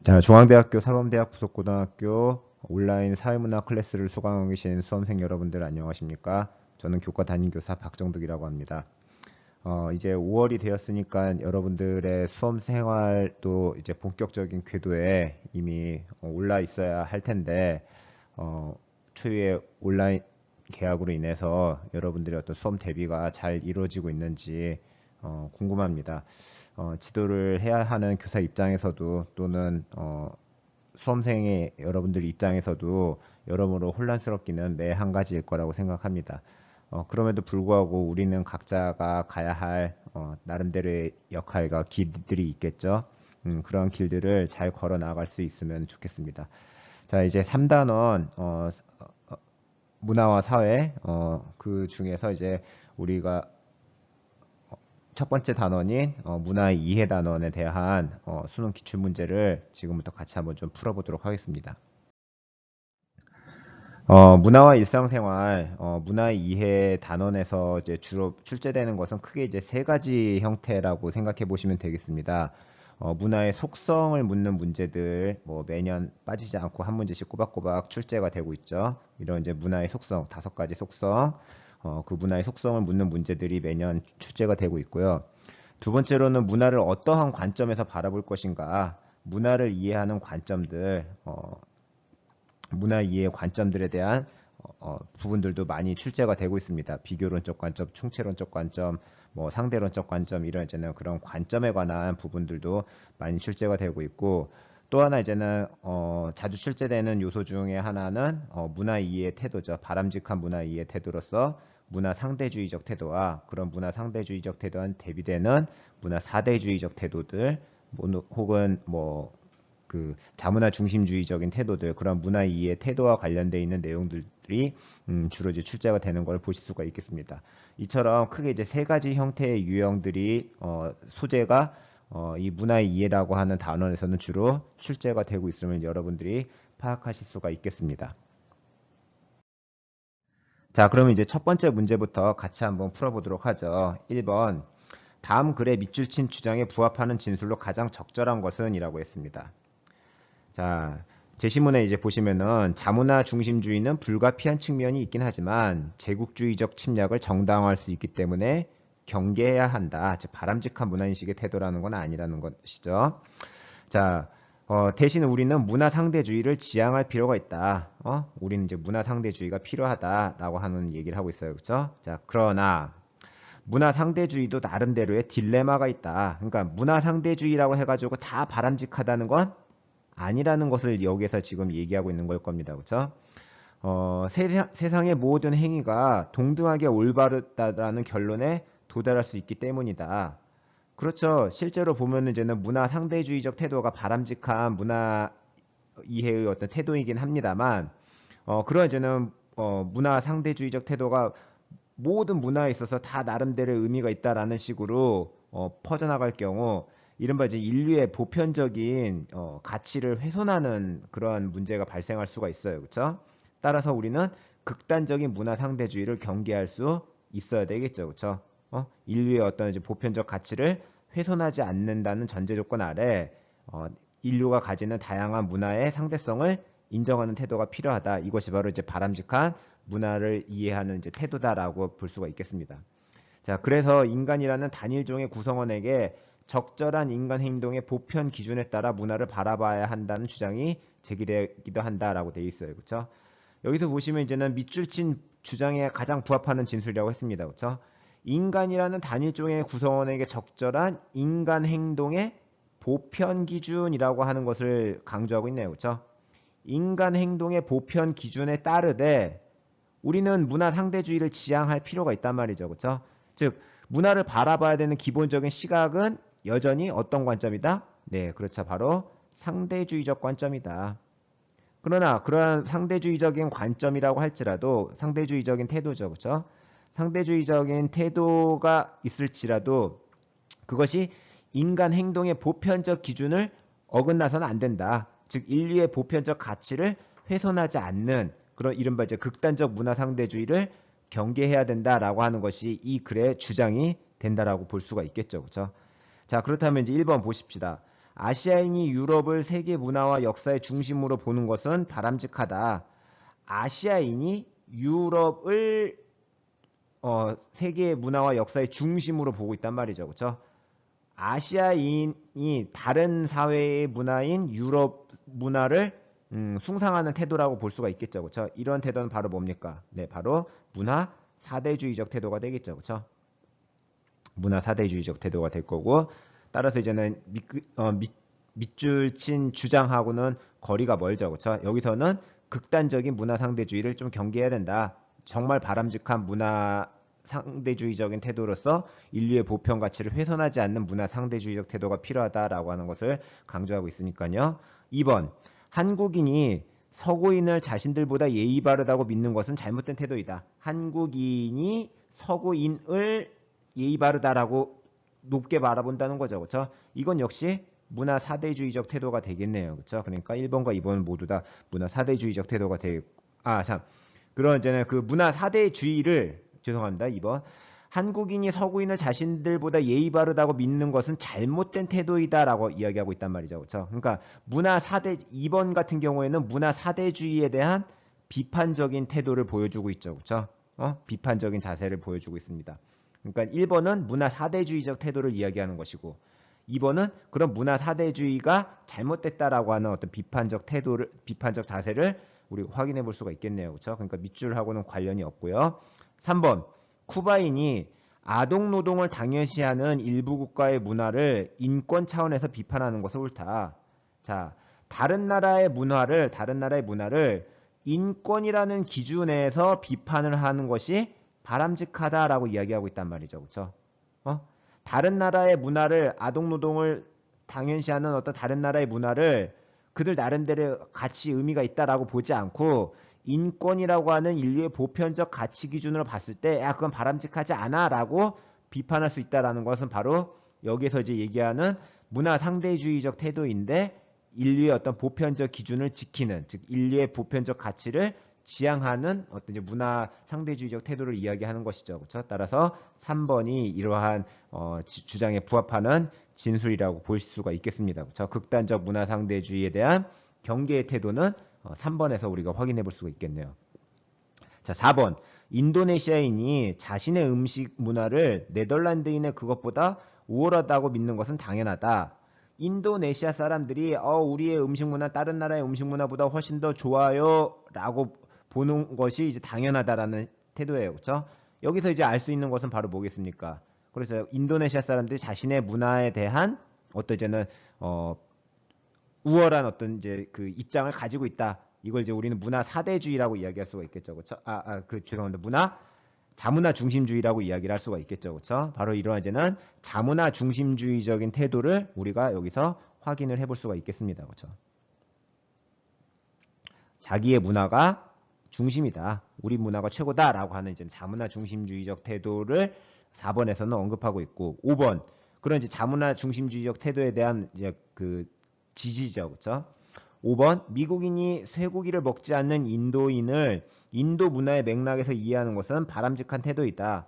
자, 중앙대학교 사범대학 부속고등학교 온라인 사회문화 클래스를 수강하고 계신 수험생 여러분들 안녕하십니까? 저는 교과 담임교사 박정득이라고 합니다. 이제 5월이 되었으니까 여러분들의 수험 생활도 이제 본격적인 궤도에 이미 올라 있어야 할 텐데, 초유의 온라인 계약으로 인해서 여러분들의 어떤 수험 대비가 잘 이루어지고 있는지 궁금합니다. 지도를 해야 하는 교사 입장에서도 또는 수험생의 여러분들 입장에서도 여러모로 혼란스럽기는 매 한 가지일 거라고 생각합니다. 그럼에도 불구하고 우리는 각자가 가야 할 나름대로의 역할과 길들이 있겠죠. 그런 길들을 잘 걸어 나갈 수 있으면 좋겠습니다. 자, 이제 3단원 문화와 사회 그 중에서 이제 우리가 첫 번째 단원인 문화의 이해 단원에 대한 수능 기출 문제를 지금부터 같이 한번 좀 풀어보도록 하겠습니다. 문화와 일상생활, 문화의 이해 단원에서 이제 주로 출제되는 것은 크게 이제 세 가지 형태라고 생각해 보시면 되겠습니다. 문화의 속성을 묻는 문제들, 뭐 매년 빠지지 않고 한 문제씩 꼬박꼬박 출제가 되고 있죠. 이런 이제 문화의 속성, 5가지 속성, 그 문화의 속성을 묻는 문제들이 매년 출제가 되고 있고요. 두 번째로는 문화를 어떠한 관점에서 바라볼 것인가, 문화를 이해하는 관점들, 문화 이해의 관점들에 대한 부분들도 많이 출제가 되고 있습니다. 비교론적 관점, 충체론적 관점, 뭐 상대론적 관점 이런 이제는 그런 관점에 관한 부분들도 많이 출제가 되고 있고 또 하나 이제는 자주 출제되는 요소 중에 하나는 문화 이해의 태도죠. 바람직한 문화 이해의 태도로서 문화 상대주의적 태도와 그런 문화 상대주의적 태도와 대비되는 문화 사대주의적 태도들 혹은 뭐 그 자문화 중심주의적인 태도들 그런 문화 이해 태도와 관련되어 있는 내용들이 주로 이제 출제가 되는 걸 보실 수가 있겠습니다. 이처럼 크게 이제 세 가지 형태의 유형들이 소재가 이 문화 이해라고 하는 단원에서는 주로 출제가 되고 있음을 여러분들이 파악하실 수가 있겠습니다. 자, 그러면 이제 첫 번째 문제부터 같이 한번 풀어보도록 하죠. 1번 다음 글의 밑줄 친 주장에 부합하는 진술로 가장 적절한 것은 이라고 했습니다. 자, 제시문에 이제 보시면은 자문화 중심주의는 불가피한 측면이 있긴 하지만 제국주의적 침략을 정당화할 수 있기 때문에 경계해야 한다. 즉 바람직한 문화인식의 태도라는 건 아니라는 것이죠. 자, 대신 우리는 문화 상대주의를 지향할 필요가 있다. 우리는 이제 문화 상대주의가 필요하다라고 하는 얘기를 하고 있어요. 그렇죠? 자, 그러나 문화 상대주의도 나름대로의 딜레마가 있다. 그러니까 문화 상대주의라고 해가지고 다 바람직하다는 건 아니라는 것을 여기에서 지금 얘기하고 있는 걸 겁니다. 그렇죠? 세상의 모든 행위가 동등하게 올바르다라는 결론에 도달할 수 있기 때문이다. 그렇죠. 실제로 보면 이제는 문화 상대주의적 태도가 바람직한 문화 이해의 어떤 태도이긴 합니다만, 그런 이제는 문화 상대주의적 태도가 모든 문화에 있어서 다 나름대로의 의미가 있다라는 식으로 퍼져나갈 경우 이른바 이제 인류의 보편적인 가치를 훼손하는 그런 문제가 발생할 수가 있어요. 그렇죠? 따라서 우리는 극단적인 문화 상대주의를 경계할 수 있어야 되겠죠. 그렇죠? 인류의 어떤 이제 보편적 가치를 훼손하지 않는다는 전제 조건 아래 인류가 가지는 다양한 문화의 상대성을 인정하는 태도가 필요하다. 이것이 바로 이제 바람직한 문화를 이해하는 이제 태도다라고 볼 수가 있겠습니다. 자, 그래서 인간이라는 단일종의 구성원에게 적절한 인간 행동의 보편 기준에 따라 문화를 바라봐야 한다는 주장이 제기되기도 한다라고 되어 있어요. 그렇죠? 여기서 보시면 이제는 밑줄 친 주장에 가장 부합하는 진술이라고 했습니다. 그렇죠? 인간이라는 단일종의 구성원에게 적절한 인간 행동의 보편 기준이라고 하는 것을 강조하고 있네요. 그렇죠? 인간 행동의 보편 기준에 따르되 우리는 문화 상대주의를 지향할 필요가 있단 말이죠. 그렇죠? 즉 문화를 바라봐야 되는 기본적인 시각은 여전히 어떤 관점이다? 네, 그렇죠. 바로 상대주의적 관점이다. 그러나 그러한 상대주의적인 관점이라고 할지라도 상대주의적인 태도죠. 그렇죠? 상대주의적인 태도가 있을지라도 그것이 인간 행동의 보편적 기준을 어긋나서는 안 된다. 즉 인류의 보편적 가치를 훼손하지 않는 그런 이른바 이제 극단적 문화 상대주의를 경계해야 된다라고 하는 것이 이 글의 주장이 된다라고 볼 수가 있겠죠. 그렇죠? 자, 그렇다면 이제 1번 보십시다. 아시아인이 유럽을 세계 문화와 역사의 중심으로 보는 것은 바람직하다. 아시아인이 유럽을 세계 문화와 역사의 중심으로 보고 있단 말이죠. 그렇죠? 아시아인이 다른 사회의 문화인 유럽 문화를 숭상하는 태도라고 볼 수가 있겠죠. 그렇죠? 이런 태도는 바로 뭡니까? 네, 바로 문화 사대주의적 태도가 되겠죠. 그렇죠? 문화 사대주의적 태도가 될 거고, 따라서 이제는 밑줄 친 주장하고는 거리가 멀죠. 그렇죠? 여기서는 극단적인 문화 상대주의를 좀 경계해야 된다. 정말 바람직한 문화 상대주의적인 태도로서 인류의 보편 가치를 훼손하지 않는 문화 상대주의적 태도가 필요하다라고 하는 것을 강조하고 있으니까요. 2번, 한국인이 서구인을 자신들보다 예의 바르다고 믿는 것은 잘못된 태도이다. 한국인이 서구인을 예의 바르다라고 높게 바라본다는 거죠. 그렇죠? 이건 역시 문화 사대주의적 태도가 되겠네요. 그렇죠? 그러니까 1번과 2번은 모두 다 문화 사대주의적 태도가 되고, 그런 이제는 그 문화 사대주의를, 죄송합니다. 2번. 한국인이 서구인을 자신들보다 예의 바르다고 믿는 것은 잘못된 태도이다라고 이야기하고 있단 말이죠. 그렇죠? 그러니까 문화 사대 2번 같은 경우에는 문화 사대주의에 대한 비판적인 태도를 보여주고 있죠. 그렇죠? 비판적인 자세를 보여주고 있습니다. 그러니까 1번은 문화 사대주의적 태도를 이야기하는 것이고, 2번은 그런 문화 사대주의가 잘못됐다라고 하는 어떤 비판적 태도를, 비판적 자세를 우리 확인해 볼 수가 있겠네요. 그렇죠? 그러니까 밑줄하고는 관련이 없고요. 3번, 쿠바인이 아동 노동을 당연시하는 일부 국가의 문화를 인권 차원에서 비판하는 것은 옳다. 자, 다른 나라의 문화를 인권이라는 기준에서 비판을 하는 것이 바람직하다라고 이야기하고 있단 말이죠. 그렇죠? 다른 나라의 문화를, 아동 노동을 당연시하는 어떤 다른 나라의 문화를 그들 나름대로 가치 의미가 있다라고 보지 않고 인권이라고 하는 인류의 보편적 가치 기준으로 봤을 때 그건 바람직하지 않아라고 비판할 수 있다라는 것은 바로 여기서 이제 얘기하는 문화 상대주의적 태도인데, 인류의 어떤 보편적 기준을 지키는, 즉 인류의 보편적 가치를 지향하는 어떤 이제 문화 상대주의적 태도를 이야기하는 것이죠. 그렇죠? 따라서 3번이 이러한 주장에 부합하는 진술이라고 볼 수가 있겠습니다. 그렇죠? 극단적 문화 상대주의에 대한 경계의 태도는 3번에서 우리가 확인해 볼 수가 있겠네요. 자, 4번. 인도네시아인이 자신의 음식 문화를 네덜란드인의 그것보다 우월하다고 믿는 것은 당연하다. 인도네시아 사람들이 우리의 음식 문화 다른 나라의 음식 문화보다 훨씬 더 좋아요 라고 보는 것이 이제 당연하다라는 태도예요. 그렇죠? 여기서 이제 알 수 있는 것은 바로 뭐겠습니까? 그래서 인도네시아 사람들이 자신의 문화에 대한 어떤 이제는 우월한 어떤 이제 그 입장을 가지고 있다. 이걸 이제 우리는 문화 사대주의라고 이야기할 수가 있겠죠. 그렇죠? 죄송합니다. 자문화 중심주의라고 이야기를 할 수가 있겠죠. 그렇죠? 바로 이러한 이제는 자문화 중심주의적인 태도를 우리가 여기서 확인을 해볼 수가 있겠습니다. 그렇죠? 자기의 문화가 중심이다. 우리 문화가 최고다라고 하는 이제 자문화 중심주의적 태도를 4번에서는 언급하고 있고, 5번 그런 이제 자문화 중심주의적 태도에 대한 이제 그 지지죠. 그렇죠? 5번 미국인이 쇠고기를 먹지 않는 인도인을 인도 문화의 맥락에서 이해하는 것은 바람직한 태도이다.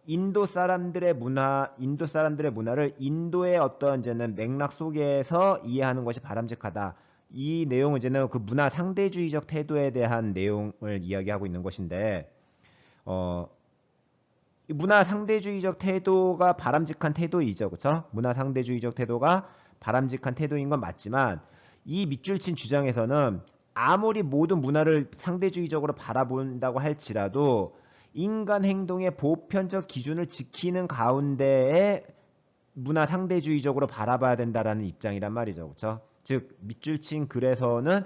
인도 사람들의 문화를 인도의 어떤 이제는 맥락 속에서 이해하는 것이 바람직하다. 이 내용은 이제는 그 문화 상대주의적 태도에 대한 내용을 이야기하고 있는 것인데, 이 문화 상대주의적 태도가 바람직한 태도이죠. 그렇죠? 문화 상대주의적 태도가 바람직한 태도인 건 맞지만, 이 밑줄 친 주장에서는 아무리 모든 문화를 상대주의적으로 바라본다고 할지라도 인간 행동의 보편적 기준을 지키는 가운데에 문화 상대주의적으로 바라봐야 된다라는 입장이란 말이죠. 그렇죠? 즉 밑줄 친 글에서는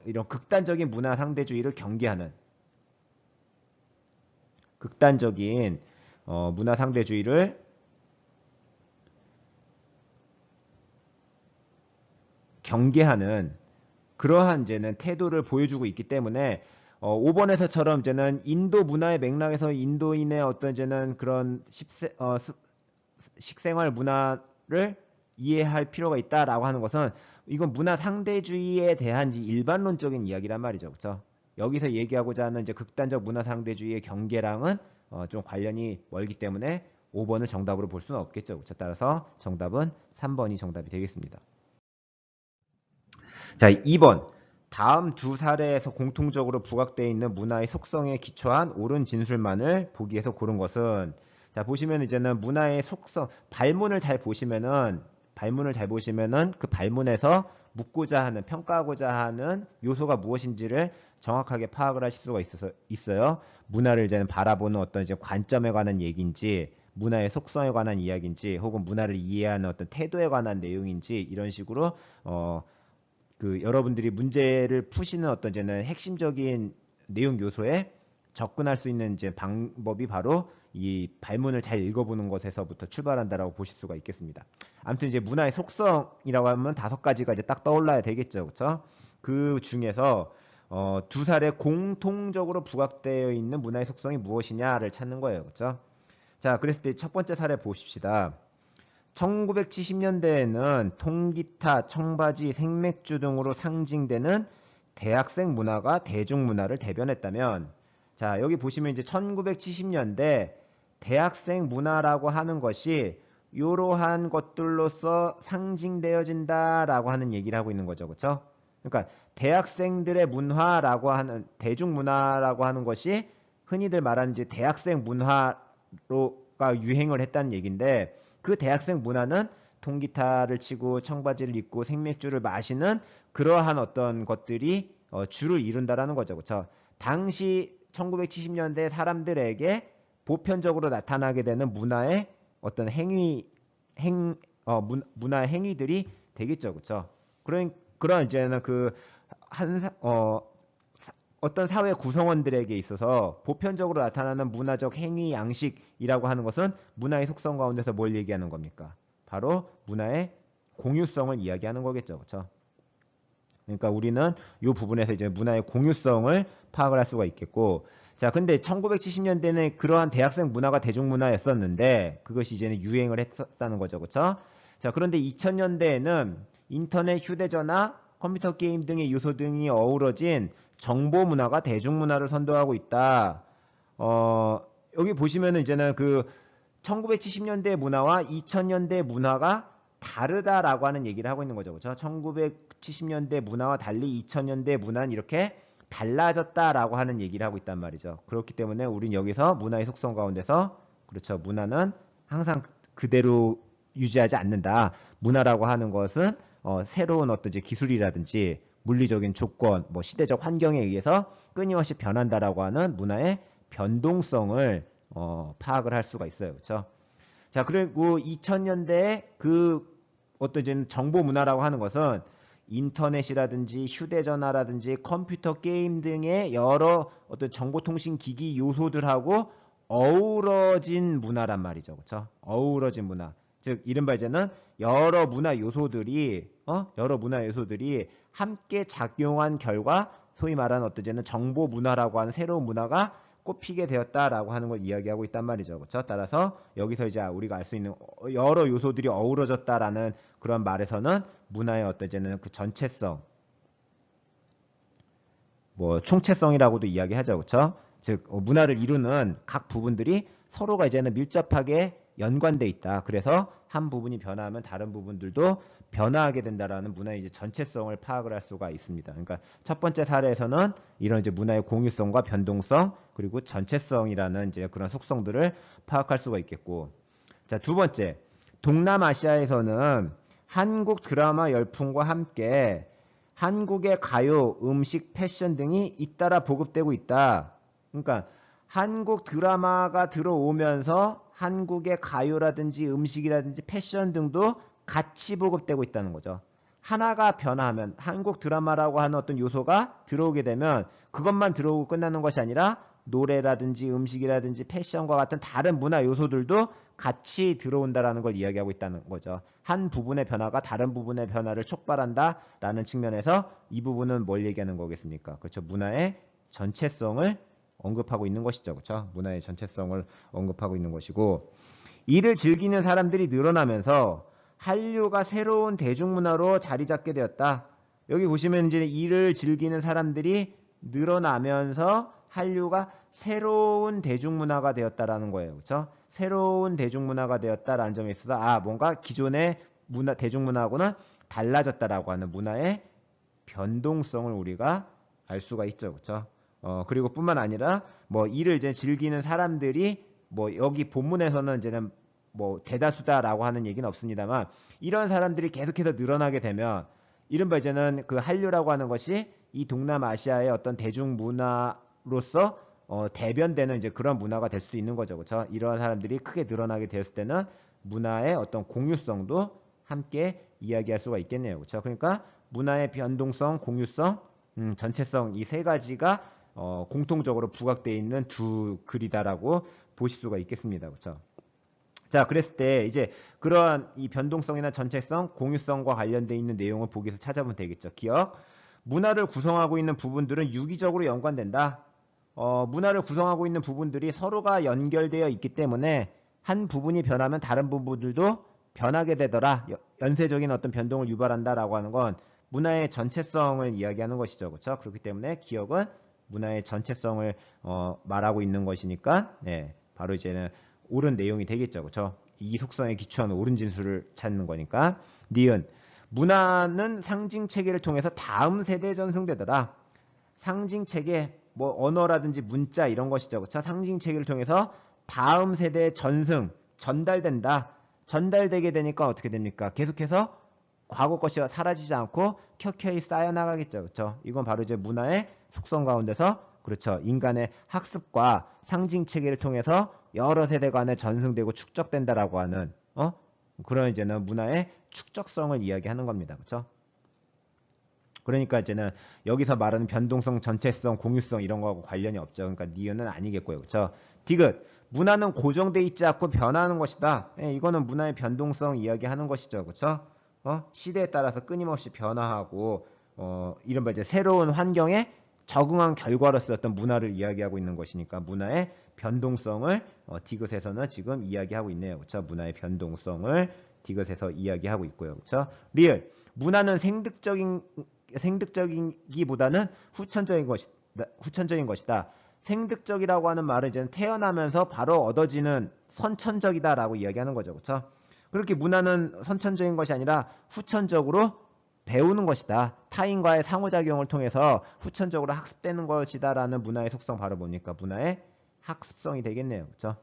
이런 극단적인 문화 상대주의를 경계하는, 극단적인 문화 상대주의를 경계하는 그러한 이제는 태도를 보여주고 있기 때문에 5번에서처럼 이제는 인도 문화의 맥락에서 인도인의 어떤 이제는 그런 식생활 문화를 이해할 필요가 있다라고 하는 것은 이건 문화 상대주의에 대한 일반론적인 이야기란 말이죠. 그렇죠? 여기서 얘기하고자 하는 이제 극단적 문화 상대주의의 경계랑은 좀 관련이 멀기 때문에 5번을 정답으로 볼 수는 없겠죠. 그렇죠? 따라서 정답은 3번이 정답이 되겠습니다. 자, 2번. 다음 두 사례에서 공통적으로 부각되어 있는 문화의 속성에 기초한 옳은 진술만을 보기에서 고른 것은, 자, 보시면 이제는 문화의 속성, 발문을 잘 보시면은 그 발문에서 묻고자 하는, 평가하고자 하는 요소가 무엇인지를 정확하게 파악을 하실 수가 있어요. 문화를 이제는 바라보는 어떤 이제 관점에 관한 얘기인지, 문화의 속성에 관한 이야기인지, 혹은 문화를 이해하는 어떤 태도에 관한 내용인지, 이런 식으로 여러분들이 문제를 푸시는 어떤 이제는 핵심적인 내용 요소에 접근할 수 있는 이제 방법이 바로 이 발문을 잘 읽어보는 것에서부터 출발한다라고 보실 수가 있겠습니다. 아무튼 이제 문화의 속성이라고 하면 5가지가 이제 딱 떠올라야 되겠죠, 그렇죠? 그 중에서 두 사례 공통적으로 부각되어 있는 문화의 속성이 무엇이냐를 찾는 거예요, 그렇죠? 자, 그랬을 때 첫 번째 사례 보십시다. 1970년대에는 통기타, 청바지, 생맥주 등으로 상징되는 대학생 문화가 대중문화를 대변했다면, 자, 여기 보시면 이제 1970년대 대학생 문화라고 하는 것이 이러한 것들로서 상징되어진다라고 하는 얘기를 하고 있는 거죠. 그렇죠? 그러니까 대학생들의 문화라고 하는, 대중문화라고 하는 것이 흔히들 말하는 이제 대학생 문화로가 유행을 했다는 얘기인데, 그 대학생 문화는 통기타를 치고 청바지를 입고 생맥주를 마시는 그러한 어떤 것들이 주를 이룬다라는 거죠. 그렇죠? 당시 1970년대 사람들에게 보편적으로 나타나게 되는 문화의 어떤 문화의 행위들이 되겠죠. 그렇죠? 그런 이제는 어떤 사회 구성원들에게 있어서 보편적으로 나타나는 문화적 행위 양식이라고 하는 것은 문화의 속성 가운데서 뭘 얘기하는 겁니까? 바로 문화의 공유성을 이야기하는 거겠죠. 그렇죠? 그러니까 우리는 이 부분에서 이제 문화의 공유성을 파악을 할 수가 있겠고, 자, 근데 1970년대는 그러한 대학생 문화가 대중문화였었는데 그것이 이제는 유행을 했었다는 거죠. 그렇죠? 자, 그런데 2000년대에는 인터넷, 휴대전화, 컴퓨터 게임 등의 요소 등이 어우러진 정보 문화가 대중문화를 선도하고 있다. 여기 보시면은 이제는 1970년대 문화와 2000년대 문화가 다르다라고 하는 얘기를 하고 있는 거죠. 그렇죠? 1970년대 문화와 달리 2000년대 문화는 이렇게 달라졌다라고 하는 얘기를 하고 있단 말이죠. 그렇기 때문에 우린 여기서 문화의 속성 가운데서, 그렇죠, 문화는 항상 그대로 유지하지 않는다. 문화라고 하는 것은 새로운 어떤 이제 기술이라든지 물리적인 조건, 뭐 시대적 환경에 의해서 끊임없이 변한다라고 하는 문화의 변동성을 파악을 할 수가 있어요. 그렇죠? 자, 그리고 2000년대에 어떤 이제 정보 문화라고 하는 것은 인터넷이라든지 휴대전화라든지 컴퓨터 게임 등의 여러 어떤 정보통신 기기 요소들하고 어우러진 문화란 말이죠. 그렇죠? 어우러진 문화. 즉 이른바 이제는 여러 문화 요소들이 함께 작용한 결과 소위 말하는 어떤 이제는 정보 문화라고 하는 새로운 문화가 꽃피게 되었다라고 하는 걸 이야기하고 있단 말이죠. 그렇죠? 따라서 여기서 이제 우리가 알 수 있는 여러 요소들이 어우러졌다라는 그런 말에서는 문화의 어떤 이제는 그 전체성, 뭐 총체성이라고도 이야기하죠. 그렇죠? 즉 문화를 이루는 각 부분들이 서로가 이제는 밀접하게 연관돼 있다. 그래서 한 부분이 변화하면 다른 부분들도 변화하게 된다라는 문화의 이제 전체성을 파악을 할 수가 있습니다. 그러니까 첫 번째 사례에서는 이런 이제 문화의 공유성과 변동성 그리고 전체성이라는 이제 그런 속성들을 파악할 수가 있겠고, 자, 두 번째, 동남아시아에서는 한국 드라마 열풍과 함께 한국의 가요, 음식, 패션 등이 잇따라 보급되고 있다. 그러니까 한국 드라마가 들어오면서 한국의 가요라든지 음식이라든지 패션 등도 같이 보급되고 있다는 거죠. 하나가 변화하면 한국 드라마라고 하는 어떤 요소가 들어오게 되면 그것만 들어오고 끝나는 것이 아니라 노래라든지 음식이라든지 패션과 같은 다른 문화 요소들도 같이 들어온다라는 걸 이야기하고 있다는 거죠. 한 부분의 변화가 다른 부분의 변화를 촉발한다라는 측면에서 이 부분은 뭘 얘기하는 거겠습니까? 그렇죠. 문화의 전체성을 언급하고 있는 것이죠. 그렇죠. 문화의 전체성을 언급하고 있는 것이고, 이를 즐기는 사람들이 늘어나면서 한류가 새로운 대중문화로 자리 잡게 되었다. 여기 보시면 이제 이를 즐기는 사람들이 늘어나면서 한류가 새로운 대중문화가 되었다라는 거예요. 그렇죠? 새로운 대중문화가 되었다라는 점에 있어서 뭔가 기존의 대중문화하고는 달라졌다라고 하는 문화의 변동성을 우리가 알 수가 있죠. 그렇죠? 그리고 뿐만 아니라 뭐 이를 이제 즐기는 사람들이 뭐 여기 본문에서는 이제는 뭐 대다수다라고 하는 얘기는 없습니다만 이런 사람들이 계속해서 늘어나게 되면 이른바 이제는 그 한류라고 하는 것이 이 동남아시아의 어떤 대중문화로서 대변되는 이제 그런 문화가 될 수도 있는 거죠. 그렇죠? 이런 사람들이 크게 늘어나게 되었을 때는 문화의 어떤 공유성도 함께 이야기할 수가 있겠네요. 그렇죠? 그러니까 문화의 변동성, 공유성, 전체성 이 세 가지가 공통적으로 부각되어 있는 두 글이다라고 보실 수가 있겠습니다. 그렇죠? 자, 그랬을 때 이제 그러한 이 변동성이나 전체성, 공유성과 관련되어 있는 내용을 보기 위해서 찾아보면 되겠죠. 기억. 문화를 구성하고 있는 부분들은 유기적으로 연관된다. 문화를 구성하고 있는 부분들이 서로가 연결되어 있기 때문에 한 부분이 변하면 다른 부분들도 변하게 되더라. 연쇄적인 어떤 변동을 유발한다라고 하는 건 문화의 전체성을 이야기하는 것이죠. 그렇죠? 그렇기 때문에 기억은 문화의 전체성을 말하고 있는 것이니까 네, 바로 이제는 옳은 내용이 되겠죠. 그렇죠? 이 속성에 기초한 옳은 진술을 찾는 거니까. 니은 문화는 상징 체계를 통해서 다음 세대에 전승되더라. 상징 체계 뭐 언어라든지 문자 이런 것이죠. 그렇죠? 상징 체계를 통해서 다음 세대에 전달된다. 전달되게 되니까 어떻게 됩니까? 계속해서 과거 것이 사라지지 않고 켜켜이 쌓여나가겠죠. 그렇죠? 이건 바로 이제 문화의 속성 가운데서 그렇죠. 인간의 학습과 상징 체계를 통해서 여러 세대 간에 전승되고 축적된다라고 하는 그런 이제는 문화의 축적성을 이야기하는 겁니다. 그렇죠? 그러니까 이제는 여기서 말하는 변동성, 전체성, 공유성 이런 거하고 관련이 없죠. 그러니까 니은은 아니겠고요. 그렇죠? 디귿 문화는 고정돼 있지 않고 변하는 것이다. 이거는 문화의 변동성 이야기하는 것이죠. 그렇죠? 시대에 따라서 끊임없이 변화하고 이른바 이제 새로운 환경에 적응한 결과로서 어떤 문화를 이야기하고 있는 것이니까 문화의 변동성을 디귿에서는 지금 이야기하고 있네요. 그렇죠? 문화의 변동성을 디귿에서 이야기하고 있고요. 그렇죠? 리을 문화는 생득적이기보다는 후천적인 것이다. 생득적이라고 하는 말은 이제 태어나면서 바로 얻어지는 선천적이다라고 이야기하는 거죠. 그렇죠? 그렇게 문화는 선천적인 것이 아니라 후천적으로 배우는 것이다. 타인과의 상호작용을 통해서 후천적으로 학습되는 것이다라는 문화의 속성 바로 뭡니까? 문화의 학습성이 되겠네요. 그렇죠?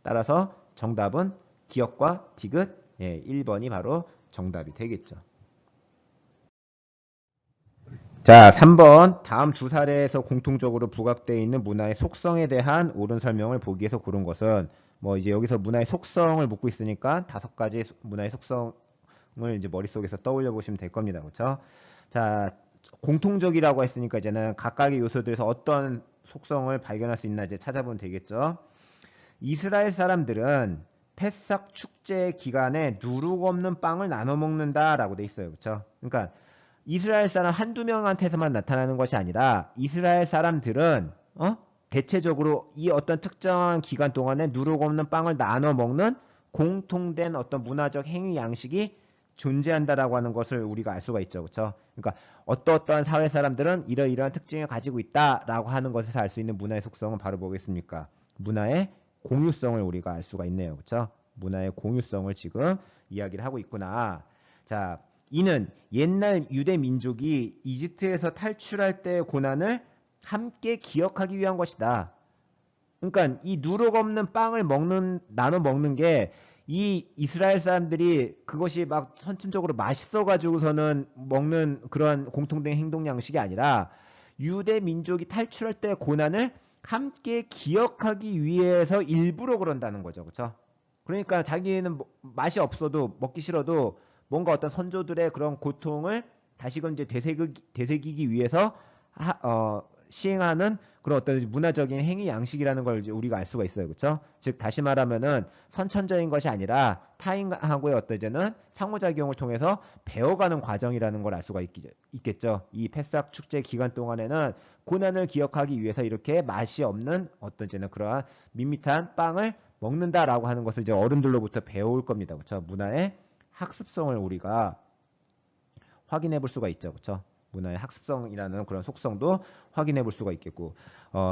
따라서 정답은 기억과 디귿 1번이 바로 정답이 되겠죠. 자, 3번 다음 두 사례에서 공통적으로 부각되어 있는 문화의 속성에 대한 옳은 설명을 보기 위해서 고른 것은 뭐 이제 여기서 문화의 속성을 묻고 있으니까 5가지 문화의 속성을 이제 머릿속에서 떠올려 보시면 될 겁니다. 그렇죠? 자, 공통적이라고 했으니까 이제는 각각의 요소들에서 어떤 속성을 발견할 수 있나 이제 찾아보면 되겠죠. 이스라엘 사람들은 패삭 축제 기간에 누룩 없는 빵을 나눠 먹는다라고 돼 있어요. 그렇죠? 그러니까 이스라엘 사람 한두 명한테서만 나타나는 것이 아니라 이스라엘 사람들은 대체적으로 이 어떤 특정한 기간 동안에 누룩 없는 빵을 나눠 먹는 공통된 어떤 문화적 행위 양식이 존재한다라고 하는 것을 우리가 알 수가 있죠. 그렇죠? 그러니까 어떠한 사회 사람들은 이러이러한 특징을 가지고 있다라고 하는 것에서 알 수 있는 문화의 속성은 바로 뭐겠습니까? 문화의 공유성을 우리가 알 수가 있네요. 그렇죠? 문화의 공유성을 지금 이야기를 하고 있구나. 자, 이는 옛날 유대 민족이 이집트에서 탈출할 때의 고난을 함께 기억하기 위한 것이다. 그러니까 이 누룩 없는 빵을 나눠 먹는 게 이 이스라엘 사람들이 그것이 막 선천적으로 맛있어 가지고서는 먹는 그런 공통된 행동 양식이 아니라 유대 민족이 탈출할 때의 고난을 함께 기억하기 위해서 일부러 그런다는 거죠. 그렇죠? 그러니까 자기는 맛이 없어도 먹기 싫어도 뭔가 어떤 선조들의 그런 고통을 다시금 이제 되새기기 위해서 시행하는 그런 어떤 문화적인 행위 양식이라는 걸 이제 우리가 알 수가 있어요. 그렇죠? 즉 다시 말하면은 선천적인 것이 아니라 타인하고의 어떤 이제는 상호작용을 통해서 배워가는 과정이라는 걸 알 수가 있겠죠. 이 패삭 축제 기간 동안에는 고난을 기억하기 위해서 이렇게 맛이 없는 어떤 이제는 그러한 밋밋한 빵을 먹는다라고 하는 것을 이제 어른들로부터 배울 겁니다. 그렇죠? 문화의 학습성을 우리가 확인해 볼 수가 있죠. 그렇죠? 문화의 학습성이라는 그런 속성도 확인해 볼 수가 있겠고,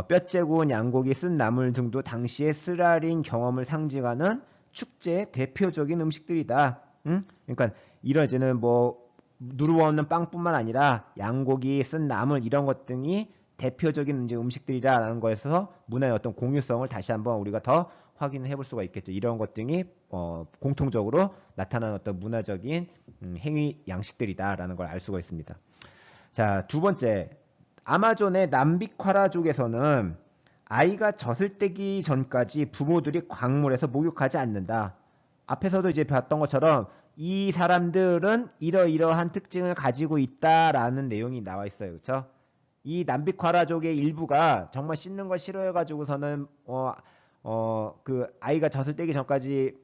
뼈째구운 양고기, 쓴 나물 등도 당시의 쓰라린 경험을 상징하는 축제의 대표적인 음식들이다. 응? 그러니까 이런 이제는 뭐 누르고 없는 빵뿐만 아니라 양고기, 쓴 나물 이런 것 등이 대표적인 이제 음식들이라는 거에서 문화의 어떤 공유성을 다시 한번 우리가 더 확인해 볼 수가 있겠죠. 이런 것 등이 공통적으로 나타나는 어떤 문화적인 행위 양식들이다라는 걸 알 수가 있습니다. 자, 두 번째, 아마존의 남비콰라족에서는 아이가 젖을 떼기 전까지 부모들이 광물에서 목욕하지 않는다. 앞에서도 이제 봤던 것처럼 이 사람들은 이러이러한 특징을 가지고 있다라는 내용이 나와 있어요. 그렇죠? 이 남비콰라족의 일부가 정말 씻는 걸 싫어해가지고서는 그 아이가 젖을 떼기 전까지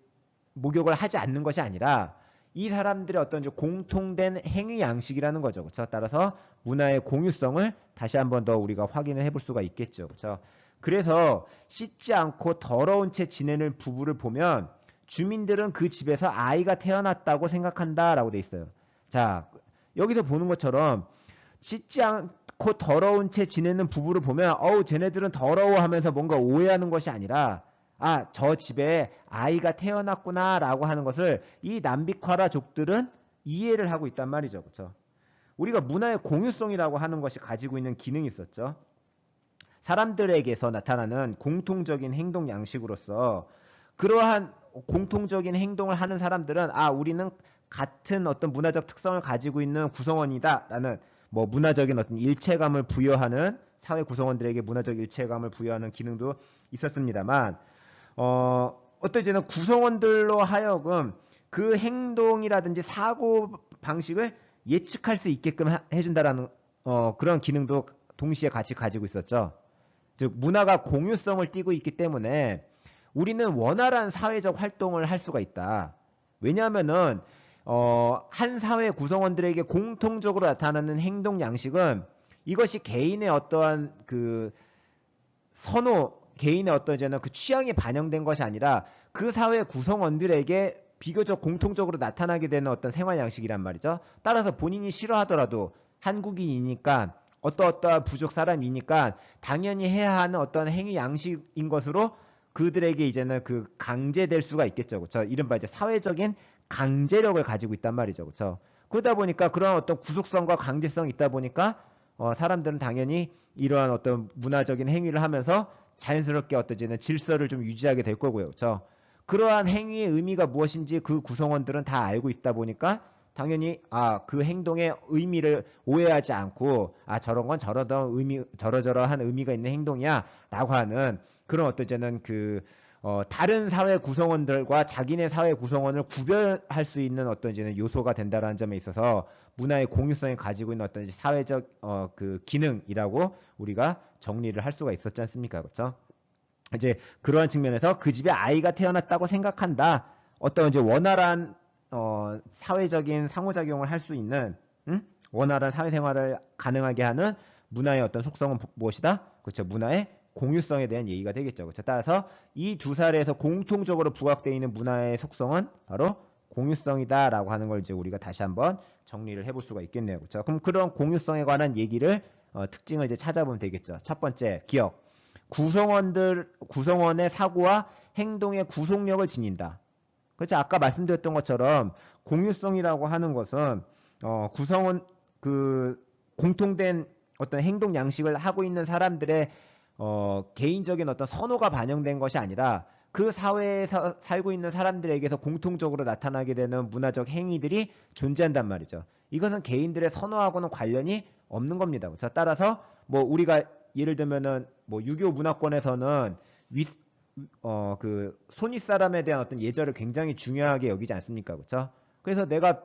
목욕을 하지 않는 것이 아니라 이 사람들의 어떤 공통된 행위 양식이라는 거죠. 그렇죠? 따라서 문화의 공유성을 다시 한번 더 우리가 확인을 해볼 수가 있겠죠. 그렇죠? 그래서 씻지 않고 더러운 채 지내는 부부를 보면 주민들은 그 집에서 아이가 태어났다고 생각한다라고 돼 있어요. 자, 여기서 보는 것처럼 씻지 않고 더러운 채 지내는 부부를 보면 쟤네들은 더러워하면서 뭔가 오해하는 것이 아니라 저 집에 아이가 태어났구나라고 하는 것을 이 남비콰라족들은 이해를 하고 있단 말이죠. 그렇죠? 우리가 문화의 공유성이라고 하는 것이 가지고 있는 기능이 있었죠. 사람들에게서 나타나는 공통적인 행동 양식으로서 그러한 공통적인 행동을 하는 사람들은 우리는 같은 어떤 문화적 특성을 가지고 있는 구성원이다라는 뭐 문화적인 어떤 일체감을 부여하는 사회 구성원들에게 문화적 일체감을 부여하는 기능도 있었습니다만 어떤 이제는 구성원들로 하여금 그 행동이라든지 사고 방식을 예측할 수 있게끔 해준다라는 그런 기능도 동시에 같이 가지고 있었죠. 즉 문화가 공유성을 띠고 있기 때문에 우리는 원활한 사회적 활동을 할 수가 있다. 왜냐하면은 한 사회 구성원들에게 공통적으로 나타나는 행동 양식은 이것이 개인의 어떠한 그 선호, 개인의 어떤 이제는 그 취향이 반영된 것이 아니라 그 사회 구성원들에게 비교적 공통적으로 나타나게 되는 어떤 생활 양식이란 말이죠. 따라서 본인이 싫어하더라도 한국인이니까 어떠한 부족 사람이니까 당연히 해야 하는 어떤 행위 양식인 것으로 그들에게 이제는 그 강제될 수가 있겠죠. 그렇죠? 이른바 이제 사회적인 강제력을 가지고 있단 말이죠. 그렇죠? 그러다 보니까 그런 어떤 구속성과 강제성이 있다 보니까 사람들은 당연히 이러한 어떤 문화적인 행위를 하면서 자연스럽게 어떠지는 질서를 좀 유지하게 될 거고요. 그렇죠? 그러한 행위의 의미가 무엇인지 그 구성원들은 다 알고 있다 보니까 당연히 그 행동의 의미를 오해하지 않고 저런 건 저러저러한 의미가 있는 행동이야라고 하는 그런 어떠지는 다른 사회 구성원들과 자기네 사회 구성원을 구별할 수 있는 어떤 이제는 요소가 된다라는 점에 있어서 문화의 공유성이 가지고 있는 어떤 사회적 그 기능이라고 우리가 정리를 할 수가 있었지 않습니까? 그렇죠? 이제 그러한 측면에서 그 집에 아이가 태어났다고 생각한다. 어떤 이제 원활한 사회적인 상호작용을 할 수 있는 원활한 사회생활을 가능하게 하는 문화의 어떤 속성은 무엇이다? 그렇죠. 문화의 공유성에 대한 얘기가 되겠죠. 그렇죠. 따라서 이 두 사례에서 공통적으로 부각되어 있는 문화의 속성은 바로 공유성이다라고 하는 걸 이제 우리가 다시 한번 정리를 해볼 수가 있겠네요. 그렇죠. 그럼 그런 공유성에 관한 얘기를 특징을 이제 찾아보면 되겠죠. 첫 번째, 기억. 구성원의 사고와 행동의 구속력을 지닌다. 그렇죠. 아까 말씀드렸던 것처럼 공유성이라고 하는 것은 구성원 공통된 어떤 행동 양식을 하고 있는 사람들의 개인적인 어떤 선호가 반영된 것이 아니라 그 사회에 살고 있는 사람들에게서 공통적으로 나타나게 되는 문화적 행위들이 존재한단 말이죠. 이것은 개인들의 선호하고는 관련이 없는 겁니다. 자, 따라서 뭐 우리가 예를 들면은 뭐 유교 문화권에서는 그 손윗 사람에 대한 어떤 예절을 굉장히 중요하게 여기지 않습니까? 그렇죠? 그래서 내가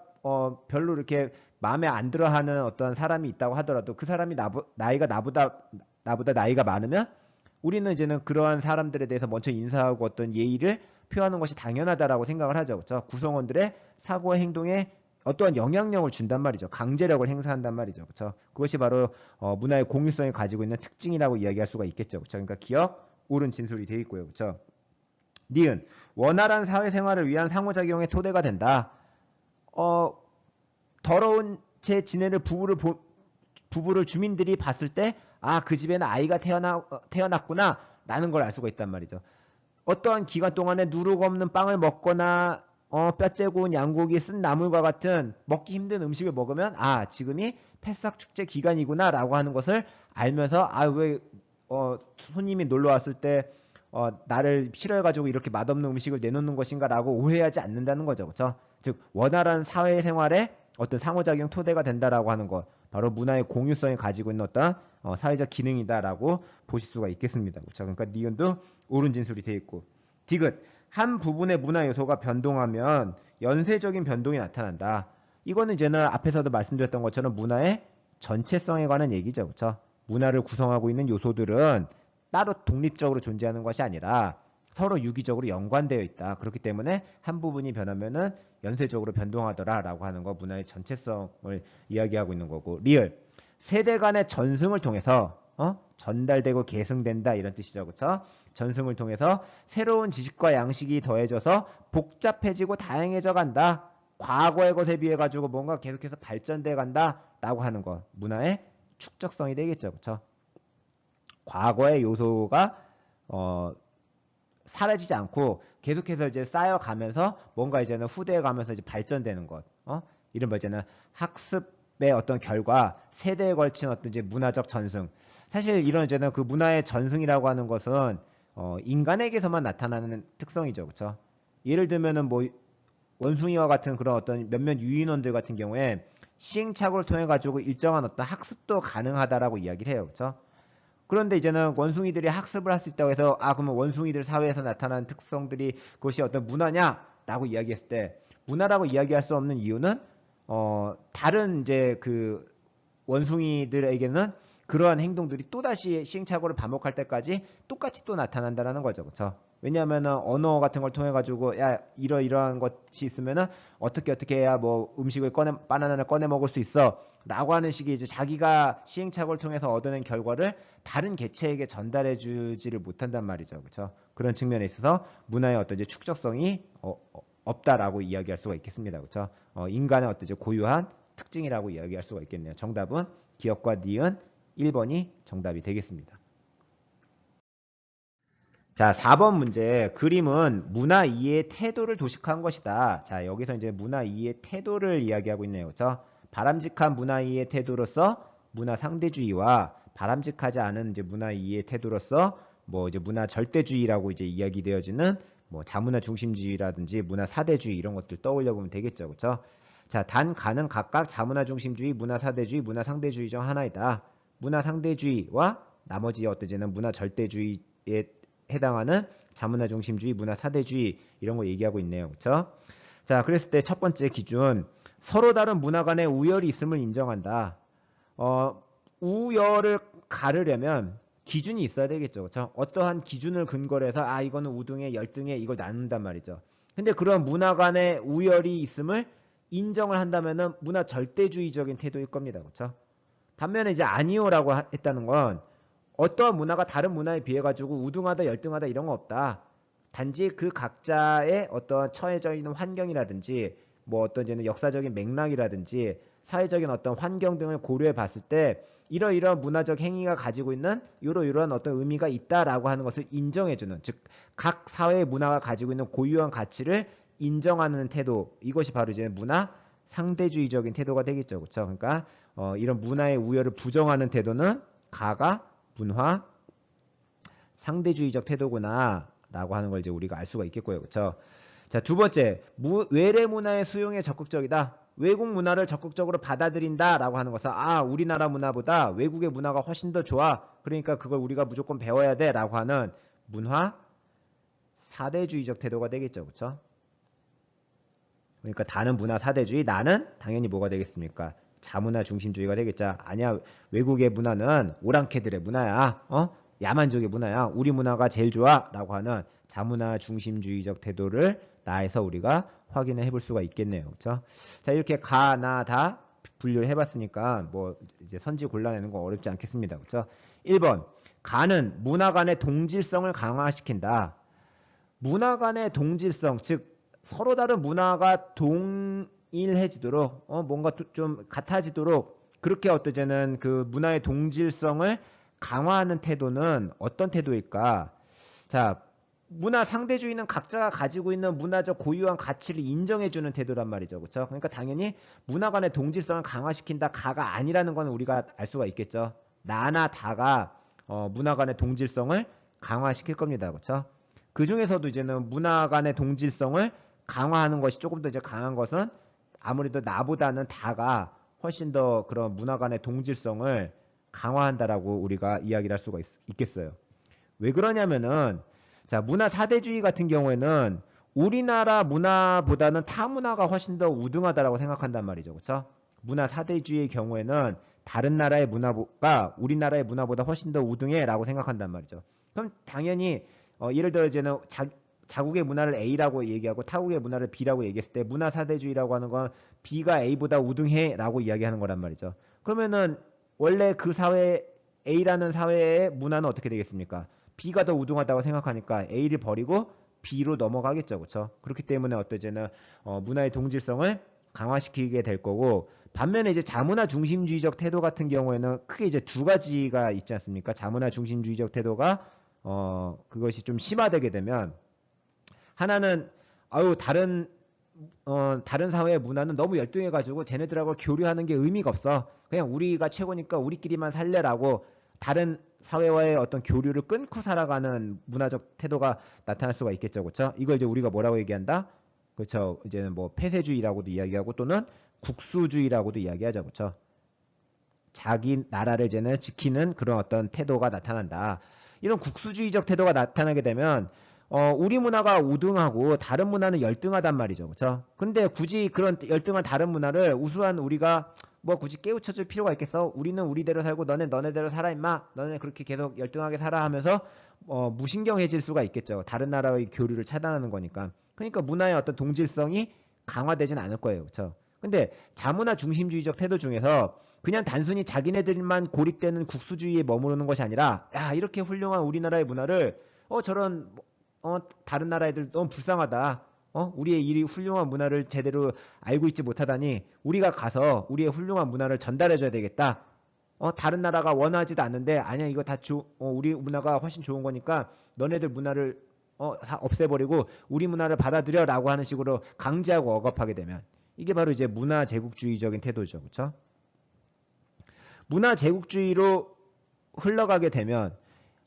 별로 이렇게 마음에 안 들어하는 어떤 사람이 있다고 하더라도 그 사람이 나이가 나보다 나이가 많으면 우리는 이제는 그러한 사람들에 대해서 먼저 인사하고 어떤 예의를 표하는 것이 당연하다라고 생각을 하죠. 그렇죠? 구성원들의 사고 행동에 어떠한 영향력을 준단 말이죠. 강제력을 행사한단 말이죠. 그렇죠? 그것이 바로 문화의 공유성이 가지고 있는 특징이라고 이야기할 수가 있겠죠. 그렇죠? 그러니까 기억, 옳은 진술이 되어 있고요. 그렇죠? 니은 원활한 사회생활을 위한 상호작용의 토대가 된다. 더러운 채 지내는 부부를 주민들이 봤을 때 아, 그 집에는 아이가 태어났구나 라는 걸 알 수가 있단 말이죠. 어떠한 기간 동안에 누룩 없는 빵을 먹거나 뼈째 고운 양고기 쓴 나물과 같은 먹기 힘든 음식을 먹으면 아, 지금이 패삭 축제 기간이구나 라고 하는 것을 알면서 아, 왜 손님이 놀러 왔을 때 나를 싫어해가지고 이렇게 맛없는 음식을 내놓는 것인가 라고 오해하지 않는다는 거죠. 그렇죠? 즉 원활한 사회생활에 어떤 상호작용 토대가 된다라고 하는 것, 바로 문화의 공유성이 가지고 있는 어떤 사회적 기능이다라고 보실 수가 있겠습니다. 그렇죠? 그러니까 니은도 옳은 진술이 되어 있고, 디귿 한 부분의 문화 요소가 변동하면 연쇄적인 변동이 나타난다. 이거는 이제는 앞에서도 말씀드렸던 것처럼 문화의 전체성에 관한 얘기죠. 그렇죠? 문화를 구성하고 있는 요소들은 따로 독립적으로 존재하는 것이 아니라 서로 유기적으로 연관되어 있다. 그렇기 때문에 한 부분이 변하면은 연쇄적으로 변동하더라라고 하는 거 문화의 전체성을 이야기하고 있는 거고, 리을 세대 간의 전승을 통해서 전달되고 계승된다 이런 뜻이죠. 그렇죠? 전승을 통해서 새로운 지식과 양식이 더해져서 복잡해지고 다양해져 간다. 과거의 것에 비해 가지고 뭔가 계속해서 발전돼 간다라고 하는 것 문화의 축적성이 되겠죠. 그렇죠? 과거의 요소가 사라지지 않고 계속해서 이제 쌓여가면서 뭔가 이제는 후대에 가면서 이제 발전되는 것, 이른바 이제는 학습의 어떤 결과 세대에 걸친 어떤 이제 문화적 전승. 사실 이런 이제는 그 문화의 전승이라고 하는 것은 인간에게서만 나타나는 특성이죠, 그렇죠? 예를 들면은 뭐 원숭이와 같은 그런 어떤 몇몇 유인원들 같은 경우에 시행착오를 통해 가지고 일정한 어떤 학습도 가능하다라고 이야기를 해요, 그렇죠? 그런데 이제는 원숭이들이 학습을 할 수 있다고 해서 아 그러면 원숭이들 사회에서 나타나는 특성들이 그것이 어떤 문화냐라고 이야기했을 때 문화라고 이야기할 수 없는 이유는 다른 이제 그 원숭이들에게는 그러한 행동들이 또다시 시행착오를 반복할 때까지 똑같이 또 나타난다는 거죠. 그렇죠? 왜냐하면은 언어 같은 걸 통해 가지고 야 이러이러한 것이 있으면은 어떻게 해야 뭐 음식을 바나나를 꺼내 먹을 수 있어 라고 하는 식의 이제 자기가 시행착오를 통해서 얻어낸 결과를 다른 개체에게 전달해 주지를 못한단 말이죠. 그렇죠? 그런 측면에 있어서 문화의 어떤 이제 축적성이 없다라고 이야기할 수가 있겠습니다. 그렇죠? 인간의 어떤 이제 고유한 특징이라고 이야기할 수가 있겠네요. 정답은 기억과 니은 1번이 정답이 되겠습니다. 자, 4번 문제. 그림은 문화 이해의 태도를 도식한 것이다. 자, 여기서 이제 문화 이해의 태도를 이야기하고 있네요. 그렇죠? 바람직한 문화 이해의 태도로서 문화 상대주의와 바람직하지 않은 이제 문화 이해의 태도로서 뭐 이제 문화 절대주의라고 이제 이야기되어지는 뭐 자문화 중심주의라든지 문화 사대주의 이런 것들 떠올려 보면 되겠죠. 그렇죠? 자, 단 가는 각각 자문화 중심주의, 문화 사대주의, 문화 상대주의 중 하나이다. 문화 상대주의와 나머지 어떠지는 문화 절대주의에 해당하는 자문화 중심주의, 문화 사대주의 이런 거 얘기하고 있네요. 그렇죠? 자, 그랬을 때 첫 번째 기준 서로 다른 문화 간의 우열이 있음을 인정한다. 우열을 가르려면 기준이 있어야 되겠죠. 그렇죠? 어떠한 기준을 근거로 해서 아 이거는 우등에 열등에 이걸 나눈단 말이죠. 근데 그런 문화 간의 우열이 있음을 인정을 한다면은 문화 절대주의적인 태도일 겁니다. 그렇죠? 반면에 이제 아니오라고 했다는 건 어떠한 문화가 다른 문화에 비해 가지고 우등하다 열등하다 이런 거 없다. 단지 그 각자의 어떤 처해져 있는 환경이라든지 뭐 어떤 이제는 역사적인 맥락이라든지 사회적인 어떤 환경 등을 고려해 봤을 때 이러이러한 문화적 행위가 가지고 있는 이러이러한 어떤 의미가 있다라고 하는 것을 인정해주는, 즉 각 사회의 문화가 가지고 있는 고유한 가치를 인정하는 태도, 이것이 바로 이제 문화 상대주의적인 태도가 되겠죠. 그렇죠? 그러니까 이런 문화의 우열을 부정하는 태도는 가가 문화 상대주의적 태도구나 라고 하는 걸 이제 우리가 알 수가 있겠고요. 그렇죠? 자, 두 번째, 외래 문화의 수용에 적극적이다. 외국 문화를 적극적으로 받아들인다 라고 하는 것은 아, 우리나라 문화보다 외국의 문화가 훨씬 더 좋아. 그러니까 그걸 우리가 무조건 배워야 돼 라고 하는 문화 사대주의적 태도가 되겠죠. 그렇죠? 그러니까 다는 문화 사대주의, 나는 당연히 뭐가 되겠습니까? 자문화 중심주의가 되겠죠. 아니야, 외국의 문화는 오랑캐들의 문화야. 야만족의 문화야. 우리 문화가 제일 좋아. 라고 하는 자문화 중심주의적 태도를 나에서 우리가 확인을 해볼 수가 있겠네요. 그렇죠? 자, 이렇게 가, 나, 다 분류를 해봤으니까 뭐 이제 선지 골라내는 거 어렵지 않겠습니다. 그렇죠? 1번, 가는 문화 간의 동질성을 강화시킨다. 문화 간의 동질성, 즉 서로 다른 문화가 동일해지도록 뭔가 좀 같아지도록 그렇게 어떠제는 그 문화의 동질성을 강화하는 태도는 어떤 태도일까? 자, 문화 상대주의는 각자가 가지고 있는 문화적 고유한 가치를 인정해주는 태도란 말이죠. 그렇죠? 그러니까 당연히 문화 간의 동질성을 강화시킨다 가가 아니라는 건 우리가 알 수가 있겠죠. 나나 다가 문화 간의 동질성을 강화시킬 겁니다. 그렇죠? 그 중에서도 이제는 문화 간의 동질성을 강화하는 것이 조금 더 이제 강한 것은 아무래도 나보다는 다가 훨씬 더 그런 문화 간의 동질성을 강화한다라고 우리가 이야기를 할 수가 있겠어요. 왜 그러냐면은 자, 문화 사대주의 같은 경우에는 우리나라 문화보다는 타 문화가 훨씬 더 우등하다라고 생각한단 말이죠. 그렇죠? 문화 사대주의의 경우에는 다른 나라의 문화가 우리나라의 문화보다 훨씬 더 우등해라고 생각한단 말이죠. 그럼 당연히 예를 들어 이제는 자국의 문화를 A라고 얘기하고 타국의 문화를 B라고 얘기했을 때 문화 사대주의라고 하는 건 B가 A보다 우등해라고 이야기하는 거란 말이죠. 그러면은 원래 그 사회 A라는 사회의 문화는 어떻게 되겠습니까? B가 더 우등하다고 생각하니까 A를 버리고 B로 넘어가겠죠. 그렇죠? 그렇기 때문에 어떠제는 문화의 동질성을 강화시키게 될 거고 반면에 이제 자문화 중심주의적 태도 같은 경우에는 크게 이제 두 가지가 있지 않습니까? 자문화 중심주의적 태도가 그것이 좀 심화되게 되면 하나는 아유 다른 사회의 문화는 너무 열등해가지고 쟤네들하고 교류하는 게 의미가 없어. 그냥 우리가 최고니까 우리끼리만 살래라고 다른 사회와의 어떤 교류를 끊고 살아가는 문화적 태도가 나타날 수가 있겠죠. 그렇죠? 이걸 이제 우리가 뭐라고 얘기한다? 그렇죠. 이제는 뭐 폐쇄주의라고도 이야기하고 또는 국수주의라고도 이야기하죠. 그렇죠? 자기 나라를 이제는 지키는 그런 어떤 태도가 나타난다. 이런 국수주의적 태도가 나타나게 되면 우리 문화가 우등하고 다른 문화는 열등하단 말이죠. 그렇죠? 근데 굳이 그런 열등한 다른 문화를 우수한 우리가 뭐 굳이 깨우쳐줄 필요가 있겠어? 우리는 우리대로 살고 너네 너네대로 살아 임마. 너네 그렇게 계속 열등하게 살아 하면서 무신경해질 수가 있겠죠. 다른 나라의 교류를 차단하는 거니까. 그러니까 문화의 어떤 동질성이 강화되진 않을 거예요. 그렇죠? 근데 자문화 중심주의적 태도 중에서 그냥 단순히 자기네들만 고립되는 국수주의에 머무르는 것이 아니라 야 이렇게 훌륭한 우리나라의 문화를 저런 다른 나라 애들 너무 불쌍하다. 우리의 이 훌륭한 문화를 제대로 알고 있지 못하다니 우리가 가서 우리의 훌륭한 문화를 전달해줘야 되겠다. 다른 나라가 원하지도 않는데 아니야 이거 다 우리 문화가 훨씬 좋은 거니까 너네들 문화를 다 없애버리고 우리 문화를 받아들여라고 하는 식으로 강제하고 억압하게 되면 이게 바로 이제 문화 제국주의적인 태도죠. 그렇죠? 문화 제국주의로 흘러가게 되면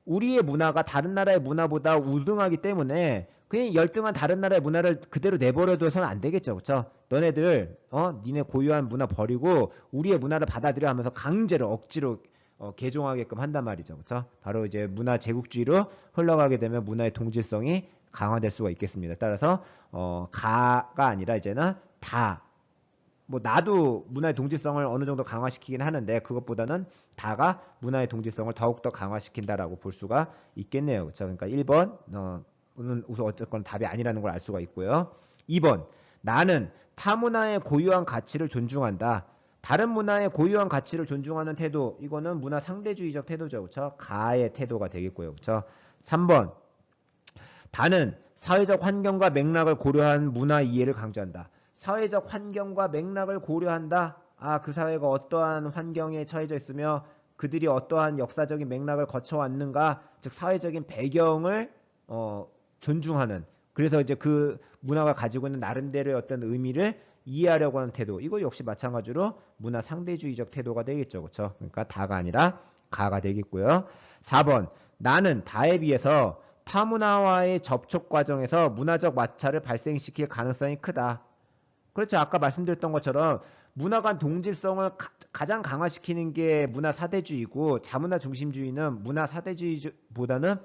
우리의 문화가 다른 나라의 문화보다 우등하기 때문에 그냥 열등한 다른 나라의 문화를 그대로 내버려둬서는 안 되겠죠. 그렇죠? 너네들 니네 고유한 문화 버리고 우리의 문화를 받아들여 하면서 강제로 억지로 개종하게끔 한단 말이죠. 그렇죠? 바로 이제 문화 제국주의로 흘러가게 되면 문화의 동질성이 강화될 수가 있겠습니다. 따라서 가가 아니라 이제는 다 뭐 나도 문화의 동질성을 어느 정도 강화시키긴 하는데 그것보다는 다가 문화의 동질성을 더욱더 강화시킨다라고 볼 수가 있겠네요. 그렇죠? 그러니까 1번은 우선 어쨌건 답이 아니라는 걸 알 수가 있고요. 2번 나는 타 문화의 고유한 가치를 존중한다. 다른 문화의 고유한 가치를 존중하는 태도 이거는 문화 상대주의적 태도죠. 그렇죠? 가의 태도가 되겠고요. 그렇죠? 3번 다는 사회적 환경과 맥락을 고려한 문화 이해를 강조한다. 사회적 환경과 맥락을 고려한다. 그 사회가 어떠한 환경에 처해져 있으며 그들이 어떠한 역사적인 맥락을 거쳐왔는가, 즉 사회적인 배경을 존중하는. 그래서 이제 그 문화가 가지고 있는 나름대로의 어떤 의미를 이해하려고 하는 태도. 이거 역시 마찬가지로 문화 상대주의적 태도가 되겠죠. 그렇죠? 그러니까 다가 아니라 가가 되겠고요. 4번 나는 다에 비해서 타문화와의 접촉 과정에서 문화적 마찰을 발생시킬 가능성이 크다. 그렇죠. 아까 말씀드렸던 것처럼 문화 간 동질성을 가장 강화시키는 게 문화 사대주의고 자문화 중심주의는 문화 사대주의보다는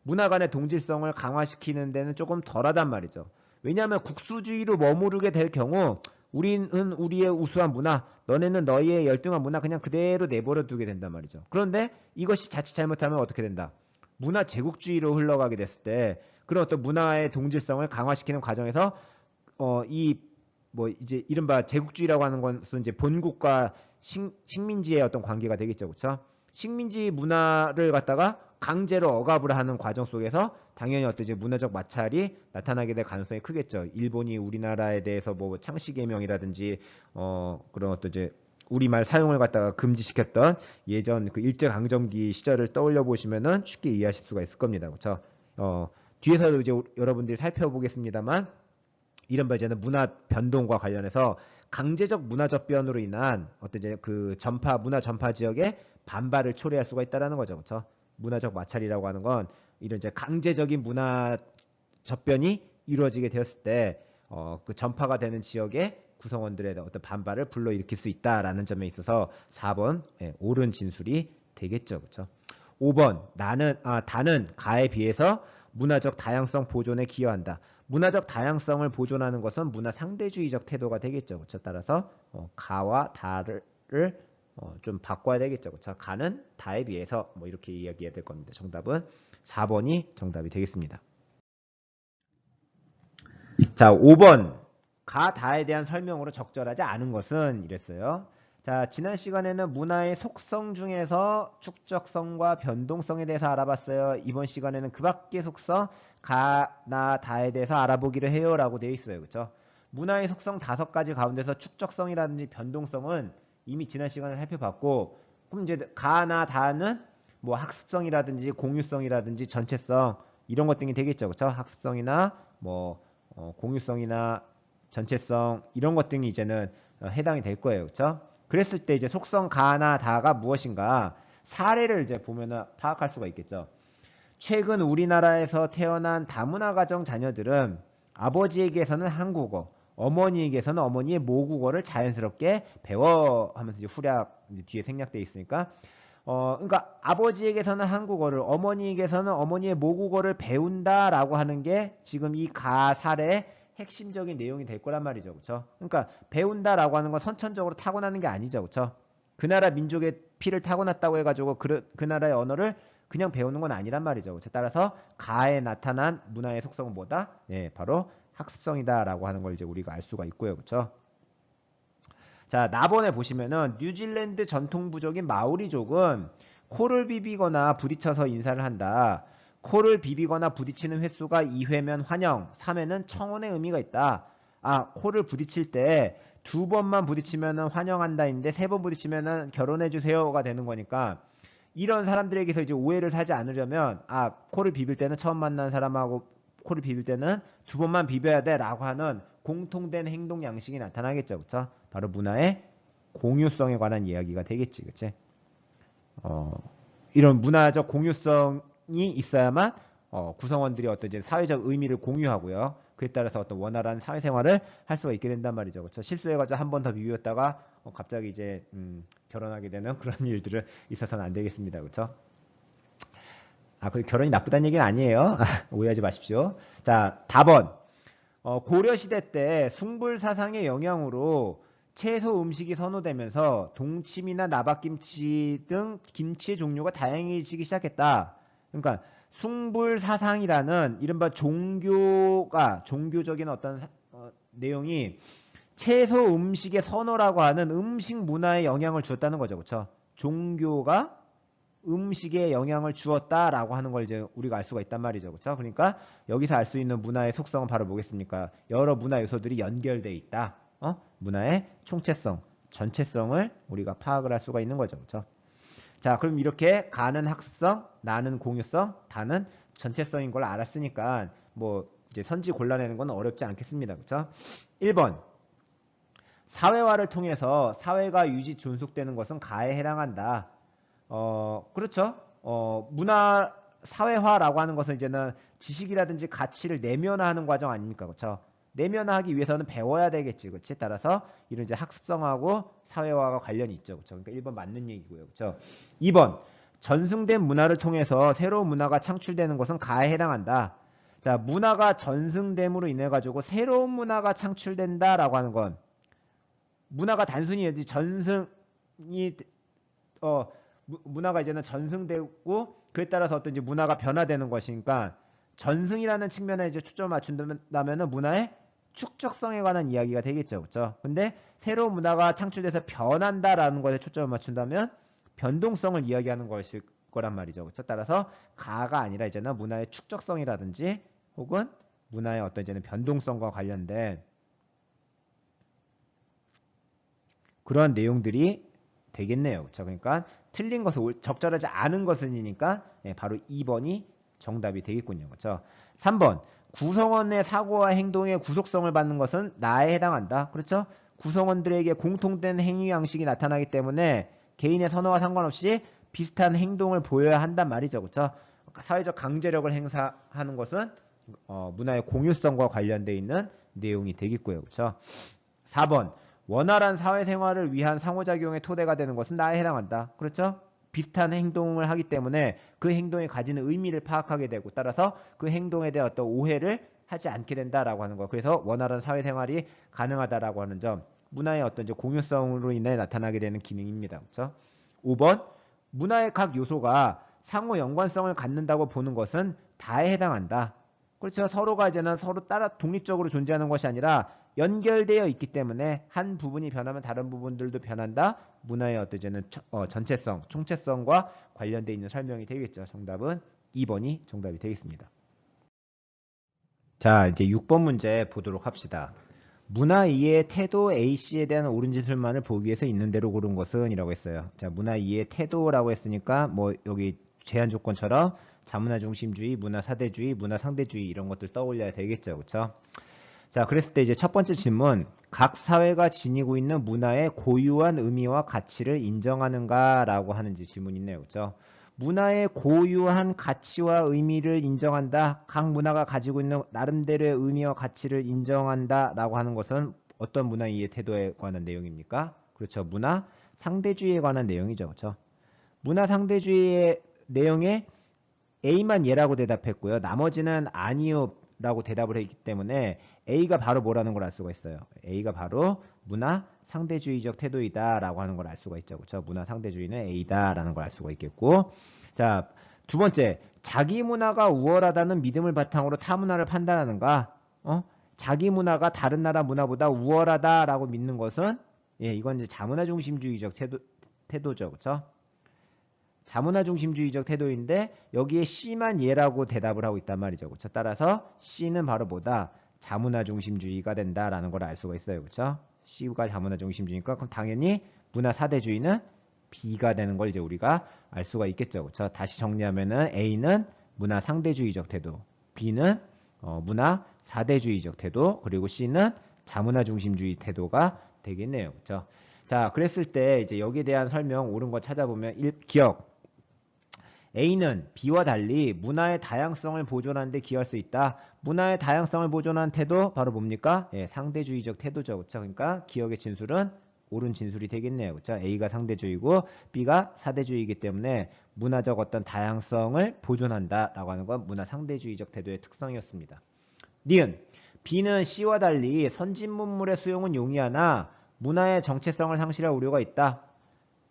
문화 간의 동질성을 강화시키는 데는 조금 덜하단 말이죠. 왜냐하면 국수주의로 머무르게 될 경우 우리는 우리의 우수한 문화, 너네는 너희의 열등한 문화 그냥 그대로 내버려 두게 된단 말이죠. 그런데 이것이 자칫 잘못하면 어떻게 된다? 문화 제국주의로 흘러가게 됐을 때 그런 어떤 문화의 동질성을 강화시키는 과정에서 이 뭐 이제 이른바 제국주의라고 하는 것은 이제 본국과 식민지의 어떤 관계가 되겠죠. 그렇죠? 식민지 문화를 갖다가 강제로 억압을 하는 과정 속에서 당연히 어떤 이제 문화적 마찰이 나타나게 될 가능성이 크겠죠. 일본이 우리나라에 대해서 뭐 창씨 개명이라든지 그런 어떤 이제 우리말 사용을 갖다가 금지시켰던 예전 그 일제강점기 시절을 떠올려 보시면은 쉽게 이해하실 수가 있을 겁니다. 그렇죠? 뒤에서도 이제 여러분들이 살펴보겠습니다만 이른바 이제는 문화 변동과 관련해서 강제적 문화 접변으로 인한 어떤 이제 그 문화 전파 지역에 반발을 초래할 수가 있다라는 거죠. 그렇죠? 문화적 마찰이라고 하는 건 이런 이제 강제적인 문화 접변이 이루어지게 되었을 때 그 전파가 되는 지역의 구성원들의 어떤 반발을 불러일으킬 수 있다라는 점에 있어서 4번 옳은 진술이 되겠죠. 그렇죠? 5번 다는 가에 비해서 문화적 다양성 보존에 기여한다. 문화적 다양성을 보존하는 것은 문화 상대주의적 태도가 되겠죠. 그렇죠? 따라서 가와 다를 좀 바꿔야 되겠죠. 그렇죠? 가는 다에 비해서 뭐 이렇게 이야기해야 될 겁니다. 정답은 4번이 정답이 되겠습니다. 자, 5번. 가, 다에 대한 설명으로 적절하지 않은 것은 이랬어요. 자, 지난 시간에는 문화의 속성 중에서 축적성과 변동성에 대해서 알아봤어요. 이번 시간에는 그 밖의 속성, 가, 나, 다에 대해서 알아보기로 해요. 라고 되어 있어요. 그렇죠? 문화의 속성 5가지 가운데서 축적성이라든지 변동성은 이미 지난 시간에 살펴봤고, 그럼 이제 가, 나, 다는 뭐 학습성이라든지 공유성이라든지 전체성 이런 것 등이 되겠죠. 그렇죠? 학습성이나 뭐 공유성이나 전체성 이런 것 등이 이제는 해당이 될 거예요. 그렇죠? 그랬을 때 이제 속성 가나 다가 무엇인가 사례를 이제 보면은 파악할 수가 있겠죠. 최근 우리나라에서 태어난 다문화 가정 자녀들은 아버지에게서는 한국어, 어머니에게서는 어머니의 모국어를 자연스럽게 배워 하면서 이제 후략 뒤에 생략되어 있으니까 그러니까 아버지에게서는 한국어를 어머니에게서는 어머니의 모국어를 배운다라고 하는 게 지금 이 가사례의 핵심적인 내용이 될 거란 말이죠. 그렇죠? 그러니까 배운다라고 하는 건 선천적으로 타고나는 게 아니죠. 그렇죠? 그 나라 민족의 피를 타고났다고 해가지고 그 나라의 언어를 그냥 배우는 건 아니란 말이죠. 그렇죠? 따라서 가에 나타난 문화의 속성은 뭐다? 예, 바로 학습성이다라고 하는 걸 이제 우리가 알 수가 있고요. 그렇죠? 자, 나번에 보시면은 뉴질랜드 전통 부족인 마오리족은 코를 비비거나 부딪혀서 인사를 한다. 코를 비비거나 부딪히는 횟수가 2회면 환영, 3회는 청혼의 의미가 있다. 코를 부딪힐 때 2번만 부딪히면은 환영한다인데 3번 부딪히면은 결혼해 주세요가 되는 거니까 이런 사람들에게서 이제 오해를 사지 않으려면 코를 비빌 때는 처음 만난 사람하고 코를 비빌 때는 2번만 비벼야 돼라고 하는 공통된 행동 양식이 나타나겠죠. 그렇죠? 바로 문화의 공유성에 관한 이야기가 되겠지. 그치? 이런 문화적 공유성이 있어야만 구성원들이 어떤 이제 사회적 의미를 공유하고요. 그에 따라서 어떤 원활한 사회생활을 할 수가 있게 된단 말이죠. 그렇죠? 실수해가지고 한 번 더 비볐다가 갑자기 이제 결혼하게 되는 그런 일들을 있어서는 안 되겠습니다. 그렇죠? 그 결혼이 나쁘다는 얘기는 아니에요. 오해하지 마십시오. 자, 답은 고려시대 때 숭불사상의 영향으로 채소 음식이 선호되면서 동치미나 나박김치 등 김치의 종류가 다양해지기 시작했다. 그러니까 숭불사상이라는 이른바 종교적인 어떤 내용이 채소 음식의 선호라고 하는 음식 문화에 영향을 주었다는 거죠. 그렇죠? 종교가 음식에 영향을 주었다라고 하는 걸 이제 우리가 알 수가 있단 말이죠. 그렇죠? 그러니까 여기서 알 수 있는 문화의 속성은 바로 뭐겠습니까? 여러 문화 요소들이 연결돼 있다. 문화의 총체성, 전체성을 우리가 파악을 할 수가 있는 거죠. 그렇죠? 자, 그럼 이렇게 가는 학습성, 나는 공유성, 다는 전체성인 걸 알았으니까 뭐 이제 선지 골라내는 건 어렵지 않겠습니다. 그렇죠? 1번. 사회화를 통해서 사회가 유지 존속되는 것은 가에 해당한다. 그렇죠. 문화 사회화라고 하는 것은 이제는 지식이라든지 가치를 내면화하는 과정 아닙니까? 그렇죠. 내면화하기 위해서는 배워야 되겠지. 그렇지? 따라서 이런 이제 학습성하고 사회화가 관련이 있죠. 그렇죠. 그러니까 1번 맞는 얘기고요. 그렇죠. 2번 전승된 문화를 통해서 새로운 문화가 창출되는 것은 가에 해당한다. 자, 문화가 전승됨으로 인해 가지고 새로운 문화가 창출된다라고 하는 건 문화가 단순히 전승이 문화가 이제는 전승되고 그에 따라서 어떤 이제 문화가 변화되는 것이니까 전승이라는 측면에 이제 초점을 맞춘다면은 문화의 축적성에 관한 이야기가 되겠죠. 그렇죠? 근데 새로운 문화가 창출돼서 변한다라는 것에 초점을 맞춘다면 변동성을 이야기하는 것일 거란 말이죠. 그렇죠? 따라서 가가 아니라 이제는 문화의 축적성이라든지 혹은 문화의 어떤 이제는 변동성과 관련된 그런 내용들이 되겠네요. 그렇죠? 그러니까 틀린 것은 적절하지 않은 것은이니까 바로 2번이 정답이 되겠군요. 그렇죠? 3번 구성원의 사고와 행동의 구속성을 받는 것은 나에 해당한다. 그렇죠? 구성원들에게 공통된 행위 양식이 나타나기 때문에 개인의 선호와 상관없이 비슷한 행동을 보여야 한단 말이죠. 그렇죠? 사회적 강제력을 행사하는 것은 문화의 공유성과 관련되어 있는 내용이 되겠고요. 그렇죠? 4번 원활한 사회생활을 위한 상호작용의 토대가 되는 것은 나에 해당한다. 그렇죠? 비슷한 행동을 하기 때문에 그 행동이 가지는 의미를 파악하게 되고 따라서 그 행동에 대한 어떤 오해를 하지 않게 된다라고 하는 거. 그래서 원활한 사회생활이 가능하다라고 하는 점. 문화의 어떤 이제 공유성으로 인해 나타나게 되는 기능입니다. 그렇죠? 5번 문화의 각 요소가 상호 연관성을 갖는다고 보는 것은 다에 해당한다. 그렇죠. 서로가 이제는 서로 따라 독립적으로 존재하는 것이 아니라 연결되어 있기 때문에 한 부분이 변하면 다른 부분들도 변한다. 문화의 어떤 이제는 전체성, 총체성과 관련되어 있는 설명이 되겠죠. 정답은 2번이 정답이 되겠습니다. 자, 이제 6번 문제 보도록 합시다. 문화 2의 태도 A씨에 대한 옳은 진술만을 보기 위해서 있는 대로 고른 것은 이라고 했어요. 자, 문화 2의 태도라고 했으니까 뭐 여기 제한 조건처럼 자문화 중심주의, 문화 사대주의, 문화 상대주의 이런 것들 떠올려야 되겠죠. 그렇죠? 자, 그랬을 때 이제 첫 번째 질문. 각 사회가 지니고 있는 문화의 고유한 의미와 가치를 인정하는가라고 하는 질문이 있네요. 그렇죠? 문화의 고유한 가치와 의미를 인정한다. 각 문화가 가지고 있는 나름대로의 의미와 가치를 인정한다라고 하는 것은 어떤 문화 이해 태도에 관한 내용입니까? 그렇죠. 문화 상대주의에 관한 내용이죠. 그렇죠? 문화 상대주의의 내용에 A만 예라고 대답했고요. 나머지는 아니요라고 대답을 했기 때문에 A가 바로 뭐라는 걸 알 수가 있어요. A가 바로 문화 상대주의적 태도이다라고 하는 걸 알 수가 있죠. 그렇죠? 문화 상대주의는 A다라는 걸 알 수가 있겠고. 자, 두 번째. 자기 문화가 우월하다는 믿음을 바탕으로 타 문화를 판단하는가? 자기 문화가 다른 나라 문화보다 우월하다라고 믿는 것은 이건 이제 자문화 중심주의적 태도죠. 그렇죠? 자문화 중심주의적 태도인데 여기에 C만 예라고 대답을 하고 있단 말이죠. 그렇죠? 따라서 C는 바로 뭐다? 자문화 중심주의가 된다라는 걸 알 수가 있어요. 그렇죠? C가 자문화 중심주의니까 그럼 당연히 문화 사대주의는 B가 되는 걸 이제 우리가 알 수가 있겠죠. 그렇죠? 다시 정리하면은 A는 문화 상대주의적 태도, B는 문화 사대주의적 태도, 그리고 C는 자문화 중심주의 태도가 되겠네요. 그렇죠? 자, 그랬을 때 이제 여기에 대한 설명 옳은 거 찾아보면 기억. A는 B와 달리 문화의 다양성을 보존하는 데 기여할 수 있다. 문화의 다양성을 보존한 태도 바로 뭡니까? 상대주의적 태도죠. 그렇죠? 그러니까 기억의 진술은 옳은 진술이 되겠네요. 그렇죠? A가 상대주의고 B가 사대주의이기 때문에 문화적 어떤 다양성을 보존한다라고 하는 건 문화 상대주의적 태도의 특성이었습니다. 니은 B는 C와 달리 선진 문물의 수용은 용이하나 문화의 정체성을 상실할 우려가 있다.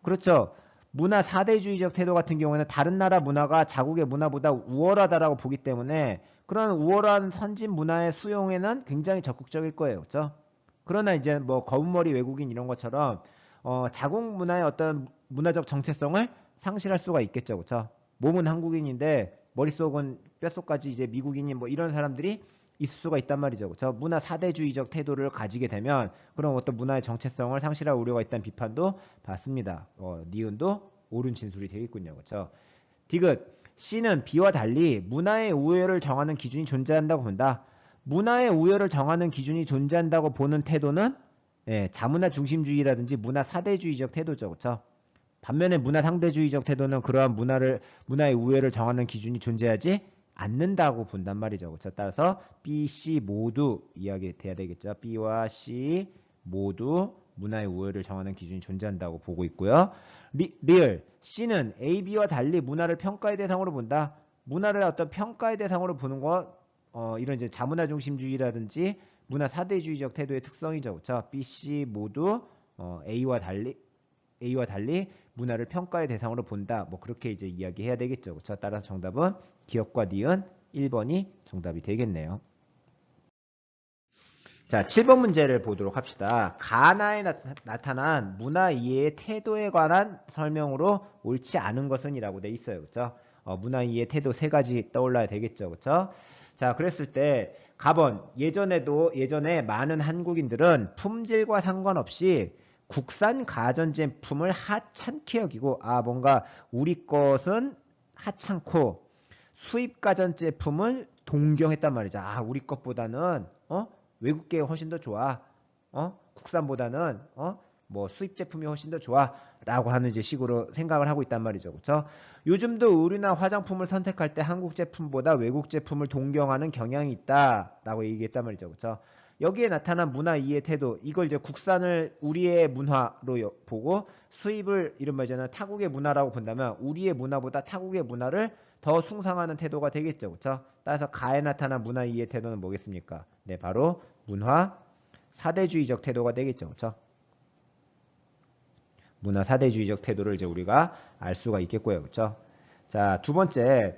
그렇죠? 문화 사대주의적 태도 같은 경우에는 다른 나라 문화가 자국의 문화보다 우월하다라고 보기 때문에 그런 우월한 선진 문화의 수용에는 굉장히 적극적일 거예요. 그렇죠? 그러나 이제 뭐 검은머리 외국인 이런 것처럼 자국 문화의 어떤 문화적 정체성을 상실할 수가 있겠죠. 그렇죠? 몸은 한국인인데 머릿속은 뼛속까지 이제 미국인인 뭐 이런 사람들이 있을 수가 있단 말이죠. 그렇죠? 문화 사대주의적 태도를 가지게 되면 그런 어떤 문화의 정체성을 상실할 우려가 있다는 비판도 받습니다. 니은도 옳은 진술이 되겠군요. 그렇죠? 디귿 C는 B와 달리 문화의 우열을 정하는 기준이 존재한다고 본다. 문화의 우열을 정하는 기준이 존재한다고 보는 태도는 자문화 중심주의라든지 문화 사대주의적 태도죠. 그렇죠? 반면에 문화 상대주의적 태도는 그러한 문화의 우열을 정하는 기준이 존재하지 않는다고 본단 말이죠. 그렇죠? 따라서 B, C 모두 이야기돼야 되겠죠. B와 C 모두 문화의 우열을 정하는 기준이 존재한다고 보고 있고요. 리얼 C는 A, B와 달리 문화를 평가의 대상으로 본다. 문화를 어떤 평가의 대상으로 보는 거 이런 이제 자문화 중심주의라든지 문화 사대주의적 태도의 특성이죠. 그렇죠? B, C 모두 A와 달리 문화를 평가의 대상으로 본다. 뭐 그렇게 이제 이야기해야 되겠죠. 그렇죠? 따라서 정답은 기억과 니은 1번이 정답이 되겠네요. 자, 7번 문제를 보도록 합시다. 가나에 나타난 문화 이해의 태도에 관한 설명으로 옳지 않은 것은 이라고 돼 있어요. 그렇죠? 문화 이해의 태도 세 가지 떠올라야 되겠죠. 그렇죠? 자, 그랬을 때 가번 예전에 많은 한국인들은 품질과 상관없이 국산 가전제품을 하찮게 여기고, 뭔가 우리 것은 하찮고 수입 가전제품을 동경했단 말이죠. 우리 것보다는 외국 게 훨씬 더 좋아. 국산보다는 뭐 수입 제품이 훨씬 더 좋아라고 하는 이제 식으로 생각을 하고 있단 말이죠. 그렇죠? 요즘도 의류나 화장품을 선택할 때 한국 제품보다 외국 제품을 동경하는 경향이 있다라고 얘기했단 말이죠. 그렇죠? 여기에 나타난 문화 이해 태도, 이걸 이제 국산을 우리의 문화로 보고 수입을 이른바 이제는 타국의 문화라고 본다면 우리의 문화보다 타국의 문화를 더 숭상하는 태도가 되겠죠. 그렇죠? 따라서 가에 나타난 문화 이해 태도는 뭐겠습니까? 네, 바로 문화 사대주의적 태도가 되겠죠. 그렇죠? 문화 사대주의적 태도를 이제 우리가 알 수가 있겠고요. 그렇죠? 자, 두 번째.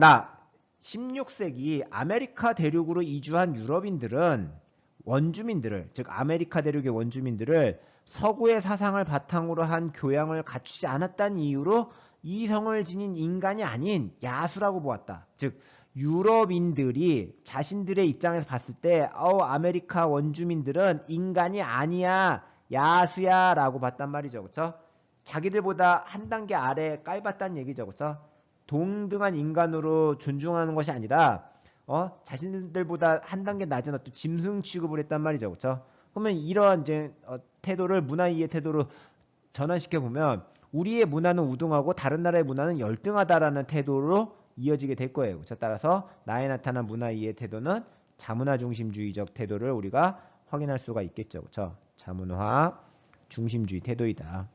나 16세기 아메리카 대륙으로 이주한 유럽인들은 원주민들을, 즉 아메리카 대륙의 원주민들을 서구의 사상을 바탕으로 한 교양을 갖추지 않았다는 이유로 이성을 지닌 인간이 아닌 야수라고 보았다. 즉 유럽인들이 자신들의 입장에서 봤을 때 아메리카 원주민들은 인간이 아니야, 야수야 라고 봤단 말이죠. 그렇죠? 자기들보다 한 단계 아래 깔봤다는 얘기죠. 그렇죠? 동등한 인간으로 존중하는 것이 아니라 자신들보다 한 단계 낮은 어떤 짐승 취급을 했단 말이죠. 그렇죠? 그러면 이러한 이제 태도를 문화 이해 태도로 전환시켜 보면 우리의 문화는 우등하고 다른 나라의 문화는 열등하다라는 태도로 이어지게 될 거예요. 그렇죠? 따라서 나에 나타난 문화 이해 태도는 자문화 중심주의적 태도를 우리가 확인할 수가 있겠죠. 그렇죠? 자문화 중심주의 태도이다.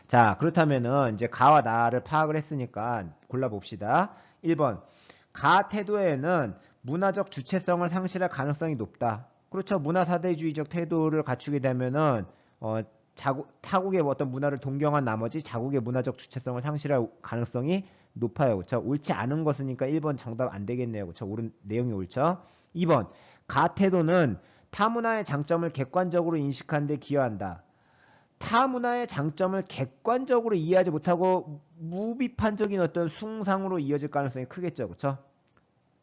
자, 그렇다면은 이제 가와 나를 파악을 했으니까 골라봅시다. 1번. 가 태도에는 문화적 주체성을 상실할 가능성이 높다. 그렇죠. 문화사대주의적 태도를 갖추게 되면은 타국의 어떤 문화를 동경한 나머지 자국의 문화적 주체성을 상실할 가능성이 높아요. 그렇죠. 옳지 않은 것이니까 1번 정답 안 되겠네요. 그렇죠. 옳은 내용이 옳죠. 2번. 가 태도는 타 문화의 장점을 객관적으로 인식하는 데 기여한다. 타 문화의 장점을 객관적으로 이해하지 못하고 무비판적인 어떤 숭상으로 이어질 가능성이 크겠죠. 그렇죠?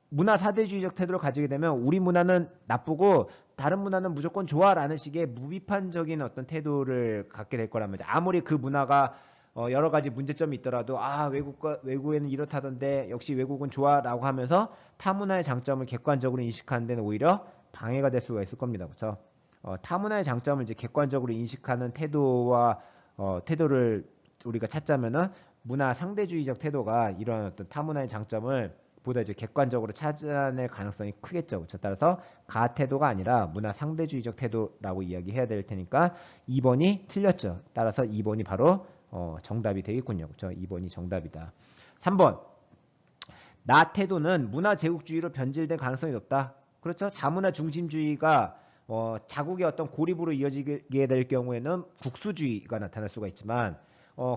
문화 사대주의적 태도를 가지게 되면 우리 문화는 나쁘고 다른 문화는 무조건 좋아라는 식의 무비판적인 어떤 태도를 갖게 될 거란 말이죠. 아무리 그 문화가 여러 가지 문제점이 있더라도 외국에는 이렇다던데 역시 외국은 좋아라고 하면서 타 문화의 장점을 객관적으로 인식하는 데는 오히려 방해가 될 수가 있을 겁니다. 그렇죠? 타 문화의 장점을 이제 객관적으로 인식하는 태도를 우리가 찾자면은 문화 상대주의적 태도가 이런 어떤 타 문화의 장점을 보다 이제 객관적으로 찾아낼 가능성이 크겠죠. 그렇죠? 따라서 가 태도가 아니라 문화 상대주의적 태도라고 이야기해야 될 테니까 2번이 틀렸죠. 따라서 2번이 바로 정답이 되겠군요. 그렇죠? 2번이 정답이다. 3번. 나 태도는 문화 제국주의로 변질될 가능성이 높다. 그렇죠? 자문화 중심주의가 자국의 어떤 고립으로 이어지게 될 경우에는 국수주의가 나타날 수가 있지만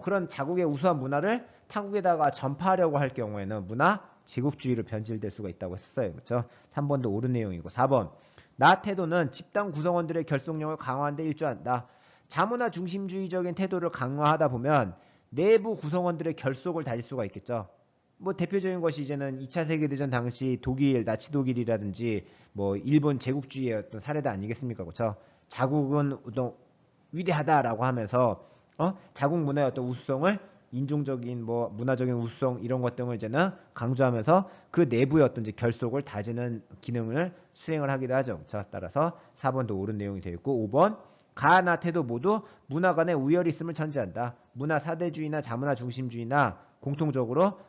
그런 자국의 우수한 문화를 타국에다가 전파하려고 할 경우에는 문화 제국주의로 변질될 수가 있다고 했어요. 그렇죠? 3번도 옳은 내용이고 4번. 나 태도는 집단 구성원들의 결속력을 강화하는 데 일조한다. 자문화 중심주의적인 태도를 강화하다 보면 내부 구성원들의 결속을 다질 수가 있겠죠. 뭐 대표적인 것이 이제는 2차 세계대전 당시 독일, 나치 독일이라든지 뭐 일본 제국주의의 어떤 사례도 아니겠습니까? 그렇죠? 자국은 어떤 위대하다라고 하면서 자국 문화의 어떤 우수성을 인종적인 뭐 문화적인 우수성 이런 것 등을 이제는 강조하면서 그 내부의 어떤 이제 결속을 다지는 기능을 수행을 하기도 하죠. 자, 따라서 4번도 옳은 내용이 되어 있고 5번 가나 태도 모두 문화 간의 우열이 있음을 전제한다. 문화 사대주의나 자문화 중심주의나 공통적으로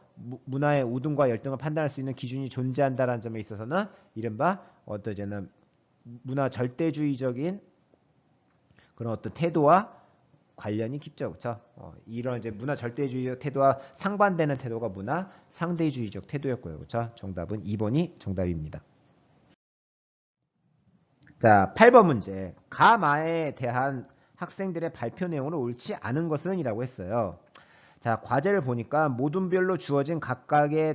문화의 우등과 열등을 판단할 수 있는 기준이 존재한다는 점에 있어서는 이른바 어떤 이제는 문화 절대주의적인 그런 어떤 태도와 관련이 깊죠. 그렇죠? 이런 이제 문화 절대주의 태도와 상반되는 태도가 문화 상대주의적 태도였고요. 그렇죠? 정답은 2번이 정답입니다. 자, 8번 문제. 가마에 대한 학생들의 발표 내용으로 옳지 않은 것은 이라고 했어요. 자, 과제를 보니까 모둠별로 주어진 각각의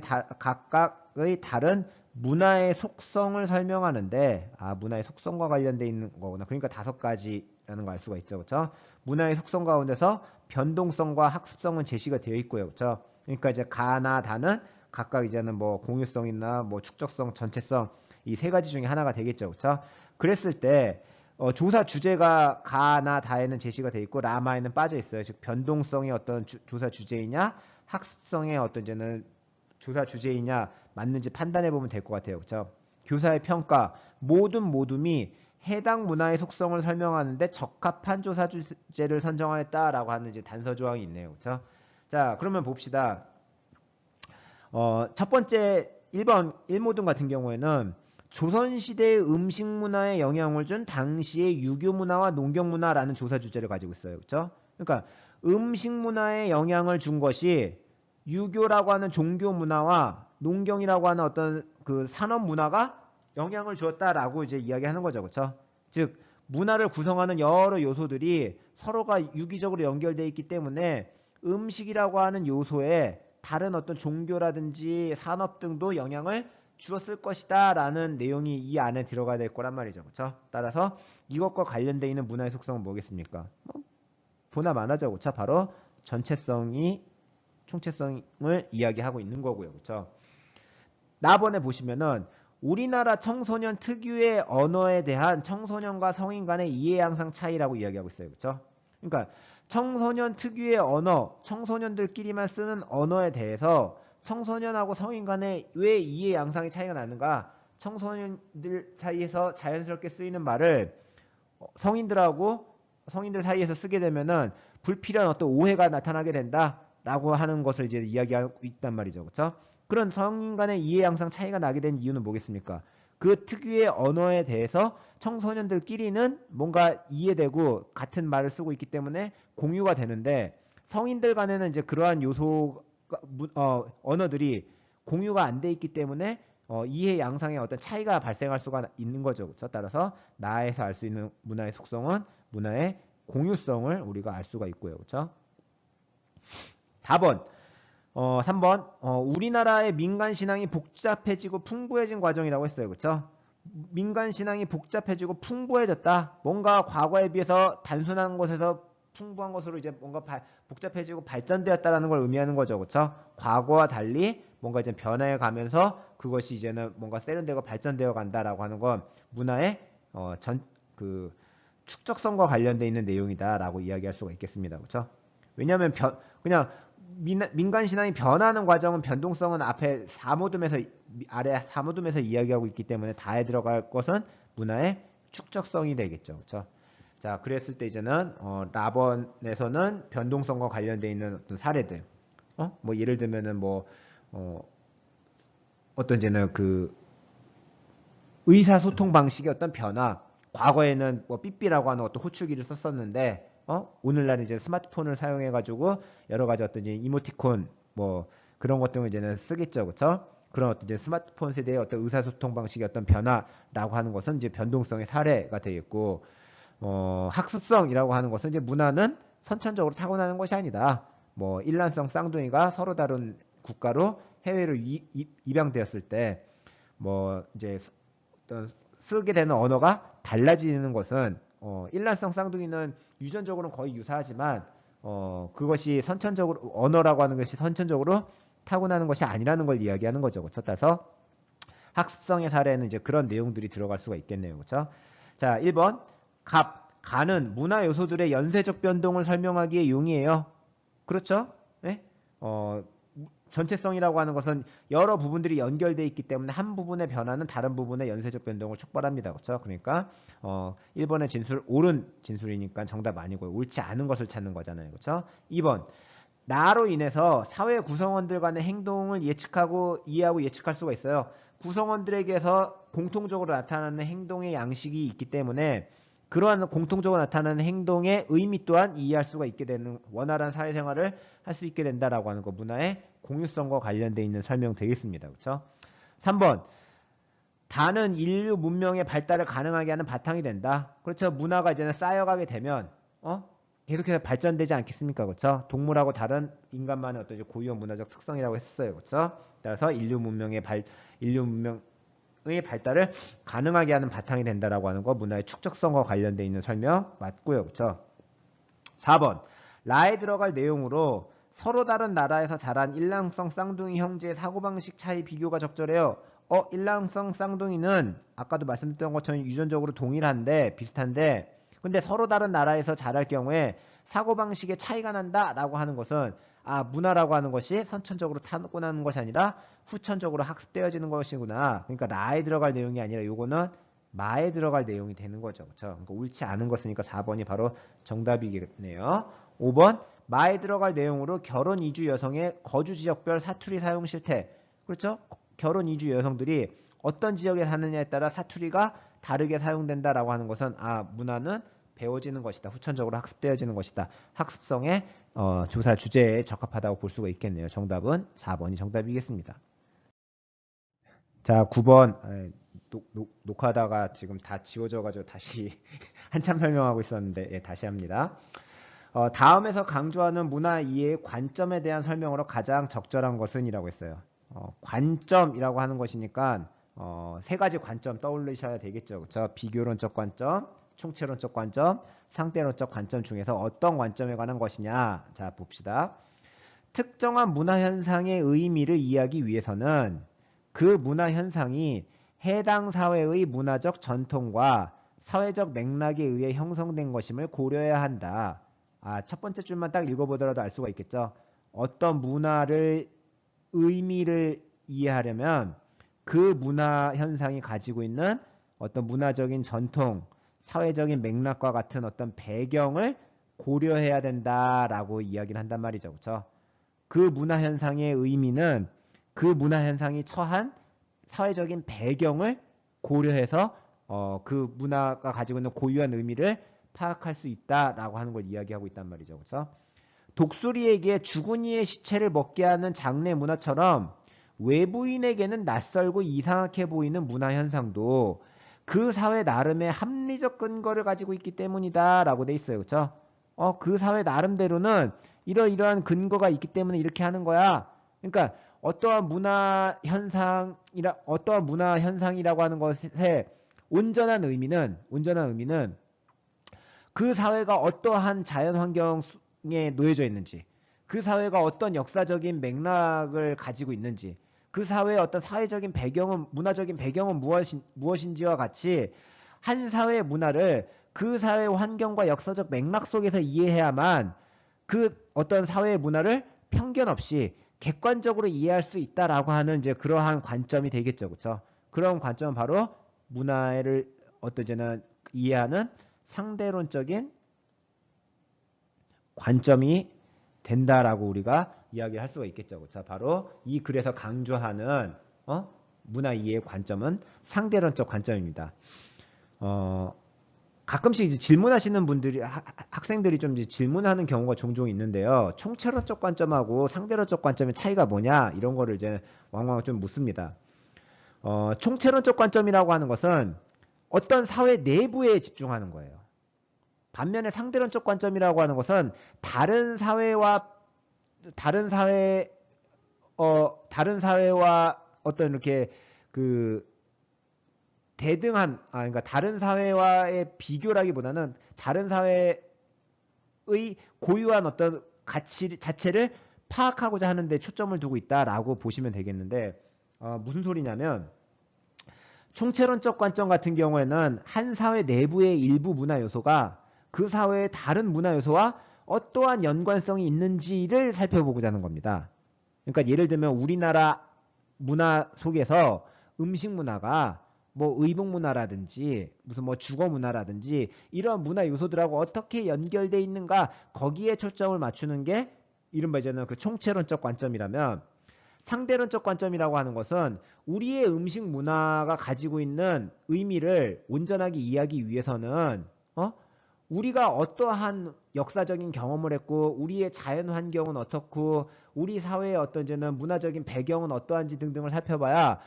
다른 문화의 속성을 설명하는데 문화의 속성과 관련돼 있는 거구나. 그러니까 5가지라는 걸 알 수가 있죠. 그렇죠? 문화의 속성 가운데서 변동성과 학습성은 제시가 되어 있고요. 그렇죠? 그러니까 이제 가나 다는 각각 이제는 뭐 공유성이나 뭐 축적성, 전체성 이 3가지 중에 하나가 되겠죠. 그렇죠? 그랬을 때 조사 주제가 가나 다에는 제시가 돼 있고 라마에는 빠져 있어요. 즉 변동성의 어떤 조사 주제이냐 학습성의 어떤 이제는 조사 주제이냐 맞는지 판단해 보면 될 것 같아요. 그렇죠? 교사의 평가 모둠이 해당 문화의 속성을 설명하는데 적합한 조사 주제를 선정하였다라고 하는 이제 단서 조항이 있네요. 그렇죠? 자, 그러면 봅시다. 첫 번째 1번 1모둠 같은 경우에는 조선시대의 음식 문화에 영향을 준 당시의 유교 문화와 농경 문화라는 조사 주제를 가지고 있어요. 그렇죠? 그러니까 음식 문화에 영향을 준 것이 유교라고 하는 종교 문화와 농경이라고 하는 어떤 그 산업 문화가 영향을 주었다라고 이제 이야기하는 거죠. 그렇죠? 즉 문화를 구성하는 여러 요소들이 서로가 유기적으로 연결되어 있기 때문에 음식이라고 하는 요소에 다른 어떤 종교라든지 산업 등도 영향을 주었을 것이다 라는 내용이 이 안에 들어가야 될 거란 말이죠. 그렇죠? 따라서 이것과 관련되어 있는 문화의 속성은 뭐겠습니까? 보나 마나죠. 그렇죠? 바로 전체성이 총체성을 이야기하고 있는 거고요. 그렇죠? 나번에 보시면은 우리나라 청소년 특유의 언어에 대한 청소년과 성인 간의 이해 양상 차이라고 이야기하고 있어요. 그렇죠? 그러니까 청소년 특유의 언어, 청소년들끼리만 쓰는 언어에 대해서 청소년하고 성인 간에 왜 이해 양상의 차이가 나는가? 청소년들 사이에서 자연스럽게 쓰이는 말을 성인들 사이에서 쓰게 되면은 불필요한 어떤 오해가 나타나게 된다라고 하는 것을 이제 이야기하고 있단 말이죠. 그렇죠? 그런 성인 간의 이해 양상 차이가 나게 된 이유는 뭐겠습니까? 그 특유의 언어에 대해서 청소년들끼리는 뭔가 이해되고 같은 말을 쓰고 있기 때문에 공유가 되는데 성인들 간에는 이제 그러한 요소 언어들이 공유가 안 돼 있기 때문에 이해 양상의 어떤 차이가 발생할 수가 있는 거죠. 그렇죠? 따라서 나에서 알 수 있는 문화의 속성은 문화의 공유성을 우리가 알 수가 있고요. 그렇죠? 답은 3번 우리나라의 민간 신앙이 복잡해지고 풍부해진 과정이라고 했어요. 그렇죠? 민간 신앙이 복잡해지고 풍부해졌다. 뭔가 과거에 비해서 단순한 것에서 풍부한 것으로 이제 뭔가 복잡해지고 발전되었다라는 걸 의미하는 거죠. 그렇죠? 과거와 달리 뭔가 이제 변화해 가면서 그것이 이제는 뭔가 세련되고 발전되어 간다라고 하는 건 문화의 그 축적성과 관련돼 있는 내용이다라고 이야기할 수가 있겠습니다. 그렇죠? 왜냐하면 그냥 민간 신앙이 변하는 과정은 변동성은 앞에 아래 4모둠에서 이야기하고 있기 때문에 다에 들어갈 것은 문화의 축적성이 되겠죠. 그렇죠? 자, 그랬을 때 이제는 라번에서는 변동성과 관련돼 있는 어떤 사례들, 뭐 예를 들면은 뭐 어떤 이제는 그 의사소통 방식의 어떤 변화, 과거에는 뭐 삐삐라고 하는 어떤 호출기를 썼었는데 오늘날 이제 스마트폰을 사용해 가지고 여러 가지 어떤 이제 이모티콘 뭐 그런 것들을 이제는 쓰겠죠. 그렇죠? 그런 어떤 이제 스마트폰 세대의 어떤 의사소통 방식의 어떤 변화라고 하는 것은 이제 변동성의 사례가 되겠고 학습성이라고 하는 것은 이제 문화는 선천적으로 타고나는 것이 아니다. 뭐 일란성 쌍둥이가 서로 다른 국가로 해외로 입양되었을 때 뭐 이제 어떤 쓰게 되는 언어가 달라지는 것은 일란성 쌍둥이는 유전적으로는 거의 유사하지만 그것이 선천적으로 언어라고 하는 것이 선천적으로 타고나는 것이 아니라는 걸 이야기하는 거죠. 그렇죠? 따라서 학습성의 사례는 이제 그런 내용들이 들어갈 수가 있겠네요. 그렇죠? 자, 1번 가는 문화 요소들의 연쇄적 변동을 설명하기에 용이해요. 그렇죠? 네? 전체성이라고 하는 것은 여러 부분들이 연결되어 있기 때문에 한 부분의 변화는 다른 부분의 연쇄적 변동을 촉발합니다. 그렇죠? 그러니까 1번의 진술 옳은 진술이니까 정답 아니고요. 옳지 않은 것을 찾는 거잖아요. 그렇죠? 2번 나로 인해서 사회 구성원들 간의 행동을 예측하고 이해하고 예측할 수가 있어요. 구성원들에게서 공통적으로 나타나는 행동의 양식이 있기 때문에 그러한 공통적으로 나타나는 행동의 의미 또한 이해할 수가 있게 되는 원활한 사회생활을 할 수 있게 된다라고 하는 거 문화의 공유성과 관련되어 있는 설명 되겠습니다. 그렇죠? 3번 다는 인류 문명의 발달을 가능하게 하는 바탕이 된다. 그렇죠? 문화가 이제는 쌓여가게 되면 계속해서 발전되지 않겠습니까? 그렇죠? 동물하고 다른 인간만의 어떤 고유한 문화적 특성이라고 했어요. 그렇죠? 따라서 인류 문명의 발달을 가능하게 하는 바탕이 된다라고 하는 거 문화의 축적성과 관련되어 있는 설명 맞고요. 그렇죠? 4번 라에 들어갈 내용으로 서로 다른 나라에서 자란 일란성 쌍둥이 형제의 사고방식 차이 비교가 적절해요. 일란성 쌍둥이는 아까도 말씀드렸던 것처럼 유전적으로 동일한데 비슷한데 근데 서로 다른 나라에서 자랄 경우에 사고방식에 차이가 난다라고 하는 것은 문화라고 하는 것이 선천적으로 타고나는 것이 아니라 후천적으로 학습되어지는 것이구나. 그러니까 라에 들어갈 내용이 아니라 요거는 마에 들어갈 내용이 되는 거죠. 그렇죠? 그러니까 옳지 않은 것이니까 4번이 바로 정답이겠네요. 5번 마에 들어갈 내용으로 결혼 이주 여성의 거주 지역별 사투리 사용 실태. 그렇죠? 결혼 이주 여성들이 어떤 지역에 사느냐에 따라 사투리가 다르게 사용된다라고 하는 것은 문화는 배워지는 것이다. 후천적으로 학습되어지는 것이다. 학습성의 조사 주제에 적합하다고 볼 수가 있겠네요. 정답은 4번이 정답이겠습니다. 자, 9번 녹화하다가 지금 다 지워져가지고 다시 한참 설명하고 있었는데 다시 합니다. 다음에서 강조하는 문화 이해의 관점에 대한 설명으로 가장 적절한 것은 이라고 했어요. 관점이라고 하는 것이니까 세 가지 관점 떠올리셔야 되겠죠. 그렇죠? 비교론적 관점, 총체론적 관점, 상대론적 관점 중에서 어떤 관점에 관한 것이냐. 자, 봅시다. 특정한 문화 현상의 의미를 이해하기 위해서는 그 문화 현상이 해당 사회의 문화적 전통과 사회적 맥락에 의해 형성된 것임을 고려해야 한다. 첫 번째 줄만 딱 읽어보더라도 알 수가 있겠죠. 어떤 문화를 의미를 이해하려면 그 문화 현상이 가지고 있는 어떤 문화적인 전통, 사회적인 맥락과 같은 어떤 배경을 고려해야 된다라고 이야기를 한단 말이죠. 그렇죠? 그 문화 현상의 의미는 그 문화 현상이 처한 사회적인 배경을 고려해서 그 문화가 가지고 있는 고유한 의미를 파악할 수 있다라고 하는 걸 이야기하고 있단 말이죠. 그렇죠? 독수리에게 죽은 이의 시체를 먹게 하는 장례 문화처럼 외부인에게는 낯설고 이상하게 보이는 문화 현상도 그 사회 나름의 합리적 근거를 가지고 있기 때문이다라고 돼 있어요. 그렇죠? 그 사회 나름대로는 이러이러한 근거가 있기 때문에 이렇게 하는 거야. 그러니까 어떠한 문화 현상이라고 하는 것의 온전한 의미는 그 사회가 어떠한 자연 환경에 놓여져 있는지, 그 사회가 어떤 역사적인 맥락을 가지고 있는지, 그 사회의 어떤 사회적인 배경은, 문화적인 배경은 무엇인지와 같이 한 사회의 문화를 그 사회의 환경과 역사적 맥락 속에서 이해해야만 그 어떤 사회의 문화를 편견 없이 객관적으로 이해할 수 있다라고 하는 이제 그러한 관점이 되겠죠. 그렇죠? 그런 관점은 바로 문화를 어떠저는 이해하는 상대론적인 관점이 된다라고 우리가 이야기할 수가 있겠죠. 자, 바로 이 글에서 강조하는 문화 이해의 관점은 상대론적 관점입니다. 가끔씩 이제 질문하시는 분들이 학생들이 좀 이제 질문하는 경우가 종종 있는데요. 총체론적 관점하고 상대론적 관점의 차이가 뭐냐 이런 거를 이제 왕왕 좀 묻습니다. 총체론적 관점이라고 하는 것은 어떤 사회 내부에 집중하는 거예요. 반면에 상대론적 관점이라고 하는 것은 다른 사회와 어떤 이렇게 그 그러니까 다른 사회와의 비교라기보다는 다른 사회의 고유한 어떤 가치 자체를 파악하고자 하는데 초점을 두고 있다라고 보시면 되겠는데 무슨 소리냐면 총체론적 관점 같은 경우에는 한 사회 내부의 일부 문화 요소가 그 사회의 다른 문화 요소와 어떠한 연관성이 있는지를 살펴보고자 하는 겁니다. 그러니까 예를 들면 우리나라 문화 속에서 음식 문화가 뭐 의복 문화라든지 무슨 뭐 주거 문화라든지 이런 문화 요소들하고 어떻게 연결돼 있는가 거기에 초점을 맞추는 게 이른바 이제는 그 총체론적 관점이라면 상대론적 관점이라고 하는 것은 우리의 음식 문화가 가지고 있는 의미를 온전하게 이해하기 위해서는 우리가 어떠한 역사적인 경험을 했고 우리의 자연 환경은 어떻고 우리 사회의 어떤 이제는 문화적인 배경은 어떠한지 등등을 살펴봐야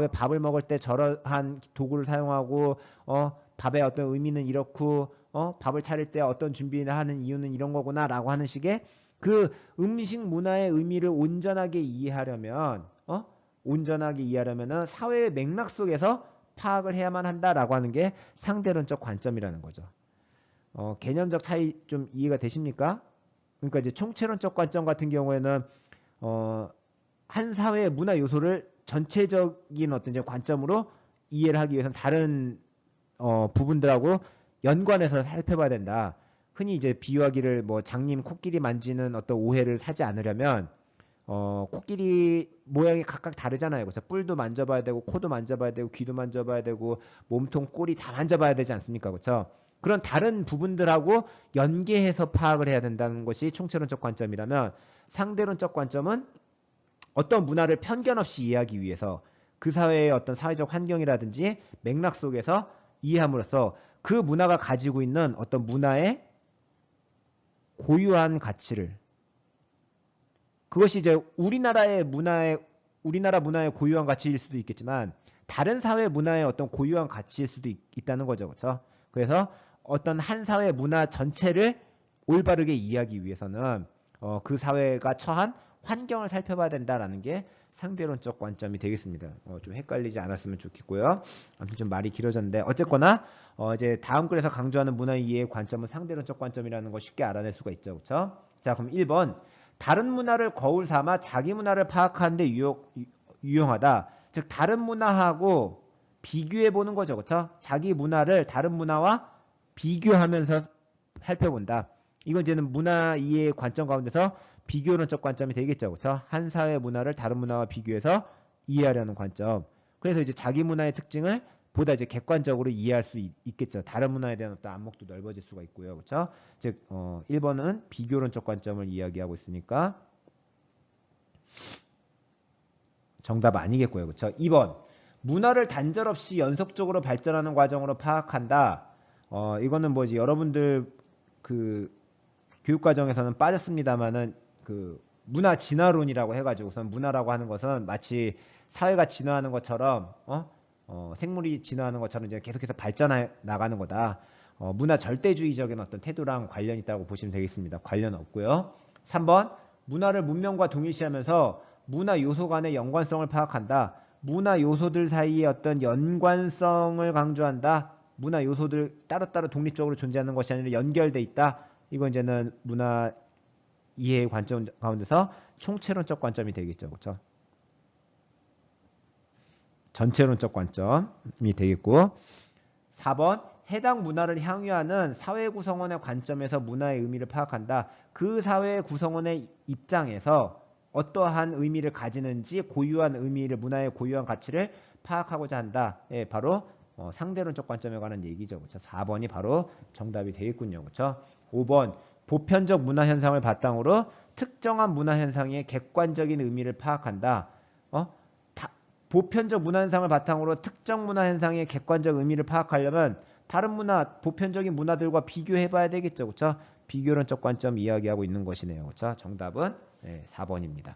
왜 밥을 먹을 때 저러한 도구를 사용하고 밥의 어떤 의미는 이렇고 밥을 차릴 때 어떤 준비를 하는 이유는 이런 거구나라고 하는 식의 그 음식 문화의 의미를 온전하게 이해하려면 온전하게 사회의 맥락 속에서 파악을 해야만 한다라고 하는 게 상대론적 관점이라는 거죠. 개념적 차이 좀 이해가 되십니까? 그러니까 이제 총체론적 관점 같은 경우에는 한 사회의 문화 요소를 전체적인 어떤 이제 관점으로 이해를 하기 위해서는 다른 부분들하고 연관해서 살펴봐야 된다. 흔히 이제 비유하기를 뭐 장님 코끼리 만지는 어떤 오해를 사지 않으려면 코끼리 모양이 각각 다르잖아요. 그래서 뿔도 만져봐야 되고 코도 만져봐야 되고 귀도 만져봐야 되고 몸통 꼬리 다 만져봐야 되지 않습니까? 그렇죠? 그런 다른 부분들하고 연계해서 파악을 해야 된다는 것이 총체론적 관점이라면 상대론적 관점은 어떤 문화를 편견 없이 이해하기 위해서 그 사회의 어떤 사회적 환경이라든지 맥락 속에서 이해함으로써 그 문화가 가지고 있는 어떤 문화의 고유한 가치를 그것이 이제 우리나라 문화의 고유한 가치일 수도 있겠지만 다른 사회 문화의 어떤 고유한 가치일 수도 있다는 거죠. 그렇죠? 그래서 어떤 한 사회 문화 전체를 올바르게 이해하기 위해서는 그 사회가 처한 환경을 살펴봐야 된다라는 게 상대론적 관점이 되겠습니다. 좀 헷갈리지 않았으면 좋겠고요. 아무튼 좀 말이 길어졌는데 어쨌거나 이제 다음 글에서 강조하는 문화 이해의 관점은 상대론적 관점이라는 거 쉽게 알아낼 수가 있죠. 그렇죠? 자, 그럼 1번 다른 문화를 거울 삼아 자기 문화를 파악하는 데 유용하다. 즉 다른 문화하고 비교해 보는 거죠. 그렇죠? 자기 문화를 다른 문화와 비교하면서 살펴본다. 이건 이제는 문화 이해의 관점 가운데서 비교론적 관점이 되겠죠. 그렇죠? 한 사회 문화를 다른 문화와 비교해서 이해하려는 관점. 그래서 이제 자기 문화의 특징을 보다 이제 객관적으로 이해할 수 있겠죠. 다른 문화에 대한 어떤 안목도 넓어질 수가 있고요. 그렇죠? 즉 1번은 비교론적 관점을 이야기하고 있으니까 정답 아니겠고요. 그렇죠? 2번 문화를 단절없이 연속적으로 발전하는 과정으로 파악한다. 이거는 뭐 이제 여러분들 그 교육 과정에서는 빠졌습니다만은 그 문화 진화론이라고 해가지고 우선 문화라고 하는 것은 마치 사회가 진화하는 것처럼 생물이 진화하는 것처럼 이제 계속해서 발전해 나가는 거다. 문화 절대주의적인 어떤 태도랑 관련 있다고 보시면 되겠습니다. 관련 없고요. 3번 문화를 문명과 동일시하면서 문화 요소 간의 연관성을 파악한다. 문화 요소들 사이의 어떤 연관성을 강조한다. 문화 요소들 따로따로 독립적으로 존재하는 것이 아니라 연결돼 있다. 이건 이제는 문화 이해의 관점 가운데서 총체론적 관점이 되겠죠. 그렇죠? 전체론적 관점이 되겠고 4번 해당 문화를 향유하는 사회 구성원의 관점에서 문화의 의미를 파악한다. 그 사회 구성원의 입장에서 어떠한 의미를 가지는지 고유한 의미를 문화의 고유한 가치를 파악하고자 한다. 예, 바로 상대론적 관점에 관한 얘기죠. 그렇죠? 4번이 바로 정답이 되겠군요. 그렇죠? 5번 보편적 문화 현상을 바탕으로 특정한 문화 현상의 객관적인 의미를 파악한다. 보편적 문화 현상을 바탕으로 특정 문화 현상의 객관적 의미를 파악하려면 다른 문화, 보편적인 문화들과 비교해 봐야 되겠죠. 그렇죠? 비교론적 관점 이야기하고 있는 것이네요. 그렇죠? 정답은 4번입니다.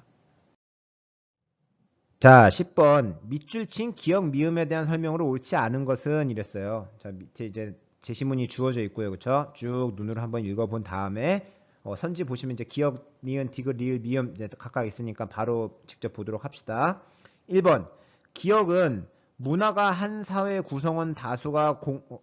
자, 10번 밑줄 친 기억 미음에 대한 설명으로 옳지 않은 것은 이랬어요. 자, 밑에 이제 제시문이 주어져 있고요. 그렇죠? 쭉 눈으로 한번 읽어본 다음에 선지 보시면 이제 기억, 니은, 디귿, 리을, 미음 이제 각각 있으니까 바로 직접 보도록 합시다. 1번 기억은 문화가 한 사회 구성원 다수가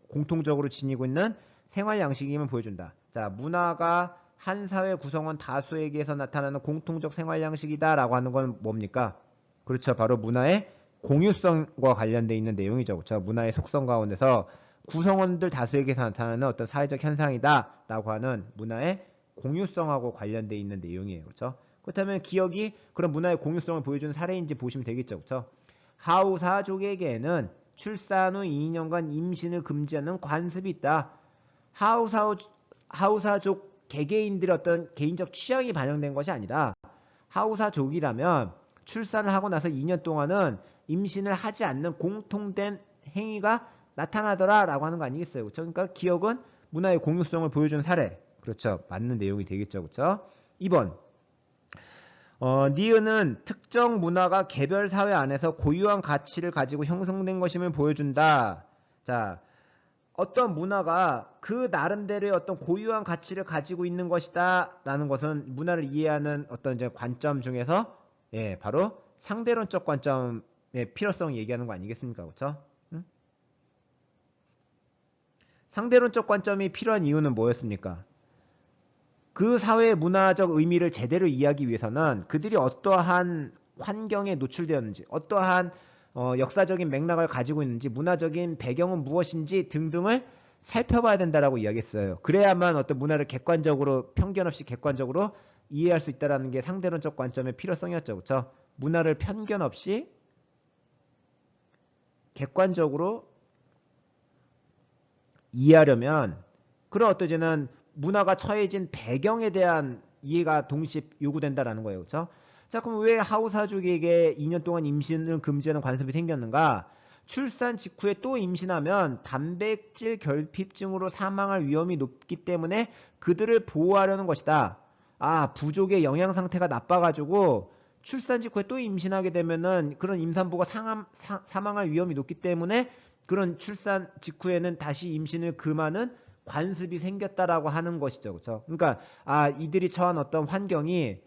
공통적으로 지니고 있는 생활 양식임을 보여준다. 자, 문화가 한 사회 구성원 다수에게서 나타나는 공통적 생활 양식이다라고 하는 건 뭡니까? 그렇죠. 바로 문화의 공유성과 관련되어 있는 내용이죠. 그렇죠. 문화의 속성 가운데서 구성원들 다수에게서 나타나는 어떤 사회적 현상이다라고 하는 문화의 공유성하고 관련되어 있는 내용이에요. 그렇죠. 그렇다면 기억이 그런 문화의 공유성을 보여주는 사례인지 보시면 되겠죠. 그렇죠. 하우사족에게는 출산 후 2년간 임신을 금지하는 관습이 있다. 하우사족 개개인들의 어떤 개인적 취향이 반영된 것이 아니라 하우사족이라면 출산을 하고 나서 2년 동안은 임신을 하지 않는 공통된 행위가 나타나더라 라고 하는 거 아니겠어요. 그렇죠? 그러니까 기억은 문화의 공유성을 보여주는 사례. 그렇죠. 맞는 내용이 되겠죠. 그렇죠? 2번 니은은 특정 문화가 개별 사회 안에서 고유한 가치를 가지고 형성된 것임을 보여준다. 자, 어떤 문화가 그 나름대로의 어떤 고유한 가치를 가지고 있는 것이다 라는 것은 문화를 이해하는 어떤 이제 관점 중에서 바로 상대론적 관점의 필요성 얘기하는 거 아니겠습니까? 그렇죠? 응? 상대론적 관점이 필요한 이유는 뭐였습니까? 그 사회의 문화적 의미를 제대로 이해하기 위해서는 그들이 어떠한 환경에 노출되었는지, 어떠한 역사적인 맥락을 가지고 있는지, 문화적인 배경은 무엇인지 등등을 살펴봐야 된다라고 이야기했어요. 그래야만 어떤 문화를 객관적으로, 편견 없이 객관적으로 이해할 수 있다는 게 상대론적 관점의 필요성이었죠. 그렇죠? 문화를 편견 없이 객관적으로 이해하려면 그런 어떠지는 문화가 처해진 배경에 대한 이해가 동시에 요구된다라는 거예요. 그렇죠? 자, 그럼 왜 하우사족에게 2년 동안 임신을 금지하는 관습이 생겼는가? 출산 직후에 또 임신하면 단백질 결핍증으로 사망할 위험이 높기 때문에 그들을 보호하려는 것이다. 아, 부족의 영양 상태가 나빠가지고 출산 직후에 또 임신하게 되면은 그런 임산부가 사망할 위험이 높기 때문에 그런 출산 직후에는 다시 임신을 금하는 관습이 생겼다라고 하는 것이죠. 그렇죠? 그러니까 이들이 처한 어떤 환경이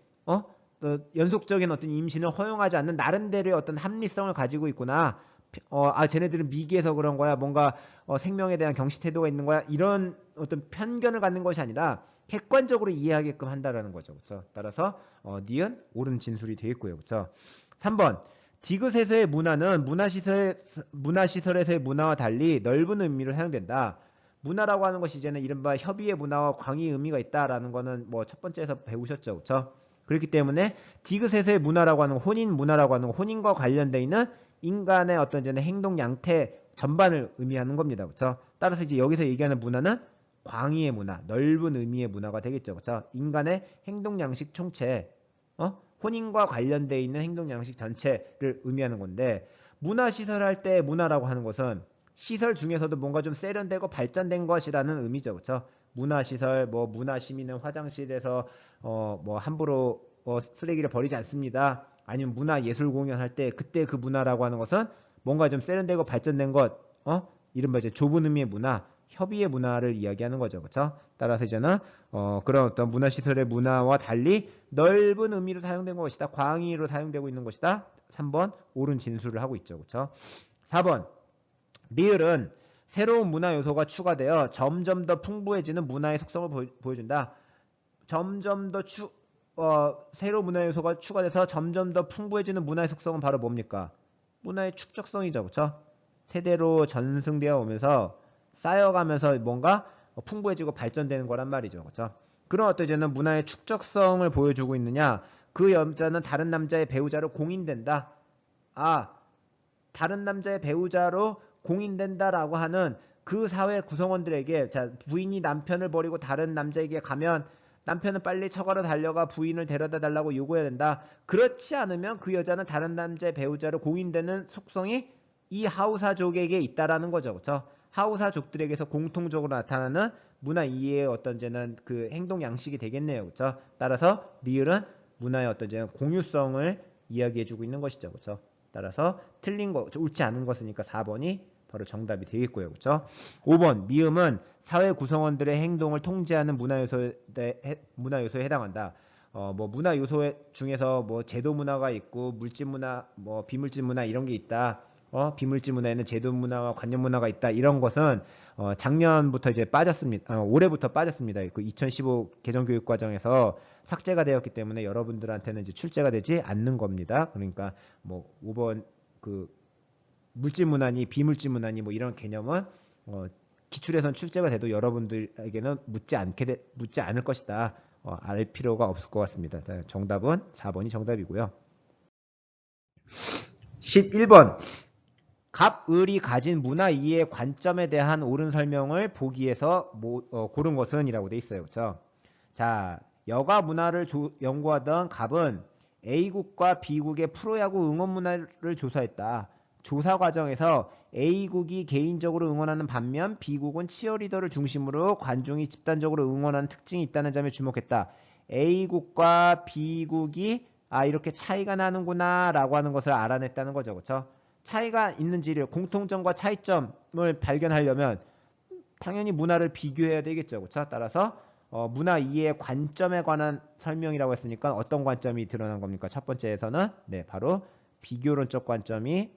연속적인 어떤 임신을 허용하지 않는 나름대로의 어떤 합리성을 가지고 있구나. 쟤네들은 미개해서 그런 거야. 뭔가 생명에 대한 경시 태도가 있는 거야. 이런 어떤 편견을 갖는 것이 아니라 객관적으로 이해하게끔 한다라는 거죠. 그렇죠? 따라서 니은 옳은 진술이 되겠고요. 그렇죠? 3번 디귿에서의 문화는 문화시설에서의 문화와 달리 넓은 의미로 사용된다. 문화라고 하는 것이 이제는 이른바 협의의 문화와 광의의 의미가 있다라는 거는 뭐 첫 번째에서 배우셨죠. 그렇죠? 그렇기 때문에 디귿에서의 문화라고 하는 혼인 문화라고 하는 혼인과 관련되어 있는 인간의 어떤 이제 행동 양태 전반을 의미하는 겁니다. 그렇죠? 따라서 이제 여기서 얘기하는 문화는 광의의 문화, 넓은 의미의 문화가 되겠죠. 그렇죠? 인간의 행동 양식 총체, 혼인과 관련되어 있는 행동 양식 전체를 의미하는 건데 문화 시설 할 때 문화라고 하는 것은 시설 중에서도 뭔가 좀 세련되고 발전된 것이라는 의미죠. 그렇죠? 문화 시설, 뭐 문화 시민은 화장실에서 뭐 함부로 쓰레기를 버리지 않습니다. 아니면 문화 예술 공연할 때 그때 그 문화라고 하는 것은 뭔가 좀 세련되고 발전된 것, 이른바 이제 좁은 의미의 문화, 협의의 문화를 이야기하는 거죠. 그렇죠? 따라서 이제는 그런 어떤 문화 시설의 문화와 달리 넓은 의미로 사용된 것이다. 광의로 사용되고 있는 것이다. 3번 옳은 진술을 하고 있죠. 그렇죠? 4번 리을은 새로운 문화 요소가 추가되어 점점 더 풍부해지는 문화의 속성을 보여준다. 점점 더 새로운 문화 요소가 추가돼서 점점 더 풍부해지는 문화의 속성은 바로 뭡니까? 문화의 축적성이죠. 그렇죠? 세대로 전승되어 오면서 쌓여가면서 뭔가 풍부해지고 발전되는 거란 말이죠. 그렇죠? 그런 어떤 이제는 문화의 축적성을 보여주고 있느냐? 그 여자는 다른 남자의 배우자로 공인된다. 다른 남자의 배우자로 공인된다라고 하는 그 사회 구성원들에게, 자, 부인이 남편을 버리고 다른 남자에게 가면 남편은 빨리 처가로 달려가 부인을 데려다 달라고 요구해야 된다. 그렇지 않으면 그 여자는 다른 남자의 배우자로 공인되는 속성이 이 하우사족에게 있다라는 거죠. 그렇죠? 하우사족들에게서 공통적으로 나타나는 문화 이해의 어떤 제는 그 행동 양식이 되겠네요. 그렇죠? 따라서 리을은 문화의 어떤 제는 공유성을 이야기해주고 있는 것이죠. 그렇죠? 따라서 틀린 거, 옳지 않은 것이니까 4번이 바로 정답이 되겠고요. 그렇죠? 5번 미음은 사회 구성원들의 행동을 통제하는 문화 요소에 해당한다. 뭐 문화 요소 중에서 뭐 제도 문화가 있고 물질 문화, 뭐 비물질 문화 이런 게 있다. 비물질 문화에는 제도 문화와 관념 문화가 있다. 이런 것은 작년부터 이제 빠졌습니다. 올해부터 빠졌습니다. 그 2015 개정교육 과정에서 삭제가 되었기 때문에 여러분들한테는 이제 출제가 되지 않는 겁니다. 그러니까 뭐 5번 그 물질 문화니 비물질 문화니 뭐 이런 개념은 기출에선 출제가 돼도 여러분들에게는 묻지 않을 것이다. 알 필요가 없을 것 같습니다. 정답은 4번이 정답이고요. 11번 갑을이 가진 문화 이해의 관점에 대한 옳은 설명을 보기에서 고른 것은 이라고 돼 있어요. 그렇죠? 자, 여가 문화를 연구하던 갑은 A국과 B국의 프로야구 응원 문화를 조사했다. 조사 과정에서 A국이 개인적으로 응원하는 반면 B국은 치어리더를 중심으로 관중이 집단적으로 응원하는 특징이 있다는 점에 주목했다. A국과 B국이 이렇게 차이가 나는구나 라고 하는 것을 알아냈다는 거죠. 그렇죠? 차이가 있는지를, 공통점과 차이점을 발견하려면 당연히 문화를 비교해야 되겠죠. 그렇죠? 따라서 문화 이해의 관점에 관한 설명이라고 했으니까 어떤 관점이 드러난 겁니까? 첫 번째에서는 바로 비교론적 관점이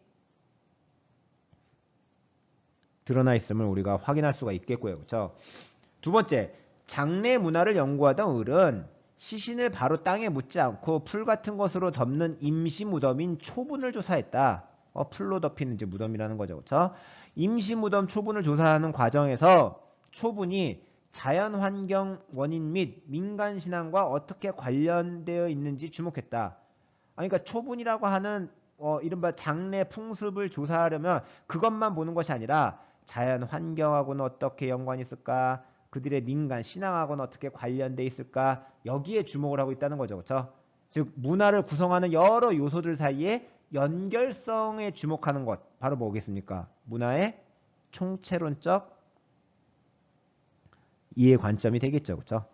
드러나 있음을 우리가 확인할 수가 있겠고요. 그렇죠? 두 번째, 장래 문화를 연구하던 을은 시신을 바로 땅에 묻지 않고 풀 같은 것으로 덮는 임시 무덤인 초분을 조사했다. 풀로 덮이는 이제 무덤이라는 거죠. 그렇죠? 임시 무덤 초분을 조사하는 과정에서 초분이 자연 환경 원인 및 민간 신앙과 어떻게 관련되어 있는지 주목했다. 그러니까 초분이라고 하는 이른바 장례 풍습을 조사하려면 그것만 보는 것이 아니라 자연 환경하고는 어떻게 연관이 있을까? 그들의 민간 신앙하고는 어떻게 관련돼 있을까? 여기에 주목을 하고 있다는 거죠. 그렇죠? 즉 문화를 구성하는 여러 요소들 사이에 연결성에 주목하는 것 바로 뭐겠습니까? 문화의 총체론적 이해 관점이 되겠죠. 그렇죠?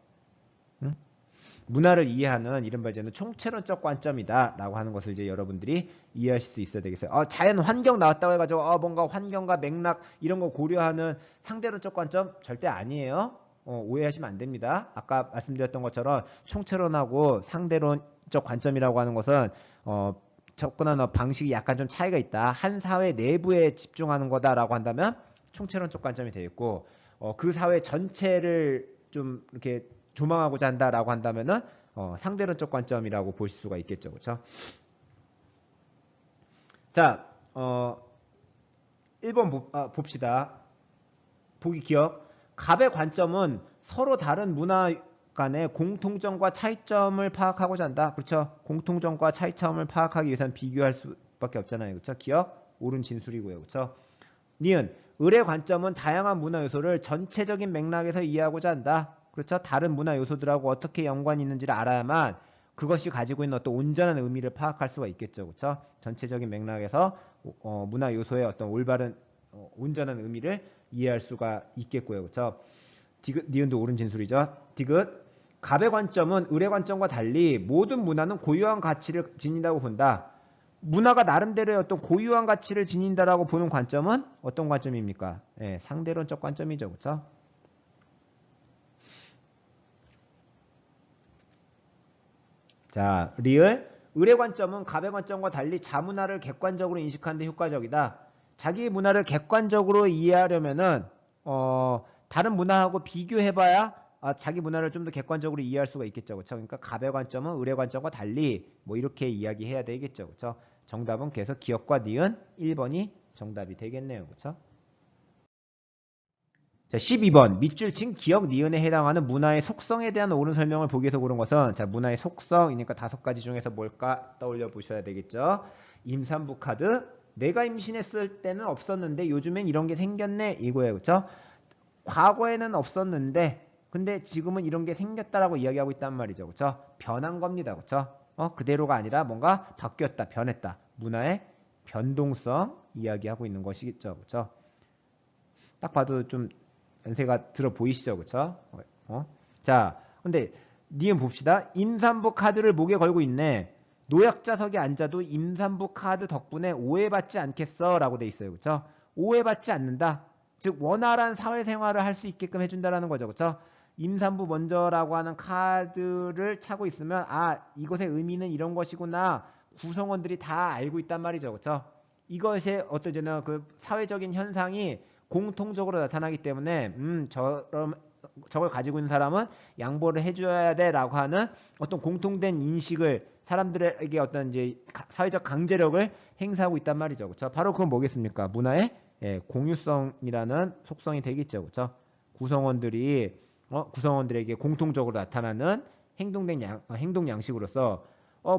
문화를 이해하는 이른바 이제는 총체론적 관점이다라고 하는 것을 이제 여러분들이 이해하실 수 있어야 되겠어요. 자연 환경 나왔다고 해가지고 뭔가 환경과 맥락 이런 거 고려하는 상대론적 관점 절대 아니에요. 오해하시면 안 됩니다. 아까 말씀드렸던 것처럼 총체론하고 상대론적 관점이라고 하는 것은 접근하는 방식이 약간 좀 차이가 있다. 한 사회 내부에 집중하는 거다라고 한다면 총체론적 관점이 되겠고 그 사회 전체를 좀 이렇게 조망하고자 한다라고 한다면은 상대론적 관점이라고 보실 수가 있겠죠. 그렇죠? 자, 1번 봅시다. 보기 기억. 갑의 관점은 서로 다른 문화 간의 공통점과 차이점을 파악하고자 한다. 그렇죠? 공통점과 차이점을 파악하기 위해서는 비교할 수밖에 없잖아요. 그렇죠? 기억. 옳은 진술이고요. 그렇죠? 니은. 을의 관점은 다양한 문화 요소를 전체적인 맥락에서 이해하고자 한다. 그렇죠? 다른 문화 요소들하고 어떻게 연관이 있는지를 알아야만 그것이 가지고 있는 어떤 온전한 의미를 파악할 수가 있겠죠. 그렇죠? 전체적인 맥락에서 문화 요소의 어떤 올바른 온전한 의미를 이해할 수가 있겠고요. 그렇죠? 디귿, 니은도 옳은 진술이죠. 디귿. 갑의 관점은 을의 관점과 달리 모든 문화는 고유한 가치를 지닌다고 본다. 문화가 나름대로의 어떤 고유한 가치를 지닌다라고 보는 관점은 어떤 관점입니까? 네, 상대론적 관점이죠. 그렇죠? 자, 리을. 을의 관점은 갑의 관점과 달리 자문화를 객관적으로 인식하는 데 효과적이다. 자기 문화를 객관적으로 이해하려면은 다른 문화하고 비교해봐야 자기 문화를 좀 더 객관적으로 이해할 수가 있겠죠. 그렇죠? 그러니까 갑의 관점은 을의 관점과 달리 뭐 이렇게 이야기해야 되겠죠. 그렇죠? 정답은 그래서 기억과 니은 1번이 정답이 되겠네요. 그렇죠? 자, 12번. 밑줄 친 기억 니은에 해당하는 문화의 속성에 대한 옳은 설명을 보기 위해서 고른 것은 자, 문화의 속성이니까 5가지 중에서 뭘까 떠올려 보셔야 되겠죠. 임산부 카드. 내가 임신했을 때는 없었는데 요즘엔 이런 게 생겼네 이거예요. 그렇죠? 과거에는 없었는데 근데 지금은 이런 게 생겼다라고 이야기하고 있단 말이죠. 그렇죠? 변한 겁니다. 그렇죠? 그대로가 아니라 뭔가 바뀌었다, 변했다. 문화의 변동성 이야기하고 있는 것이겠죠. 그렇죠? 딱 봐도 좀 연세가 들어 보이시죠? 그쵸? 자, 근데 니은 봅시다. 임산부 카드를 목에 걸고 있네. 노약자석에 앉아도 임산부 카드 덕분에 오해받지 않겠어 라고 돼 있어요. 그쵸? 오해받지 않는다. 즉 원활한 사회생활을 할 수 있게끔 해준다라는 거죠. 그쵸? 임산부 먼저라고 하는 카드를 차고 있으면 이것의 의미는 이런 것이구나. 구성원들이 다 알고 있단 말이죠. 그쵸? 이것의 어떤 그 사회적인 현상이 공통적으로 나타나기 때문에 저걸 가지고 있는 사람은 양보를 해줘야 돼라고 하는 어떤 공통된 인식을 사람들에게 어떤 이제 사회적 강제력을 행사하고 있단 말이죠. 그렇죠? 바로 그건 뭐겠습니까? 문화의 공유성이라는 속성이 되겠죠. 그렇죠? 구성원들에게 공통적으로 나타나는 행동 양식으로서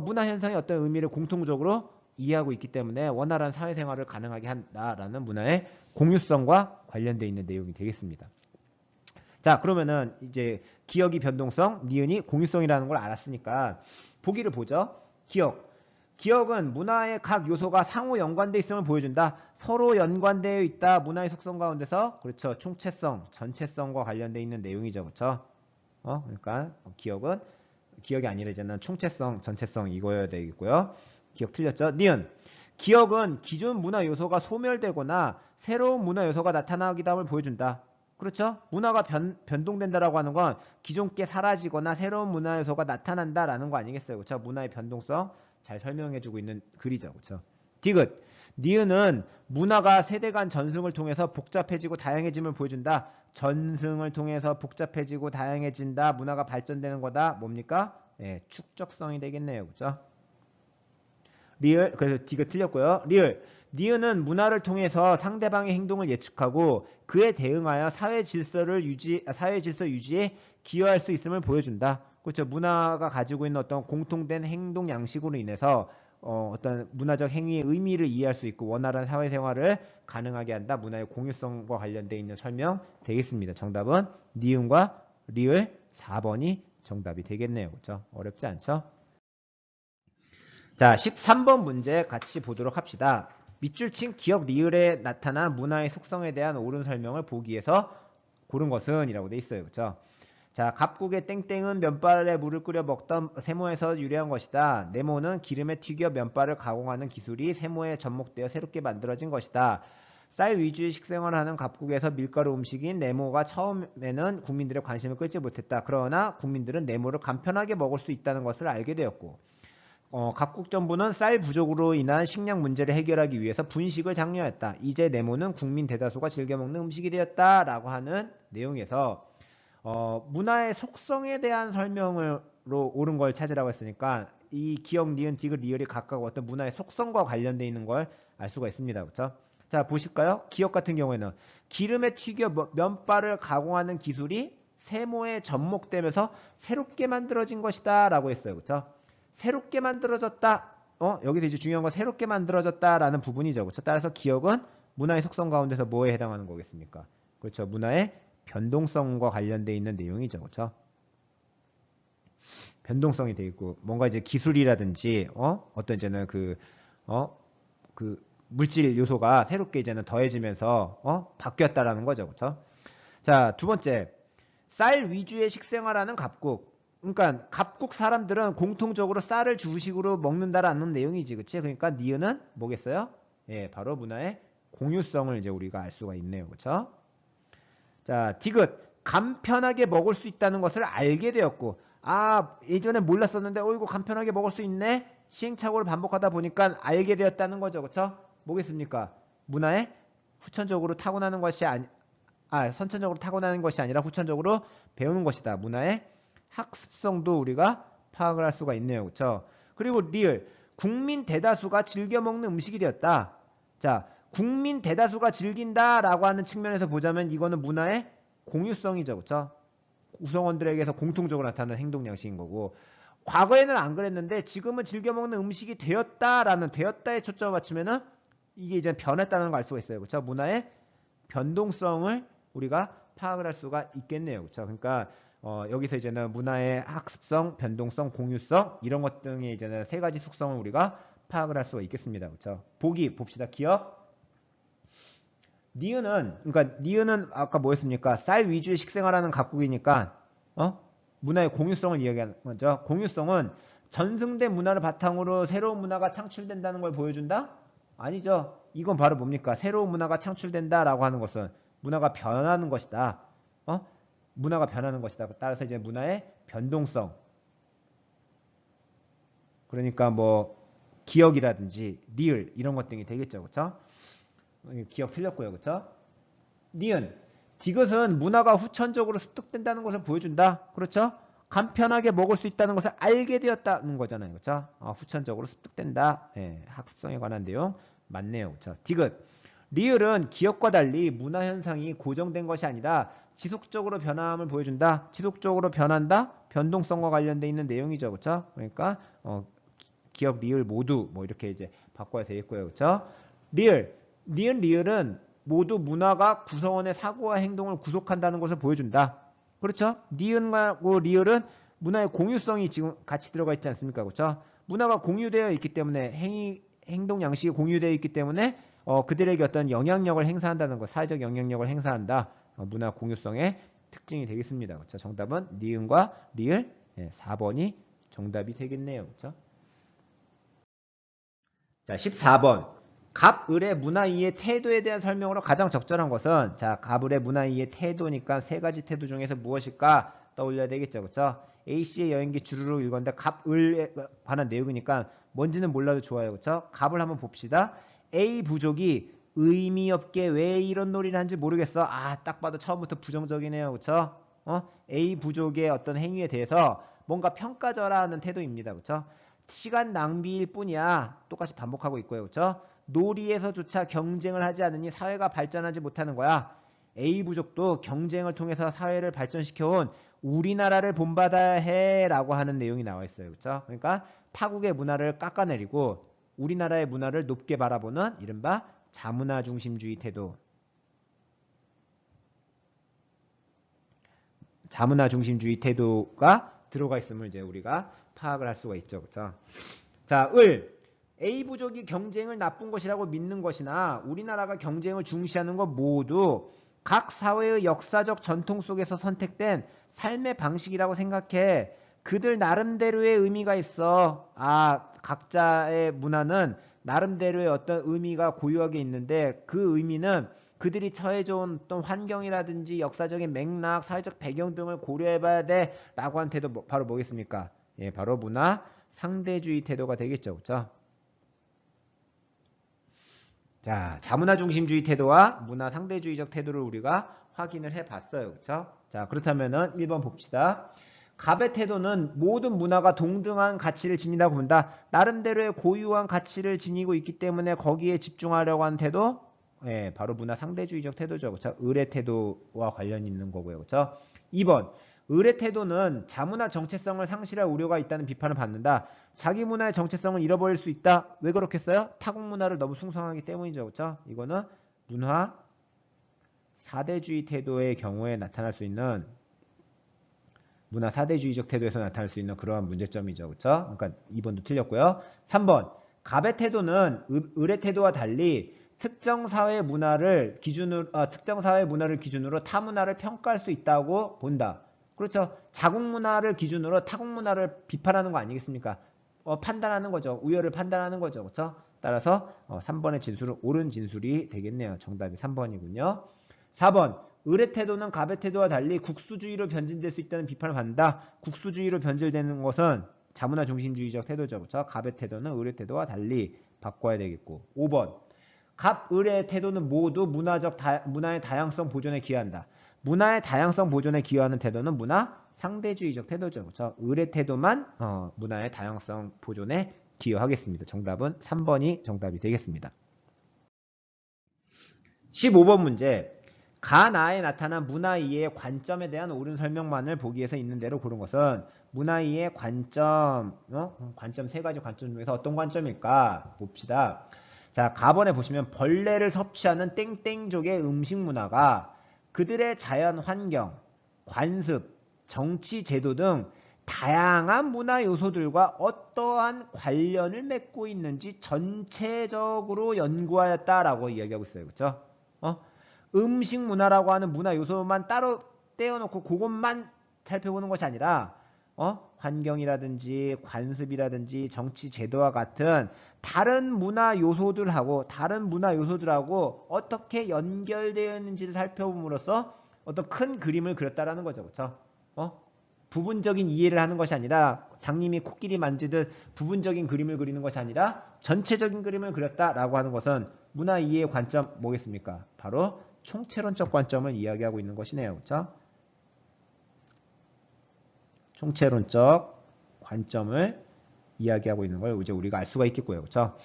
문화 현상의 어떤 의미를 공통적으로 이해하고 있기 때문에 원활한 사회생활을 가능하게 한다라는 문화의 공유성과 관련되어 있는 내용이 되겠습니다. 자, 그러면은 이제 기억이 변동성, 니은이 공유성이라는 걸 알았으니까 보기를 보죠. 기억은 문화의 각 요소가 상호 연관되어 있음을 보여준다. 서로 연관되어 있다. 문화의 속성 가운데서 그렇죠. 총체성, 전체성과 관련되어 있는 내용이죠. 그렇죠? 그러니까 기억이 아니라 이제는 총체성, 전체성 이거여야 되겠고요. 기억 틀렸죠? 니은. 기억은 기존 문화 요소가 소멸되거나 새로운 문화 요소가 나타나기도 함을 보여준다. 그렇죠? 문화가 변동된다라고 하는 건 기존 게 사라지거나 새로운 문화 요소가 나타난다라는 거 아니겠어요? 그렇죠? 문화의 변동성 잘 설명해주고 있는 글이죠. 그렇죠? 디귿. 니은은 문화가 세대 간 전승을 통해서 복잡해지고 다양해짐을 보여준다. 전승을 통해서 복잡해지고 다양해진다. 문화가 발전되는 거다. 뭡니까? 예, 축적성이 되겠네요. 그죠? 리을, 그래서 D가 틀렸고요. 리을, 니은은 문화를 통해서 상대방의 행동을 예측하고 그에 대응하여 사회 질서 유지에 기여할 수 있음을 보여준다. 그렇죠. 문화가 가지고 있는 어떤 공통된 행동 양식으로 인해서 어떤 문화적 행위의 의미를 이해할 수 있고 원활한 사회생활을 가능하게 한다. 문화의 공유성과 관련되어 있는 설명 되겠습니다. 정답은 니은과 리을 4번이 정답이 되겠네요. 그렇죠? 어렵지 않죠? 자, 13번 문제 같이 보도록 합시다. 밑줄 친 기억 리을에 나타난 문화의 속성에 대한 옳은 설명을 보기 위해서 고른 것은 이라고 돼 있어요. 그렇죠? 자, 갑국의 땡땡은 면발에 물을 끓여 먹던 세모에서 유래한 것이다. 네모는 기름에 튀겨 면발을 가공하는 기술이 세모에 접목되어 새롭게 만들어진 것이다. 쌀 위주의 식생활을 하는 갑국에서 밀가루 음식인 네모가 처음에는 국민들의 관심을 끌지 못했다. 그러나 국민들은 네모를 간편하게 먹을 수 있다는 것을 알게 되었고 각국 정부는 쌀 부족으로 인한 식량 문제를 해결하기 위해서 분식을 장려했다. 이제 네모는 국민 대다수가 즐겨 먹는 음식이 되었다라고 하는 내용에서 문화의 속성에 대한 설명으로 옳은 걸 찾으라고 했으니까 이 기억, 니은, 디귿, 리을이 각각 어떤 문화의 속성과 관련되어 있는 걸 알 수가 있습니다. 그렇죠? 자, 보실까요? 기억 같은 경우에는 기름에 튀겨 면발을 가공하는 기술이 세모에 접목되면서 새롭게 만들어진 것이다 라고 했어요. 그렇죠? 새롭게 만들어졌다. 여기서 이제 중요한 건 새롭게 만들어졌다라는 부분이죠. 그렇죠? 따라서 기억은 문화의 속성 가운데서 뭐에 해당하는 거겠습니까? 그렇죠. 문화의 변동성과 관련되어 있는 내용이죠. 그렇죠? 변동성이 되어 있고 뭔가 이제 기술이라든지 어떤 이제는 그 물질 요소가 새롭게 이제는 더해지면서 바뀌었다라는 거죠. 그렇죠? 자, 두 번째. 쌀 위주의 식생활하는 갑국. 그러니까 갑국 사람들은 공통적으로 쌀을 주식으로 먹는다라는 내용이지. 그치? 그러니까 니은은 뭐겠어요? 예, 바로 문화의 공유성을 이제 우리가 알 수가 있네요. 그렇죠? 자, 디귿. 간편하게 먹을 수 있다는 것을 알게 되었고 예전에 몰랐었는데 이거 간편하게 먹을 수 있네? 시행착오를 반복하다 보니까 알게 되었다는 거죠. 그렇죠? 뭐겠습니까? 문화의 후천적으로 타고나는 것이 선천적으로 타고나는 것이 아니라 후천적으로 배우는 것이다. 문화의 학습성도 우리가 파악을 할 수가 있네요. 그렇죠? 그리고 리을. 국민 대다수가 즐겨 먹는 음식이 되었다. 자, 국민 대다수가 즐긴다라고 하는 측면에서 보자면 이거는 문화의 공유성이죠. 그렇죠? 구성원들에게서 공통적으로 나타나는 행동 양식인 거고 과거에는 안 그랬는데 지금은 즐겨 먹는 음식이 되었다라는 되었다에 초점을 맞추면은 이게 이제 변했다는 걸 알 수가 있어요. 그렇죠? 문화의 변동성을 우리가 파악을 할 수가 있겠네요. 그렇죠? 그러니까 여기서 이제는 문화의 학습성, 변동성, 공유성 이런 것 등의 이제는 세 가지 속성을 우리가 파악을 할 수가 있겠습니다. 그렇죠? 보기 봅시다. 기억. 니은은 아까 뭐였습니까? 쌀 위주의 식생활하는 각국이니까 문화의 공유성을 이야기하는 거죠. 공유성은 전승된 문화를 바탕으로 새로운 문화가 창출된다는 걸 보여준다? 아니죠. 이건 바로 뭡니까? 새로운 문화가 창출된다라고 하는 것은 문화가 변하는 것이다. 문화가 변하는 것이다. 따라서 이제 문화의 변동성. 그러니까 뭐 기억이라든지 리을 이런 것 등이 되겠죠. 그렇죠? 기억 틀렸고요. 그렇죠? 니은. 디귿은 문화가 후천적으로 습득된다는 것을 보여준다. 그렇죠? 간편하게 먹을 수 있다는 것을 알게 되었다는 거잖아요. 그렇죠? 후천적으로 습득된다. 예, 학습성에 관한 내용 맞네요. 그렇죠? 디귿. 리을은 기억과 달리 문화 현상이 고정된 것이 아니라 지속적으로 변함을 보여준다. 지속적으로 변한다. 변동성과 관련돼 있는 내용이죠. 그렇죠? 그러니까 기억, 리을 모두 뭐 이렇게 이제 바꿔야 되겠고요. 그렇죠? 리을. 니은 리을은 모두 문화가 구성원의 사고와 행동을 구속한다는 것을 보여준다. 그렇죠? 니은하고 리을은 문화의 공유성이 지금 같이 들어가 있지 않습니까? 그렇죠? 문화가 공유되어 있기 때문에 행동 양식이 공유되어 있기 때문에 그들에게 어떤 영향력을 행사한다는 것, 사회적 영향력을 행사한다. 문화 공유성의 특징이 되겠습니다. 그렇죠? 정답은 니은과 리을 4번이 정답이 되겠네요. 그렇죠? 자, 14번. 갑을의 문화이의 태도에 대한 설명으로 가장 적절한 것은 갑을의 문화이의 태도니까 세 가지 태도 중에서 무엇일까 떠올려야 되겠죠. 그렇죠? A씨의 여행기 주르륵 읽었는데 갑을에 관한 내용이니까 뭔지는 몰라도 좋아요. 그렇죠? 갑을 한번 봅시다. A 부족이 의미 없게 왜 이런 놀이를 하는지 모르겠어. 아, 딱 봐도 처음부터 부정적이네요. 그쵸? A 부족의 어떤 행위에 대해서 뭔가 평가절하하는 태도입니다. 그쵸? 시간 낭비일 뿐이야. 똑같이 반복하고 있고요. 그쵸? 놀이에서조차 경쟁을 하지 않으니 사회가 발전하지 못하는 거야. A 부족도 경쟁을 통해서 사회를 발전시켜온 우리나라를 본받아야 해라고 하는 내용이 나와 있어요. 그쵸? 그러니까 타국의 문화를 깎아내리고 우리나라의 문화를 높게 바라보는 이른바 자문화 중심주의 태도. 자문화 중심주의 태도가 들어가 있음을 이제 우리가 파악을 할 수가 있죠. 그렇죠? 자, A 부족이 경쟁을 나쁜 것이라고 믿는 것이나 우리나라가 경쟁을 중시하는 것 모두 각 사회의 역사적 전통 속에서 선택된 삶의 방식이라고 생각해. 그들 나름대로의 의미가 있어. 아, 각자의 문화는 나름대로의 어떤 의미가 고유하게 있는데 그 의미는 그들이 처해져온 어떤 환경이라든지 역사적인 맥락, 사회적 배경 등을 고려해봐야 돼라고 한 태도 바로 뭐겠습니까? 예, 바로 문화 상대주의 태도가 되겠죠, 그렇죠? 자, 자문화 중심주의 태도와 문화 상대주의적 태도를 우리가 확인을 해봤어요, 그렇죠? 자, 그렇다면은 1번 봅시다. 갑의 태도는 모든 문화가 동등한 가치를 지닌다고 본다. 나름대로의 고유한 가치를 지니고 있기 때문에 거기에 집중하려고 하는 태도, 예, 바로 문화 상대주의적 태도죠. 그렇죠? 의례 태도와 관련이 있는 거고요. 그렇죠? 2번. 의례 태도는 자문화 정체성을 상실할 우려가 있다는 비판을 받는다. 자기 문화의 정체성을 잃어버릴 수 있다. 왜 그렇겠어요? 타국 문화를 너무 숭상하기 때문이죠. 그렇죠? 이거는 문화 사대주의 태도의 경우에 나타날 수 있는 문화 사대주의적 태도에서 나타날 수 있는 그러한 문제점이죠. 그렇죠? 그러니까 2번도 틀렸고요. 3번. 갑의 태도는 의례 태도와 달리 특정 사회 문화를 기준으로 타 문화를 평가할 수 있다고 본다. 그렇죠. 자국 문화를 기준으로 타국 문화를 비판하는 거 아니겠습니까? 판단하는 거죠. 우열을 판단하는 거죠. 그렇죠? 따라서 3번의 진술은 옳은 진술이 되겠네요. 정답이 3번이군요. 4번. 의례 태도는 갑의 태도와 달리 국수주의로 변질될 수 있다는 비판을 받는다. 국수주의로 변질되는 것은 자문화 중심주의적 태도죠. 그렇죠? 갑의 태도는 의례 태도와 달리 바꿔야 되겠고. 5번. 갑, 의례의 태도는 모두 문화의 다양성 보존에 기여한다. 문화의 다양성 보존에 기여하는 태도는 문화 상대주의적 태도죠. 그렇죠? 의례 태도만 문화의 다양성 보존에 기여하겠습니다. 정답은 3번이 정답이 되겠습니다. 15번 문제. 가나에 나타난 문화 이해의 관점에 대한 옳은 설명만을 보기 위해서 있는 대로 고른 것은 문화 이해의 관점, 관점 세 가지 관점 중에서 어떤 관점일까 봅시다. 자, 가번에 보시면 벌레를 섭취하는 땡땡족의 음식 문화가 그들의 자연 환경, 관습, 정치 제도 등 다양한 문화 요소들과 어떠한 관련을 맺고 있는지 전체적으로 연구하였다라고 이야기하고 있어요. 그렇죠? 음식 문화라고 하는 문화 요소만 따로 떼어놓고 그것만 살펴보는 것이 아니라 환경이라든지 관습이라든지 정치 제도와 같은 다른 문화 요소들하고 어떻게 연결되어 있는지를 살펴봄으로써 어떤 큰 그림을 그렸다라는 거죠. 그렇죠? 부분적인 이해를 하는 것이 아니라 장님이 코끼리 만지듯 부분적인 그림을 그리는 것이 아니라 전체적인 그림을 그렸다라고 하는 것은 문화 이해의 관점 뭐겠습니까? 바로 총체론적 관점을 이야기하고 있는 것이네요. 그렇죠? 총체론적 관점을 이야기하고 있는 걸 이제 우리가 알 수가 있겠고요. 그렇죠?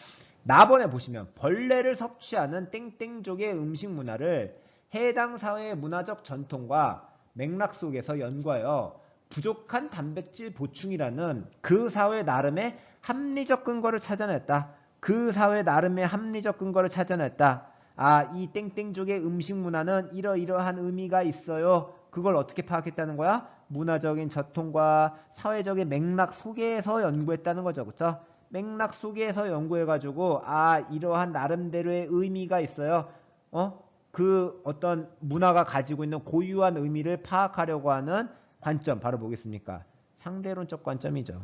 나번에 보시면 벌레를 섭취하는 땡땡족의 음식 문화를 해당 사회의 문화적 전통과 맥락 속에서 연구하여 부족한 단백질 보충이라는 그 사회 나름의 합리적 근거를 찾아냈다. 그 사회 나름의 합리적 근거를 찾아냈다. 아, 이 땡땡족의 음식 문화는 이러이러한 의미가 있어요. 그걸 어떻게 파악했다는 거야? 문화적인 전통과 사회적인 맥락 속에서 연구했다는 거죠. 그렇죠? 맥락 속에서 연구해가지고 이러한 나름대로의 의미가 있어요. 그 어떤 문화가 가지고 있는 고유한 의미를 파악하려고 하는 관점 바로 뭐겠습니까? 상대론적 관점이죠.